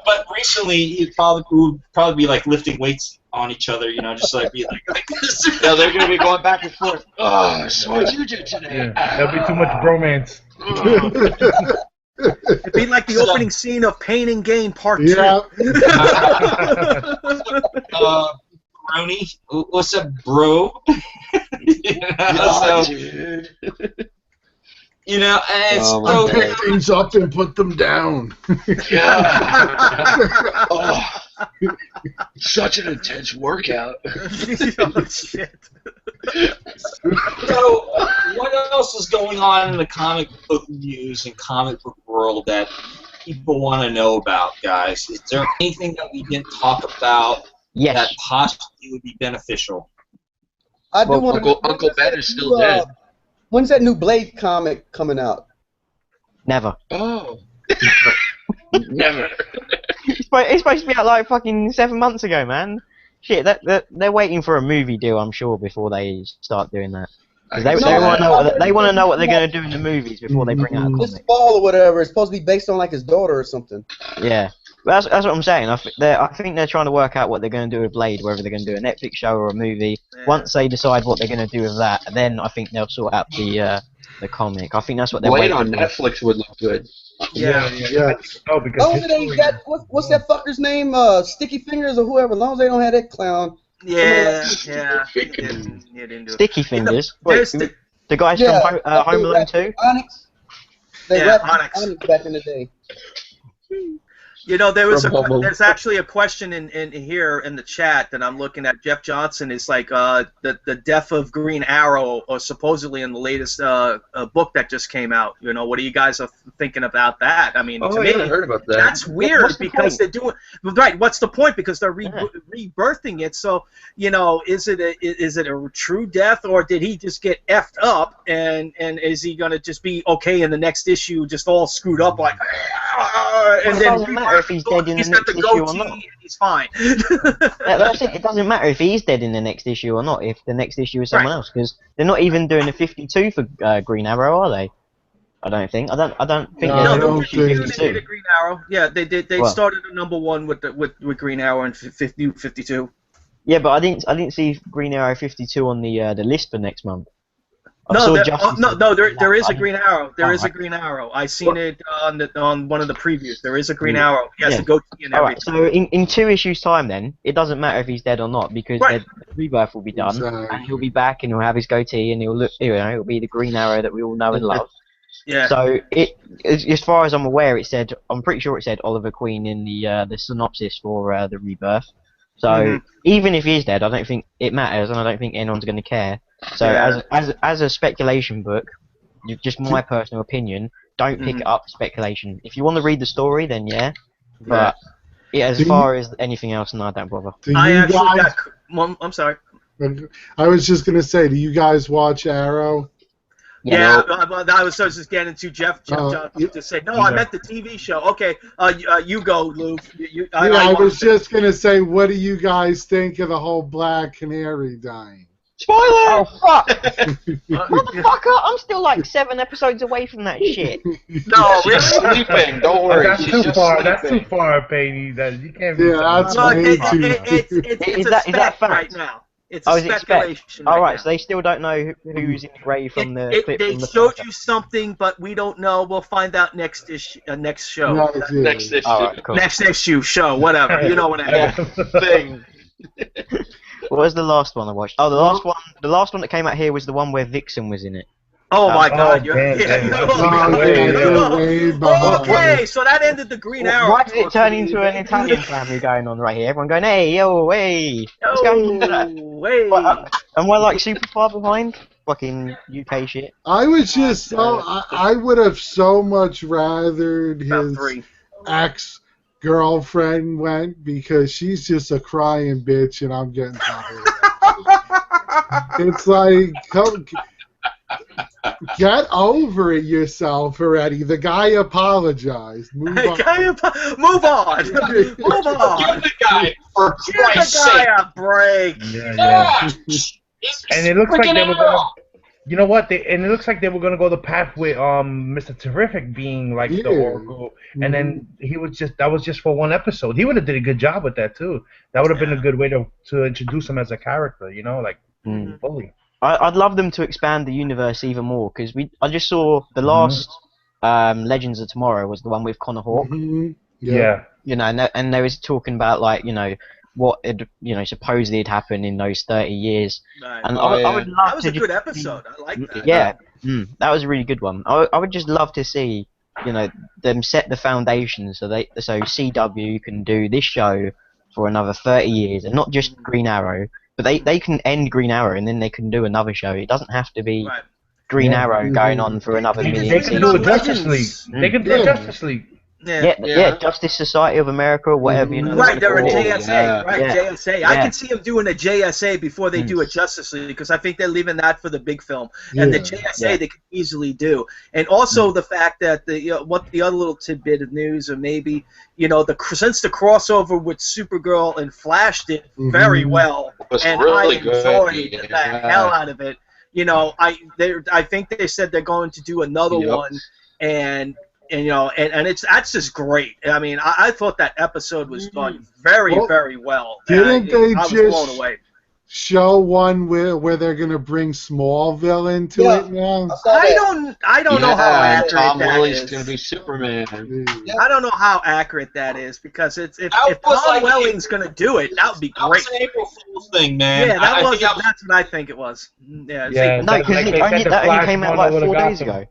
but recently it would probably be like lifting weights on each other, just like be like this. No, they're gonna be going back and forth. Oh, so what you did today? That'll be too much bromance. It'd be like the opening scene of Pain and Gain Part 2. Brony, what's up, bro? Dude. And pick things up and put them down. Such an intense workout. Oh, shit. So, what else is going on in the comic book news and comic book world that people want to know about, guys? Is there anything that we didn't talk about that possibly would be beneficial? I do want Uncle Ben is still dead. When's that new Blade comic coming out? Never. Oh. Never. It's supposed to be out like fucking 7 months ago, man. Shit, they're waiting for a movie deal, I'm sure, before they start doing that. Because they want to know what they're going to do in the movies before they bring out a comic. This fall or whatever. It's supposed to be based on like his daughter or something. Yeah. That's what I'm saying. I think they're trying to work out what they're going to do with Blade, whether they're going to do a Netflix show or a movie. Yeah. Once they decide what they're going to do with that, then I think they'll sort out the comic. I think that's what they're Blade waiting on Netflix would look good. Yeah. Oh, because they got what's that fucker's name? Sticky Fingers or whoever. As long as they don't have that clown. Yeah. Sticky Fingers. Wait, the guys from Home Alone 2. Onyx. They rapped Onyx back in the day. You know, From there's actually a question in here in the chat that I'm looking at. Jeff Johnson is like the death of Green Arrow, or supposedly in the latest book that just came out. You know, what do you guys are thinking about that? I mean, to me, I heard about that. that's weird What's the because point? they're doing right. What's the point? Because they're rebirthing it. So, you know, is it a true death, or did he just get effed up, and is he gonna just be okay in the next issue, just all screwed up like? And It then doesn't matter if he's dead in the he's got next the issue or goatee not. and he's fine. That's it. It doesn't matter if he's dead in the next issue or not. If the next issue is someone else, because they're not even doing a 52 for Green Arrow, are they? I don't think. I don't think. No, they're I doing don't 52. think They did a Green Arrow. Yeah, they did. They Well. started a #1 with Green Arrow in 52. Yeah, but I didn't see Green Arrow 52 on the list for next month. I saw No, Justice there is a League. Green Arrow. There is a Alright. Green Arrow. I seen it on one of the previews. There is a Green Arrow. He has Yeah. a goatee and Alright, everything. so in 2 issues time then, it doesn't matter if he's dead or not, because Right. the rebirth will be done, Exactly. and he'll be back, and he'll have his goatee, and he'll be the Green Arrow that we all know and love. Yeah. So as far as I'm aware, I'm pretty sure it said Oliver Queen in the synopsis for the rebirth. So even if he's dead, I don't think it matters, and I don't think anyone's going to care. So as a speculation book, just my personal opinion, don't pick it up for speculation. If you want to read the story, then yeah. But as far as anything else, no, don't bother. I'm sorry. I was just gonna say, do you guys watch Arrow? Yeah, I was just getting to Jeff Johnson to say, no, I meant the TV show. Okay, you go, Lou. I was just going to say, what do you guys think of the whole Black Canary dying? Spoiler! Oh, fuck! Motherfucker, I'm still like 7 episodes away from that shit. No, She's sleeping. Don't worry. That's She's too just far. sleeping. That's too far, baby. That you can't. That's way too. It's a spec right now. It's a speculation. Alright, so they still don't know who's in the grave from the clip. They showed you something, but we don't know. We'll find out next show. Next issue. Alright, cool. Next issue, show, whatever. You know what I mean. Thing. What was the last one I watched? Oh, the last one that came out here was the one where Vixen was in it. Oh my God! Okay, so that ended the Green Arrow. Why did it turn into an Italian family going on right here? Everyone going, hey, yo, hey. What's going on? Am I like super far behind? Fucking UK shit. I was just I would have so much rather his ex-girlfriend went, because she's just a crying bitch and I'm getting tired of it. It's like, get over it yourself already. The guy apologized. Move on. Move on. Give the guy, for Christ's sake, a break. Yeah. And it looks like they were gonna. You know what? And it looks like they were gonna go the path with Mr. Terrific being like the Oracle, and then that was just for 1 episode. He would have did a good job with that too. That would have been a good way to introduce him as a character. You know, like fully. I'd love them to expand the universe even more, because I just saw the last Legends of Tomorrow was the one with Connor Hawke. Yeah. You know, and they was talking about, like, you know, what had, you know, supposedly had happened in those 30 years. Right. And I would love that was to a good episode. I like that. Yeah, that was a really good one. I would just love to see, you know, them set the foundation so CW can do this show for another 30 years, and not just Green Arrow. But they can end Green Arrow and then they can do another show. It doesn't have to be Green Arrow going on for another million seasons. They can do a Justice League. They can do a Justice League. Yeah, Justice Society of America or whatever, you know. Right, they're a JSA. JSA. Yeah. I can see them doing a JSA before they do a Justice League, because I think they're leaving that for the big film. And the JSA they could easily do. And also the fact that what the other little tidbit of news, or maybe, you know, since the crossover with Supergirl and Flash did very well, and really I enjoyed the hell out of it. You know, I think they said they're going to do another one, and you know, and that's just great. I mean, I thought that episode was done very well. Didn't they I was blown away. Show one where they're gonna bring Smallville into it now? I don't know how accurate Tom that Welly's is. gonna be Superman. I don't know how accurate that is, because if Tom Welling's gonna do it, that would be great. That was an April Fool's thing, man. Yeah, that's what I think it was. Yeah, no, because that only came out like 4 days ago.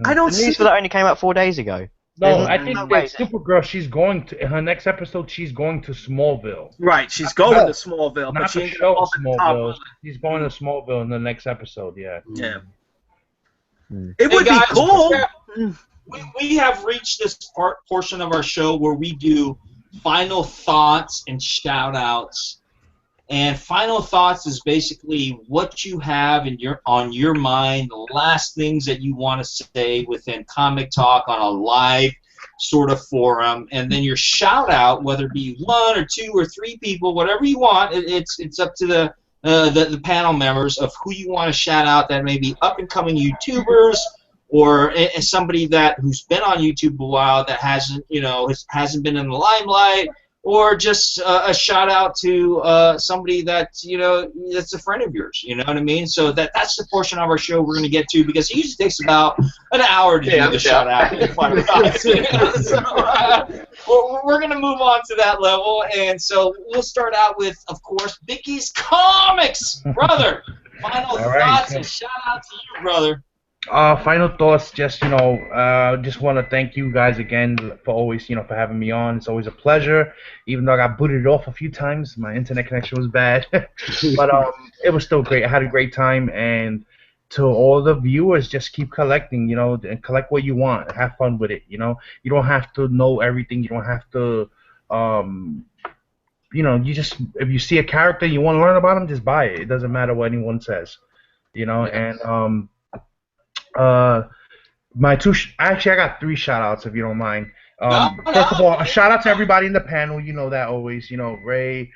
I don't the news for that only came out 4 days ago. No, There's I no think way. that Supergirl, she's going to in her next episode. She's going to Smallville. Right, she's going to Smallville, but Not she the ain't gonna show bump into Tom Smallville. Welling. She's going to Smallville in the next episode. Yeah. Yeah. Hmm. It Hey would be guys, cool. we have reached this portion of our show where we do final thoughts and shout outs. And final thoughts is basically what you have in on your mind, the last things that you want to say within Comic Talk on a live sort of forum, and then your shout out, whether it be 1 or 2 or 3 people, whatever you want. It's up to the panel members of who you want to shout out. That may be up and coming YouTubers, or somebody who's been on YouTube a while that hasn't been in the limelight, or just a shout out to somebody that's that's a friend of yours. You know what I mean? So that's the portion of our show we're going to get to, because it usually takes about an hour to do the shout out. So we're going to move on to that level, and so we'll start out with, of course, Vicky's Comics, brother. Final thoughts and shout out to you, brother. Final thoughts. Just just want to thank you guys again for always, for having me on. It's always a pleasure. Even though I got booted off a few times, my internet connection was bad, but it was still great. I had a great time, and to all the viewers, just keep collecting, and collect what you want. Have fun with it. You don't have to know everything. You don't have to, you just, if you see a character you want to learn about them, just buy it. It doesn't matter what anyone says, and my actually I got 3 shout outs, if you don't mind. First of all, a shout out to everybody in the panel, that always, Ray,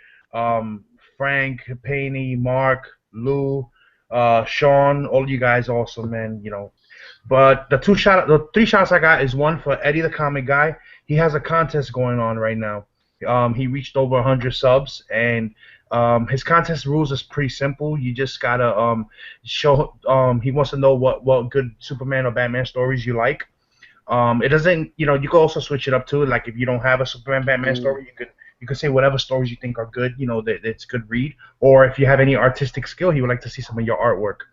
Frank, Paney, Mark, Lou, Sean, all you guys also, man, But the 3 shout outs I got is one for Eddie the Comic Guy. He has a contest going on right now. He reached over 100 subs, and his contest rules is pretty simple. You just gotta show. He wants to know what good Superman or Batman stories you like. It doesn't. You can also switch it up too. Like if you don't have a Superman Batman story, you could say whatever stories you think are good. That it's good read. Or if you have any artistic skill, he would like to see some of your artwork.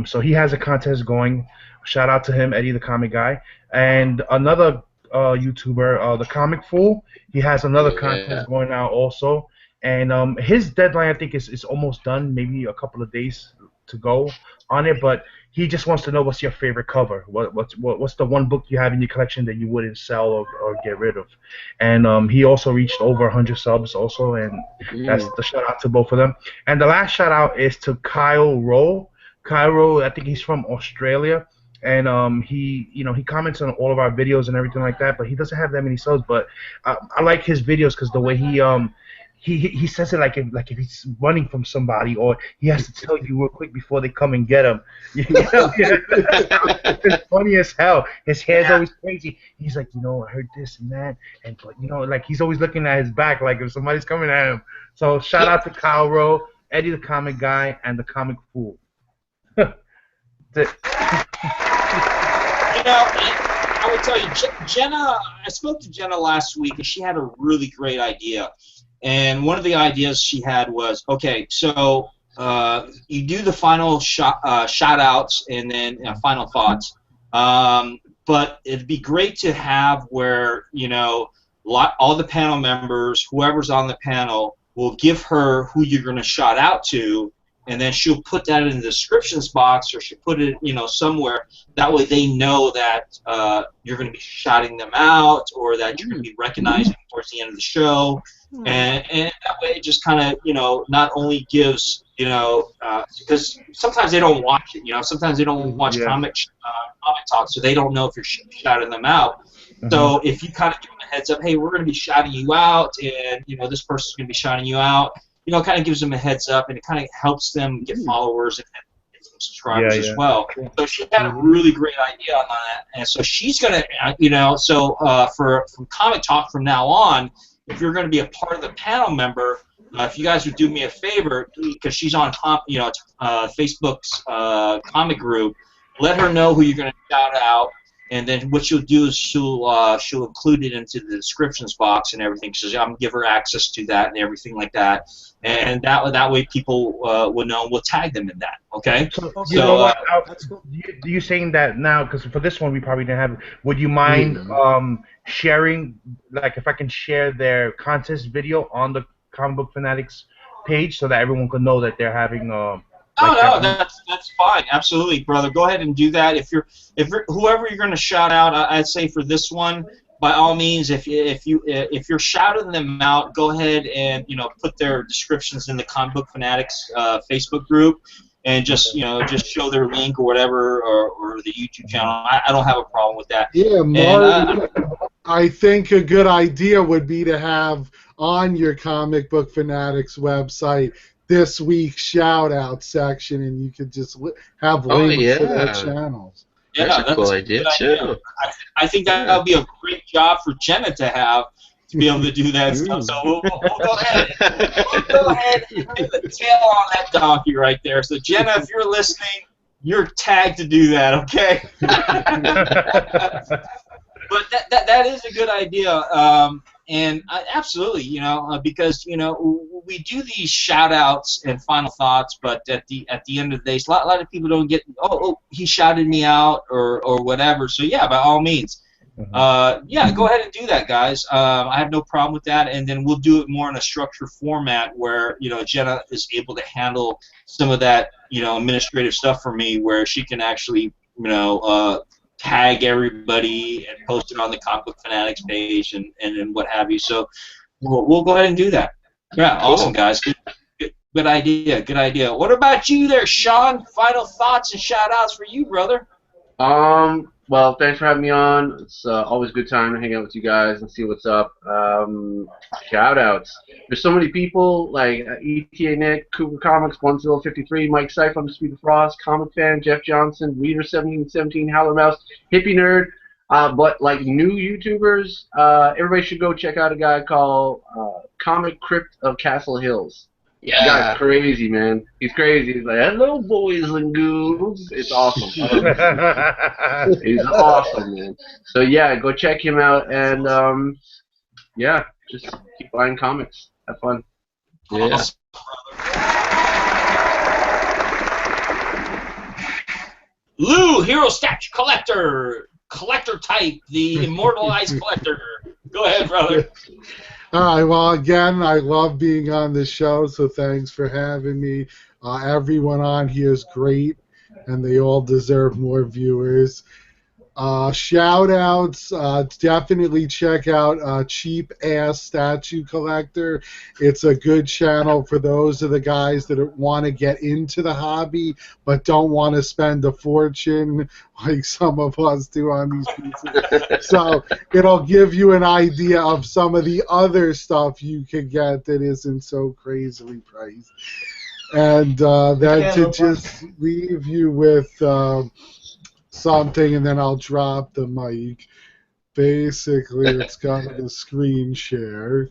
So he has a contest going. Shout out to him, Eddie the Comic Guy, and another YouTuber, the Comic Fool. He has another contest going now also. And his deadline, I think, is almost done. Maybe a couple of days to go on it. But he just wants to know what's your favorite cover. What's the one book you have in your collection that you wouldn't sell or get rid of? And he also reached over 100 subs also, and that's the shout out to both of them. And the last shout out is to Kyle Rowe. Kyle Rowe, I think he's from Australia. And he comments on all of our videos and everything like that. But he doesn't have that many subs. But I like his videos because the way he says it like if he's running from somebody, or he has to tell you real quick before they come and get him. It's funny as hell. His hair's always crazy. He's like, I heard this and that, but like he's always looking at his back, like if somebody's coming at him. So shout out to Kyle Rowe, Eddie the Comic Guy, and the Comic Fool. I would tell you, Jenna. I spoke to Jenna last week, and she had a really great idea. And one of the ideas she had was, okay, so you do the final shout-outs and then final thoughts. But it'd be great to have where, all the panel members, whoever's on the panel, will give her who you're going to shout out to, and then she'll put that in the descriptions box, or she'll put it, somewhere. That way they know that you're going to be shouting them out, or that you're going to be recognizing towards the end of the show. And that way it just kind of, not only gives, because sometimes they don't watch it, sometimes they don't watch comic talk, so they don't know if you're shouting them out. So if you kind of give them a heads up, hey, we're going to be shouting you out, and, this person's going to be shouting you out, it kind of gives them a heads up, and it kind of helps them get followers and get some subscribers as well. So she had a really great idea on that, and so she's going to, from Comic Talk from now on, if you're going to be a part of the panel member, if you guys would do me a favor, because she's on Facebook's comic group, let her know who you're going to shout out, And then what she'll do is she'll include it into the descriptions box and everything. So I'm gonna give her access to that and everything like that. And that way people will know. We'll tag them in that. Okay. So you know what? You saying that now, because for this one we probably didn't have. Would you mind sharing, like, if I can share their contest video on the Comic Book Fanatics page so that everyone can know that they're having no, that's fine. Absolutely, brother. Go ahead and do that. If whoever you're going to shout out, I'd say for this one, by all means, if you're shouting them out, go ahead and put their descriptions in the Comic Book Fanatics Facebook group, and just show their link or whatever, or the YouTube channel. I don't have a problem with that. Yeah, Mark. I think a good idea would be to have on your Comic Book Fanatics website this week's shout-out section, and you could just have links to their channels. Yeah, that's a cool idea, too. I think that would be a great job for Jenna to have, to be able to do that stuff. So we'll go ahead. We'll go ahead and put the tail on that donkey right there. So Jenna, if you're listening, you're tagged to do that, okay? But that is a good idea. And absolutely, because we do these shout-outs and final thoughts, but at the end of the day, a lot of people don't get, oh, he shouted me out or whatever. So yeah, by all means, yeah, go ahead and do that, guys. I have no problem with that, and then we'll do it more in a structured format where Jenna is able to handle some of that administrative stuff for me, where she can actually tag everybody and post it on the Comic Book Fanatics page and what have you. So we'll go ahead and do that. Yeah, cool. Awesome, guys. Good idea. Good idea. What about you there, Sean? Final thoughts and shout-outs for you, brother. Well, thanks for having me on. It's always a good time to hang out with you guys and see what's up. Shout-outs. There's so many people, like ETA Nick, Cougar Comics, 1053, Mike Seif, Undisputed Frost, Comic Fan, Jeff Johnson, Reader 1717, Howler Mouse, Hippie Nerd. But like new YouTubers, everybody should go check out a guy called Comic Crypt of Castle Hills. Yeah. The guy's crazy, man. He's crazy. He's like, hello, boys and ghouls. It's awesome. He's awesome, man. So, yeah, go check him out. And, yeah, just keep buying comics. Have fun. Yeah. Awesome. Lou, Hero Statue Collector. Collector type. The immortalized collector. Go ahead, brother. All right, well, again, I love being on this show, so thanks for having me. Everyone on here is great, and they all deserve more viewers. Shout-outs, definitely check out Cheap Ass Statue Collector. It's a good channel for those of the guys that want to get into the hobby but don't want to spend a fortune like some of us do on these pieces. So it'll give you an idea of some of the other stuff you can get that isn't so crazily priced. And then to just leave you with something, and then I'll drop the mic. Basically, it's got a screen share.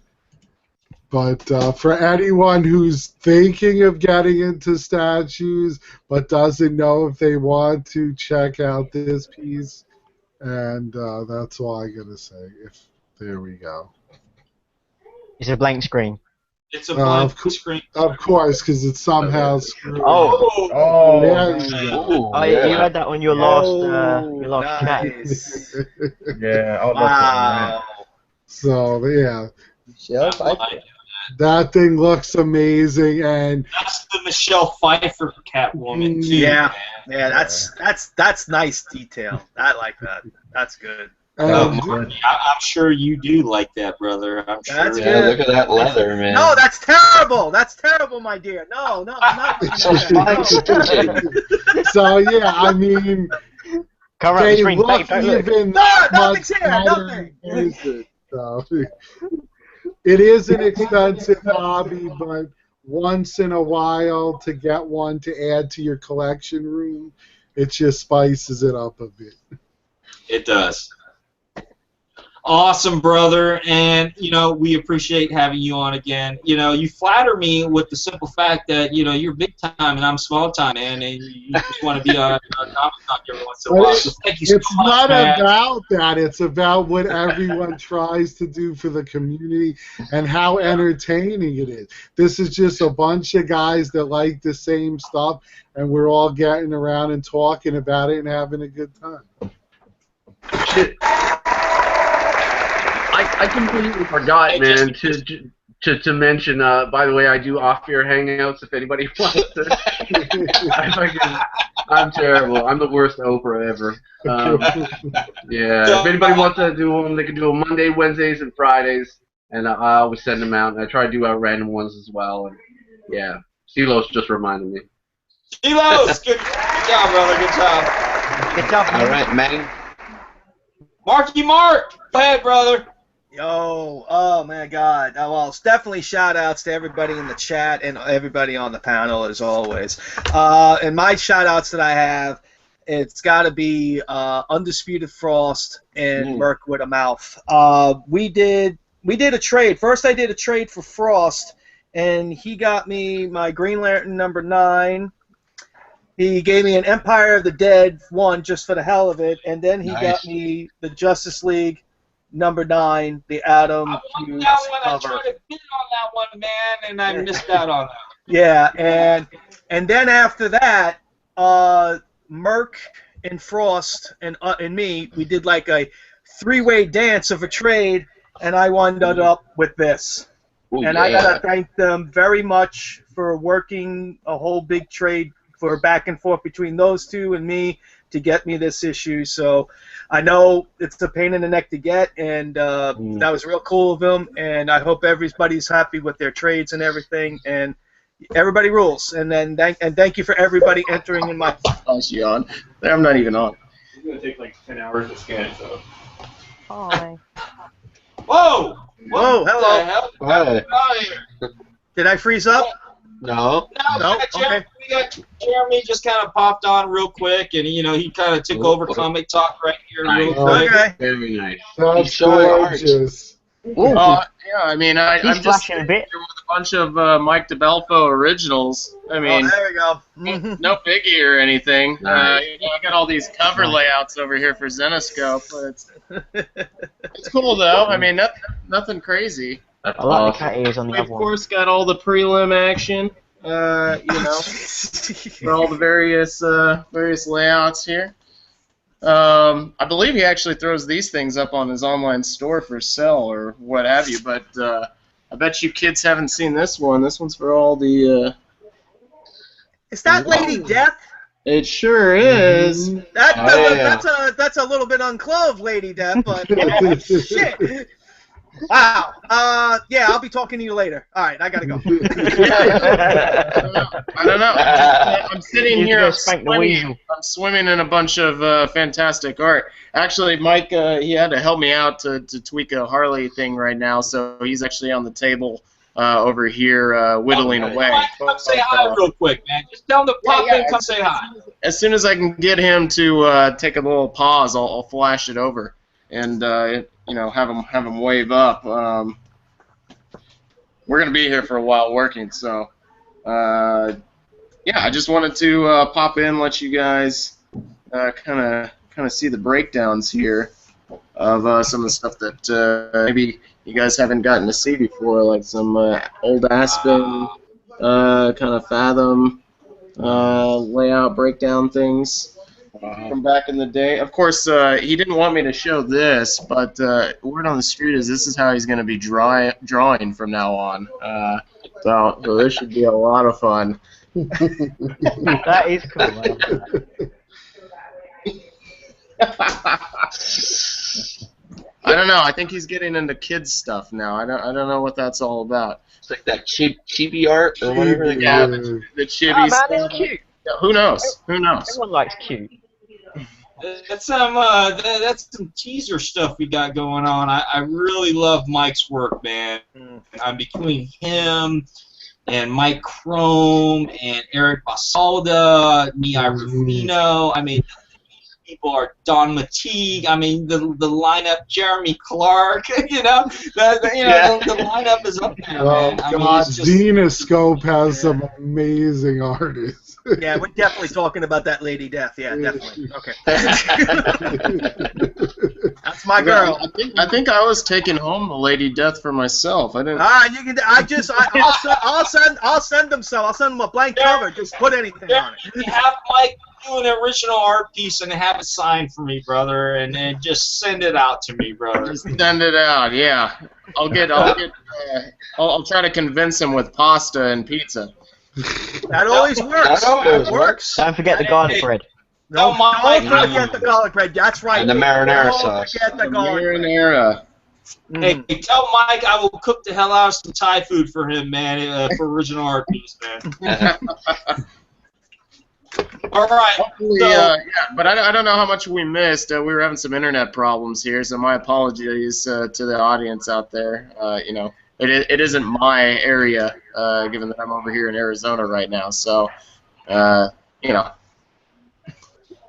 But for anyone who's thinking of getting into statues but doesn't know if they want to, check out this piece. And that's all I gotta say. There we go. It's a blank screen. It's a blank screen. Of course, because it's somehow screwed. Oh, there you go. Oh, yeah. You had that on your last nice. Yeah. Oh, wow. So yeah, that thing looks amazing, and that's the Michelle Pfeiffer Catwoman too. Yeah, man. That's nice detail. I like that. That's good. I'm sure you do like that, brother. I'm sure. That's good. Look at that leather, man. No, that's terrible. That's terrible, my dear. No, I'm not. So yeah, I mean, they look even much better. So it is an expensive hobby, but once in a while to get one to add to your collection room, it just spices it up a bit. It does. Awesome, brother, and we appreciate having you on again. You flatter me with the simple fact that you're big time and I'm small time, man, and you just want to be on Comic Con every once in a while. So thank you so much, It's not man. about that. It's about what everyone tries to do for the community and how entertaining it is. This is just a bunch of guys that like the same stuff, and we're all getting around and talking about it and having a good time. Shit. I completely forgot, man, to mention, by the way, I do off-air hangouts if anybody wants to. I'm terrible. I'm the worst Oprah ever. Yeah, if anybody wants to do them, they can do them Monday, Wednesdays, and Fridays, and I always send them out, and I try to do out random ones as well. And yeah, CeeLo's just reminded me. CeeLo's, good job, brother. Good job. Good job. All right, man. Marky Mark, go ahead, brother. Yo, oh my God. Well, it's definitely shout outs to everybody in the chat and everybody on the panel as always. And my shout outs that I have, it's got to be Undisputed Frost and Merc with a Mouth. We did a trade. First I did a trade for Frost, and he got me my Green Lantern #9. He gave me an Empire of the Dead 1 just for the hell of it, and then he got me the Justice League #9, the Atom Hughes I cover. tried to bid on that one, man, and I missed out on that. Yeah, and then after that, Merc and Frost and me, we did like a three-way dance of a trade, and I wound up with this. Ooh, and yeah. I gotta thank them very much for working a whole big trade for back and forth between those two and me to get me this issue. So I know it's a pain in the neck to get, and that was real cool of them, and I hope everybody's happy with their trades and everything, and everybody rules. And then thank you for everybody entering in my on. I'm not even on. It's going to take like 10 hours to scan, so. Hi. Whoa! Whoa, hello. Hi. Did I freeze up? No. No? Okay. We got Jeremy just kind of popped on real quick, and he kind of took over Comic Talk right here real quick. Okay. Very nice. That's gorgeous. Yeah, I mean, I'm just flashing a bit. here with a bunch of Mike DeBelfo originals. I mean, there we go. no biggie or anything. Nice. I got all these cover layouts over here for Zenoscope, but it's cool though. I mean, nothing crazy. That's I like the awesome. cat ears on We the of other one. course got all the prelim action. For all the various layouts here. I believe he actually throws these things up on his online store for sale or what have you, but I bet you kids haven't seen this one. This one's for all the... Is that Lady Death? It sure is. That's a little bit unclothed, Lady Death, but shit. Wow. Yeah, I'll be talking to you later. All right, I gotta go. I don't know. I'm sitting here. I'm I'm swimming in a bunch of fantastic art. Actually, Mike, he had to help me out to tweak a Harley thing right now, so he's actually on the table over here whittling away. Come say hi real quick, man. Just tell him to pop in, come say hi. As soon as I can get him to take a little pause, I'll flash it over and have him wave up. We're gonna be here for a while working, so yeah, I just wanted to pop in, let you guys kind of see the breakdowns here of some of the stuff that maybe you guys haven't gotten to see before, like some old Aspen kind of Fathom layout breakdown things from back in the day. Of course, he didn't want me to show this, but word on the street is this is how he's going to be drawing from now on. So this should be a lot of fun. That is cool. I don't know. I think he's getting into kids stuff now. I don't know what that's all about. It's like that chibi art or whatever they Yeah, call it. the chibi Oh, man, stuff. it's cute. Yeah, who knows? Who knows? Everyone likes cute. That's some teaser stuff we got going on. I really love Mike's work, man. Between him and Mike Chrome and Eric Basalda, Nia Rufino, I mean, people are Don Mateague. I mean, the lineup, Jeremy Clark. You know, the lineup is up there, Oh man. I God, mean, it's just, Xenoscope has some amazing artists. Yeah, we're definitely talking about that Lady Death. Yeah, definitely. Okay. That's my girl. I think I was taking home the Lady Death for myself. I didn't. You can. I'll send them some. I'll send them a blank cover. Just put anything on it. have Mike do an original art piece and have it signed for me, brother, and then just send it out to me, brother. Just send it out. Yeah, I'll try to convince him with pasta and pizza. That always works. That works. Don't forget the garlic bread. Don't forget the garlic bread. That's right. And the marinara Don't sauce. forget the garlic bread. Marinara. Hey, tell Mike I will cook the hell out of some Thai food for him, man, for original art piece, man. All right. Hopefully, yeah, but I don't know how much we missed. We were having some internet problems here, so my apologies to the audience out there. You know, it isn't my area, given that I'm over here in Arizona right now. So, you know.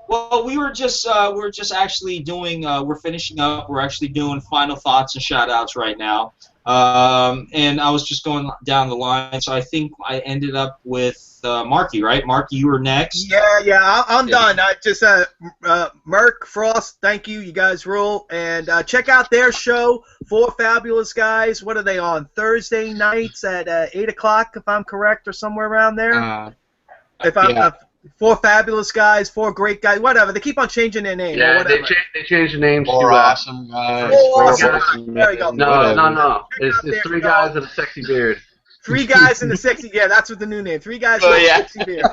Well, we're just actually doing, we're finishing up. We're actually doing final thoughts and shout-outs right now. And I was just going down the line, so I think I ended up with Marky, right? Marky, you were next. Yeah, I'm done. I just Merc, Frost, thank you. You guys rule. And check out their show, Four Fabulous Guys. What are they on? Thursday nights at 8 o'clock, if I'm correct, or somewhere around there. Four Fabulous Guys, Four Great Guys, whatever. They keep on changing their name. Yeah, or whatever. they changed the names to Awesome Guys. There you go. No. It's three guys with a sexy beard. Three guys in the sexy. Yeah, that's what the new name. Three guys with a sexy beard.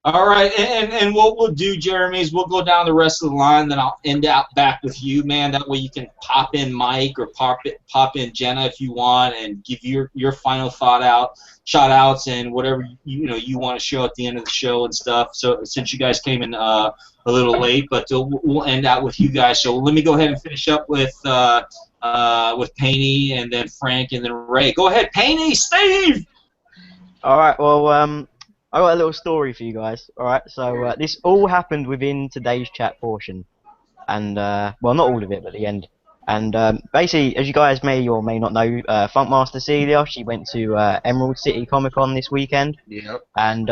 All right, and what we'll do, Jeremy, is we'll go down the rest of the line, then I'll end out back with you, man. That way you can pop in Mike or pop in Jenna if you want, and give your final shout outs and whatever you want to show at the end of the show and stuff. So since you guys came in a little late, but we'll end out with you guys. So let me go ahead and finish up with Painey and then Frank and then Ray. Go ahead, Painey, Steve. All right. Well, I got a little story for you guys. All right. So this all happened within today's chat portion, and well, not all of it, but the end. And basically, as you guys may or may not know, Funkmaster Celia, she went to Emerald City Comic Con this weekend. Yep. And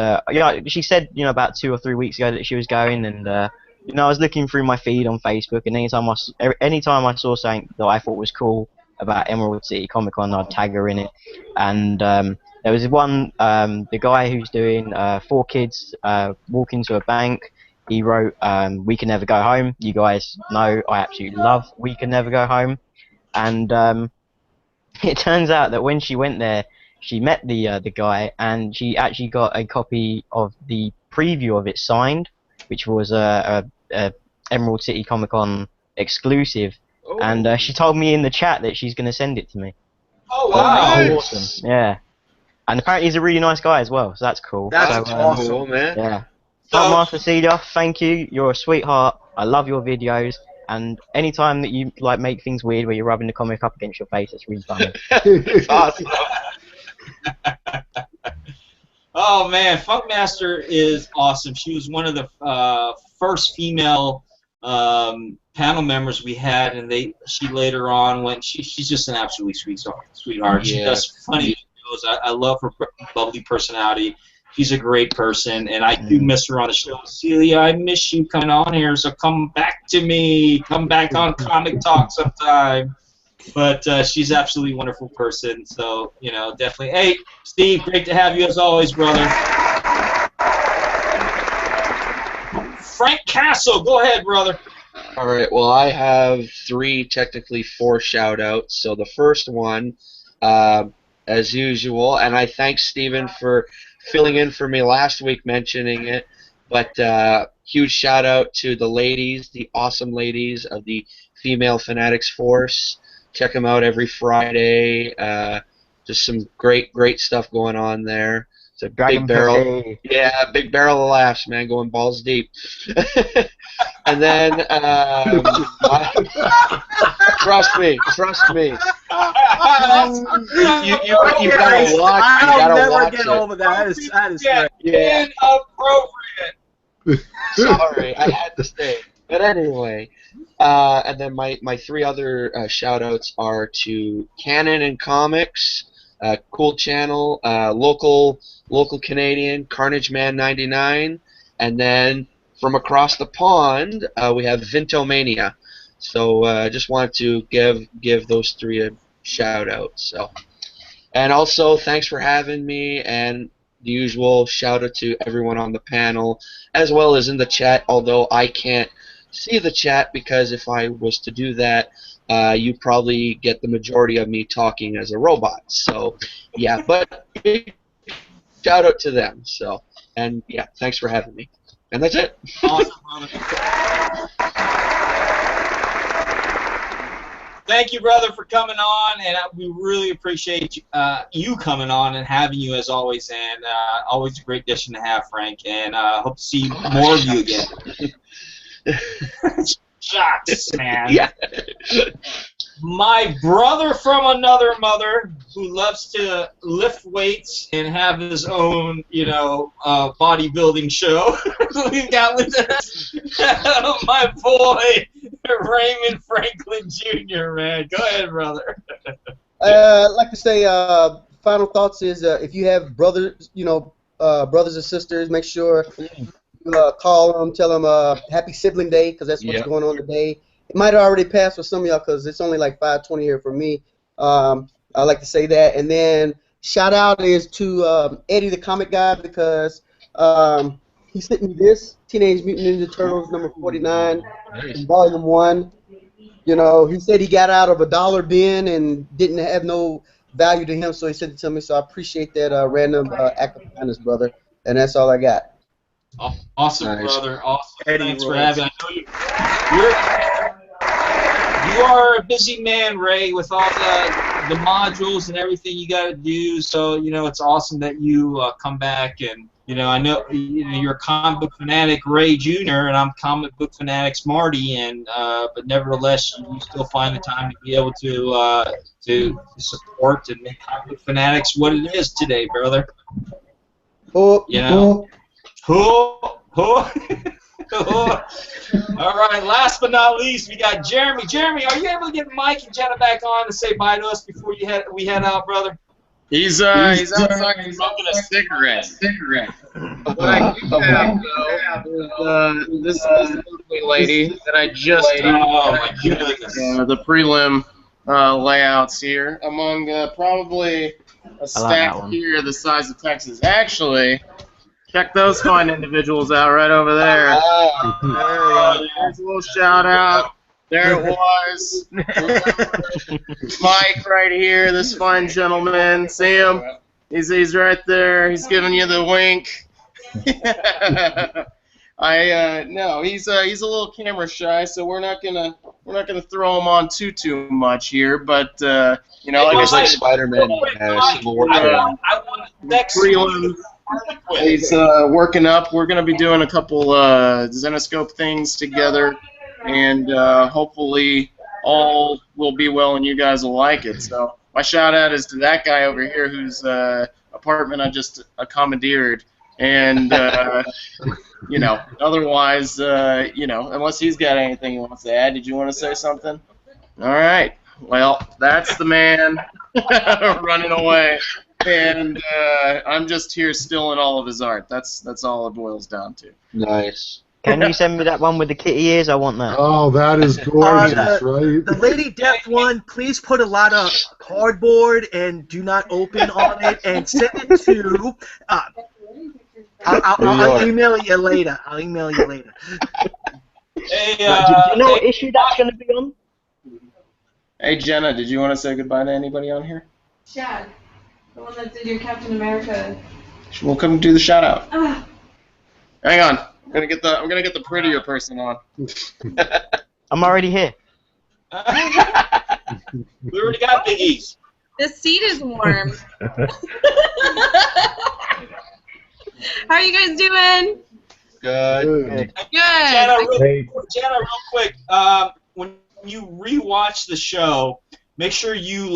she said, about 2 or 3 weeks ago that she was going, and I was looking through my feed on Facebook, and anytime I saw something that I thought was cool about Emerald City Comic Con, I'd tag her in it. And there was one, the guy who's doing 4 kids walk into a bank. He wrote We Can Never Go Home. You guys know I absolutely love We Can Never Go Home. And it turns out that when she went there, she met the guy, and she actually got a copy of the preview of it signed, which was a Emerald City Comic Con exclusive. Oh. And she told me in the chat that she's going to send it to me. Oh, wow. That's awesome. Yeah. And apparently he's a really nice guy as well, so that's cool. That's awesome. Cool, man. Yeah. Master Cedar, thank you. You're a sweetheart. I love your videos. And anytime that you make things weird where you're rubbing the comic up against your face, it's really funny. It's awesome. Oh man, Funkmaster is awesome. She was one of the first female panel members we had, and she later on went. She's just an absolutely sweetheart. She does funny videos. I love her bubbly personality. She's a great person, and I do miss her on the show. Celia, I miss you coming on here, so come back to me. Come back on Comic Talk sometime. But she's absolutely a wonderful person, so, definitely. Hey, Steve, great to have you as always, brother. Frank Castle, go ahead, brother. All right, well, I have 3, technically 4 shout-outs. So the first one, as usual, and I thank Steven for filling in for me last week mentioning it, but huge shout out to the ladies, the awesome ladies of the Female Fanatics Force. Check them out every Friday. Just some great stuff going on there. It's a big barrel, big barrel of laughs, man, going balls deep. And then, trust me. You gotta watch. I'll never get over that. That is great. Inappropriate. Sorry, I had to stay. But anyway, and then my three other shout-outs are to Canon and Comics, cool channel, local Canadian, Carnage Man 99, and then from across the pond we have Vintomania. So I just wanted to give those three a shout-out. So, and also thanks for having me, and the usual shout-out to everyone on the panel, as well as in the chat, although I can't see the chat because if I was to do that, you probably get the majority of me talking as a robot. So, yeah, but big shout out to them. So, and yeah, thanks for having me. And that's it. Awesome, brother. Thank you, brother, for coming on, and we really appreciate you coming on and having you as always, and always a great addition to have, Frank, and hope to see more of you again. Shots, man. Yeah. My brother from another mother who loves to lift weights and have his own, bodybuilding show. We've got with us my boy Raymond Franklin Jr. Man, go ahead, brother. I'd like to say final thoughts is if you have brothers, brothers and sisters, make sure you call them, tell them Happy Sibling Day because that's what's going on today. It might have already passed for some of y'all because it's only like 5:20 here for me. I'd like to say that. And then shout out is to Eddie the comic guy because he sent me this, Teenage Mutant Ninja Turtles number 49, volume 1. He said he got out of a dollar bin and didn't have no value to him, so he sent it to me. So I appreciate that random act of kindness, brother. And that's all I got. Awesome, Nice. brother. Awesome. Eddie Thanks for Rhodes. having me. I know you are a busy man, Ray, with all the modules and everything you got to do. So, it's awesome that you come back. And, I know you're a comic book fanatic, Ray Jr., and I'm comic book fanatics, Marty. And but nevertheless, you still find the time to be able to support and make comic book fanatics what it is today, brother. Oh, All right, last but not least, we got Jeremy. Jeremy, are you able to get Mike and Jenna back on to say bye to us before we head out, brher? He's outside smoking a cigarette. What I do have, though, is this lovely lady that I just the prelim layouts here, among probably a stack here the size of Texas. Actually, check those fine individuals out right over there. There's a little shout out. There it was. Mike right here, this fine gentleman. See him? He's right there. He's giving you the wink. No, he's a little camera shy, so we're not gonna throw him on too much here. But It's like Spider-Man Civil War. Prelims. He's working up. We're gonna be doing a couple Zenoscope things together, and hopefully all will be well and you guys will like it. So my shout out is to that guy over here whose apartment I just commandeered. And otherwise, unless he's got anything he wants to add. Did you want to say something? All right. Well, that's the man running away, and I'm just here stealing all of his art. That's all it boils down to. Nice. Can you send me that one with the kitty ears? I want that. Oh, that is gorgeous, right? The Lady Death one, please put a lot of cardboard and do not open on it, and send it to. I'll email you later. Hey, Do you know what issue that's going to be on? Hey, Jenna, did you want to say goodbye to anybody on here? Chad, the one that did your Captain America. We'll come do the shout out. Hang on. I'm gonna get the prettier person on. I'm already here. We already got Biggies. The seat is warm. How are you guys doing? Good. Jenna, Good. real quick. When you rewatch the show, make sure you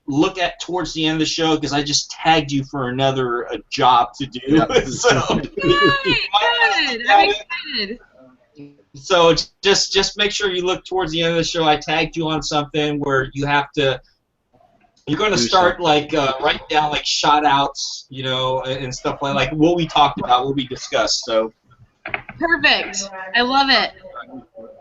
look at towards the end of the show because I just tagged you for another job to do. Yep. So Yay! Good. I'm excited. So just make sure you look towards the end of the show. I tagged you on something where you have to. You're going to start like write down like shout outs, you know, and stuff like what we talked about, what we discussed. So. Perfect. I love it.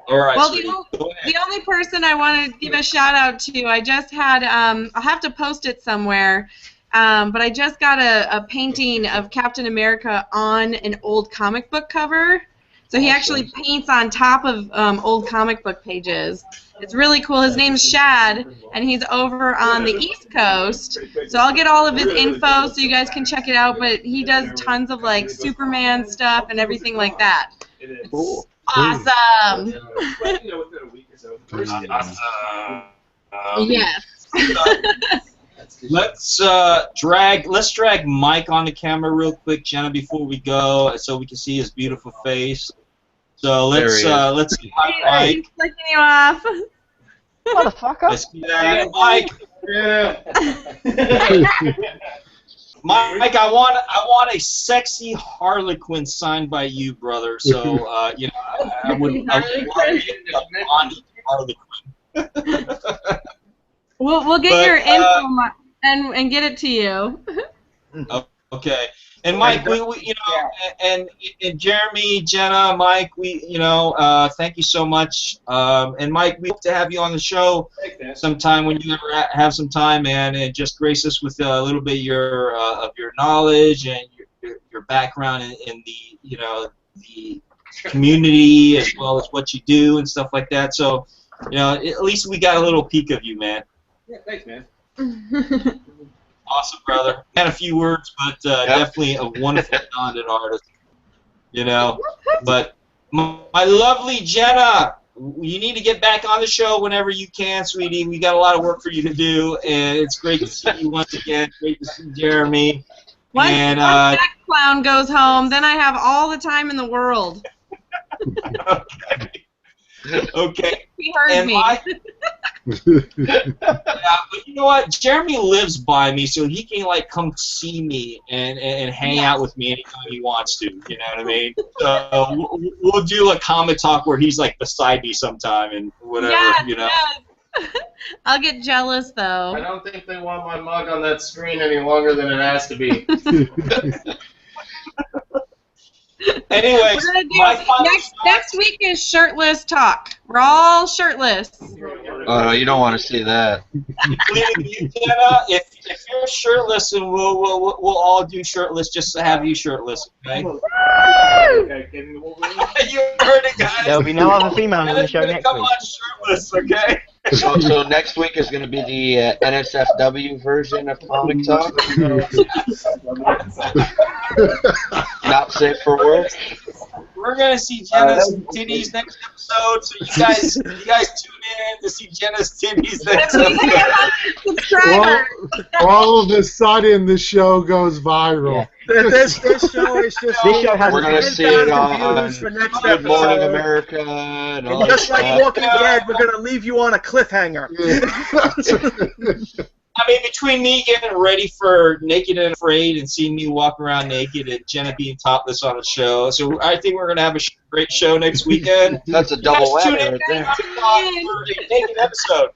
All right. Well, the only person I want to give a shout out to, I just had, I'll have to post it somewhere, but I just got a painting of Captain America on an old comic book cover. So he actually paints on top of old comic book pages. It's really cool. His name's Shad, and he's over on the East Coast. So I'll get all of his info so you guys can check it out. But he does tons of like Superman stuff and everything like that. It's awesome. Yes. Let's drag Mike on the camera real quick, Jenna, before we go, so we can see his beautiful face. So let's see Mike. He's flicking you off. Motherfucker. Let's see that, Mike. Yeah. Mike, I want a sexy Harlequin signed by you, brother. So you know, I would love to get a Bonnie Harlequin. We'll get your info and get it to you. Okay. And Mike, we you know, and Jeremy, Jenna, Mike, you know, thank you so much. And Mike, we hope to have you on the show sometime when you ever have some time, man, and just grace us with a little bit of your knowledge and your background in the, you know, the community as well as what you do and stuff like that. So, you know, at least we got a little peek of you, man. Yeah, thanks, man. Awesome, brother. Had a few words, but definitely a wonderful, talented artist. You know, but my lovely Jenna, you need to get back on the show whenever you can, sweetie. We got a lot of work for you to do, and it's great to see you once again. Great to see Jeremy. Once And that clown goes home, then I have all the time in the world. Okay. He heard and me. But you know what? Jeremy lives by me, so he can like come see me and hang out with me anytime he wants to. You know what I mean? So we'll do a comic talk where he's like beside me sometime and whatever. Yes, you know. yes. I'll get jealous though. I don't think they want my mug on that screen any longer than it has to be. Anyways, We're gonna do next week is shirtless talk. We're all shirtless. Oh, you don't want to see that. Jenna, if you're shirtless, and we'll all do shirtless just to have you shirtless. Okay? You heard it, guys. There'll be no other female in the show next Come week. on, shirtless, okay? So next week is going to be the NSFW version of Comic Talk. Not safe for work. We're gonna see Jenna's titties next episode, so you guys tune in to see Jenna's titties next episode. All of a sudden, the show goes viral. Yeah. This show is just. This show has We're going to see it on for next Good Morning episode. America and all And just that like stuff. Walking Dead, we're going to leave you on a cliffhanger. I mean, between me getting ready for Naked and Afraid and seeing me walk around naked and Jenna being topless on the show, so I think we're going to have a great show next weekend. That's a double Guys, tune whammy in right there. for a naked episode.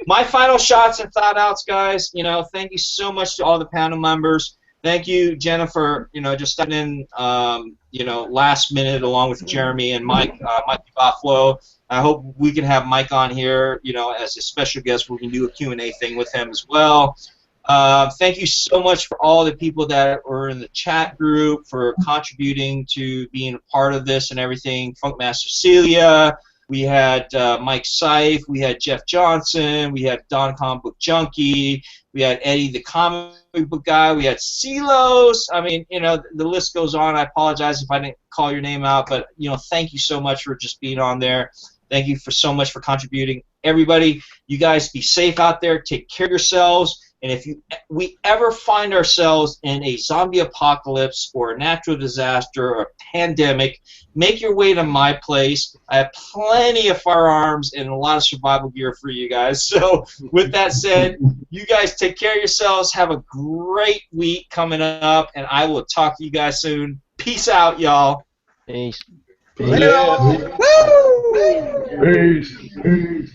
My final shots and thought outs, guys. You know, thank you so much to all the panel members. Thank you, Jennifer. You know, just stepping in, you know, last minute along with Jeremy and Mike Buffalo. I hope we can have Mike on here, you know, as a special guest. We can do a Q&A thing with him as well. Thank you so much for all the people that were in the chat group for contributing to being a part of this and everything. Funkmaster Celia. We had Mike Seif, we had Jeff Johnson, we had Don Comic Book Junkie, we had Eddie the Comic Book Guy, we had Silos. I mean, you know, the list goes on. I apologize if I didn't call your name out, but, you know, thank you so much for just being on there. Thank you so much for contributing. Everybody, you guys be safe out there. Take care of yourselves. And if we ever find ourselves in a zombie apocalypse or a natural disaster or a pandemic, make your way to my place. I have plenty of firearms and a lot of survival gear for you guys. So with that said, you guys take care of yourselves. Have a great week coming up, and I will talk to you guys soon. Peace out, y'all. Peace. Woo! Peace. Peace.